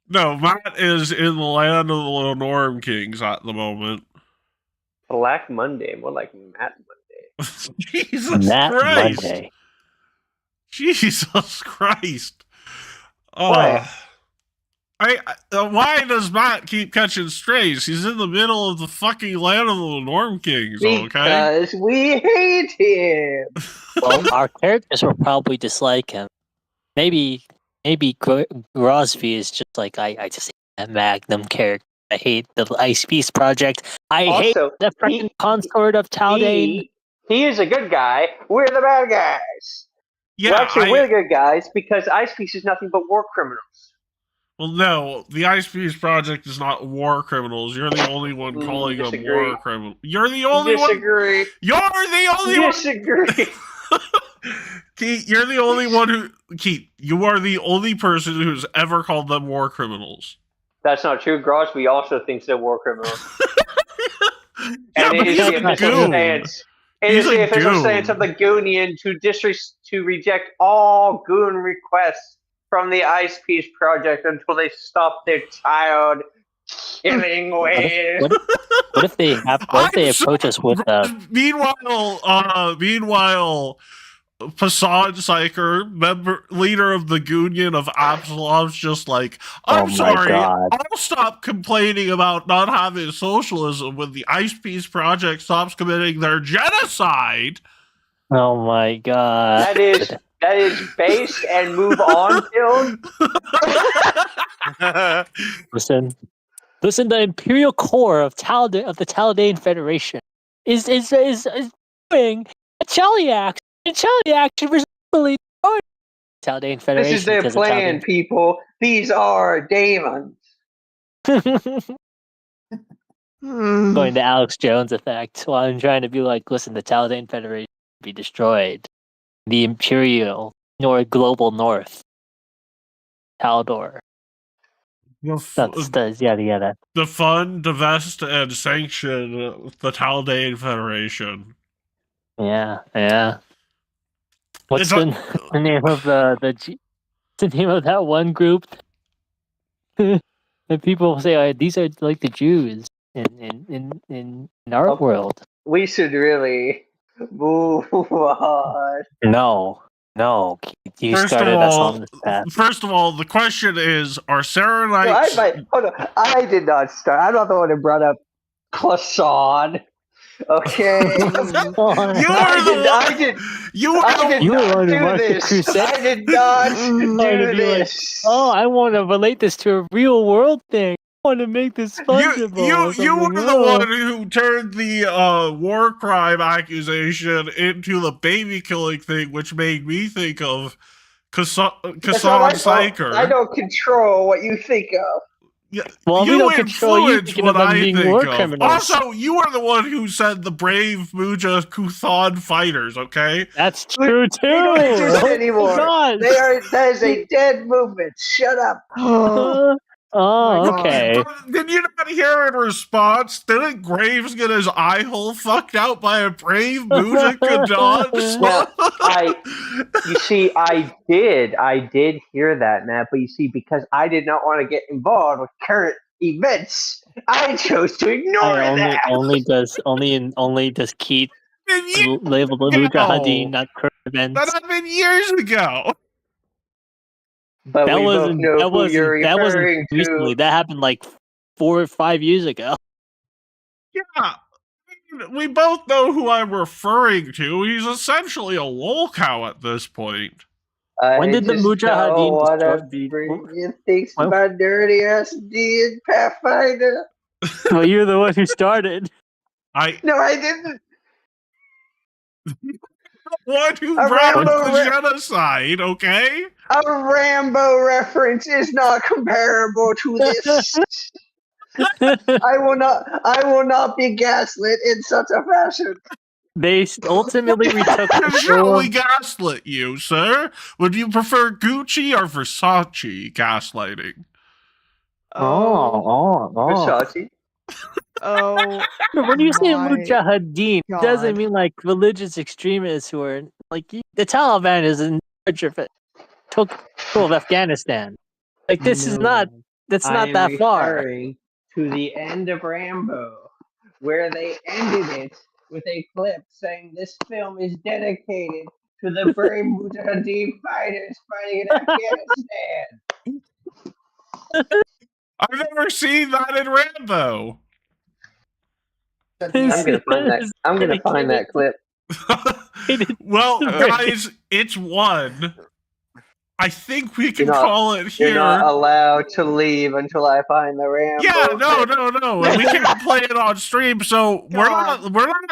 No, Matt is in the land of the Norm Kings at the moment. Black Monday, more like Matt Monday. Jesus Matt Christ. Monday. Jesus Christ. What? Why does Matt keep catching strays? He's in the middle of the fucking land of the Norm Kings, okay? Because we hate him. Well, our characters will probably dislike him. Maybe Grosby is just like, I just hate that Magnum character. I hate the Ice Peace Project. I hate Also, the freaking consort of Taldane. He is a good guy. We're the bad guys. Yeah, we're the good guys because Ice Peace is nothing but war criminals. Well, no, the Ice Peace Project is not war criminals. You're the only one calling them war criminals. You're the only one. Disagree. You're the only one. Disagree. Keith, you're the only one who. Keith, you are the only person who's ever called them war criminals. That's not true. Grosby also thinks they're war criminals. Yeah, but he's a goon. It is the official stance of the Goonian to reject all goon requests from the Ice Peace Project until they stop their child killing ways. What if they approach us with Meanwhile, Poseidon Psyker, leader of the Goonian of Absalom's, just like, I'm sorry, God. I'll stop complaining about not having socialism when the Ice Peace Project stops committing their genocide. Oh my god. That is based and move on, Dylan. Listen, the Imperial Corps of the Taldane Federation is doing a Chaliax. And Chaliax should presumably join the Taldane Federation. This is their plan, people. These are demons. Going to Alex Jones effect while I'm trying to be like, listen, the Taldane Federation will be destroyed. The Imperial Global North. Taldor. That's yada. The fund, divest, and sanction the Taldane Federation. Yeah. What's the name of the name of that one group that people say these are like the Jews in our world? We should really move on. No. You started us on this path. First of all, the question is: are Saranites? Hold on. I did not start. I'm not the one who brought up Classon. Okay. You were the one who marked the crusade. I did not do this. I want to relate this to a real world thing. I want to make this fungible. You were the one who turned the war crime accusation into the baby killing thing, which made me think of Cassomir Psyker. I don't control what you think of. Yeah, well, we don't control you thinking of them being war criminals. Also, you are the one who said the brave Muja Kuthon fighters, okay? That's true, too. They don't exist anymore. That is a dead movement. Shut up. Okay. Did you not hear in response? Didn't Graves get his eye hole fucked out by a brave Muja Kuthon? Well, you see, I did hear that, Matt, but you see, because I did not want to get involved with current events, I chose to ignore that. Only does Keith label the Mujahideen not current events. That happened years ago. But that we wasn't both know who you're referring to. Recently. That happened like 4 or 5 years ago. Yeah. We both know who I'm referring to. He's essentially a lolcow at this point. When did the Mujahideen start? You think my dirty ass did, Pathfinder? Well, you're the one who started. No, I didn't. One who A brought Rambo the re- genocide, okay? A Rambo reference is not comparable to this. I will not be gaslit in such a fashion. They ultimately retook I control surely of gaslit you, sir. Would you prefer Gucci or Versace gaslighting? Oh, Versace. oh, But when you say my Mujahideen, it doesn't God. mean like religious extremists who are like the Taliban is in charge of it. Took control of Afghanistan. Like this is not. No. That's I not am that far. referring to the end of Rambo, where they ended it with a clip saying this film is dedicated to the brave Mujahideen fighters fighting in Afghanistan. I've never seen that in Rambo. I'm gonna find that. I'm gonna find that clip. Well, Uh, guys, it's one. I think we can You're not- call it You're not here. allowed to leave until I find the Rambo. Yeah, no, clip. no. And we can't play it on stream, so God. we'll not-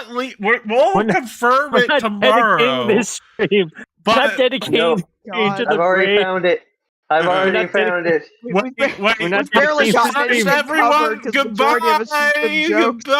confirm We're it not dedicating tomorrow. this stream. But Not dedicating No. this stream to God. the I've already brave. found it. I've We're already not found it. We, wait, we've wait, We're not barely dedicating gotten thanks anything everyone. covered because the majority of it's just been Goodbye. jokes. Goodbye.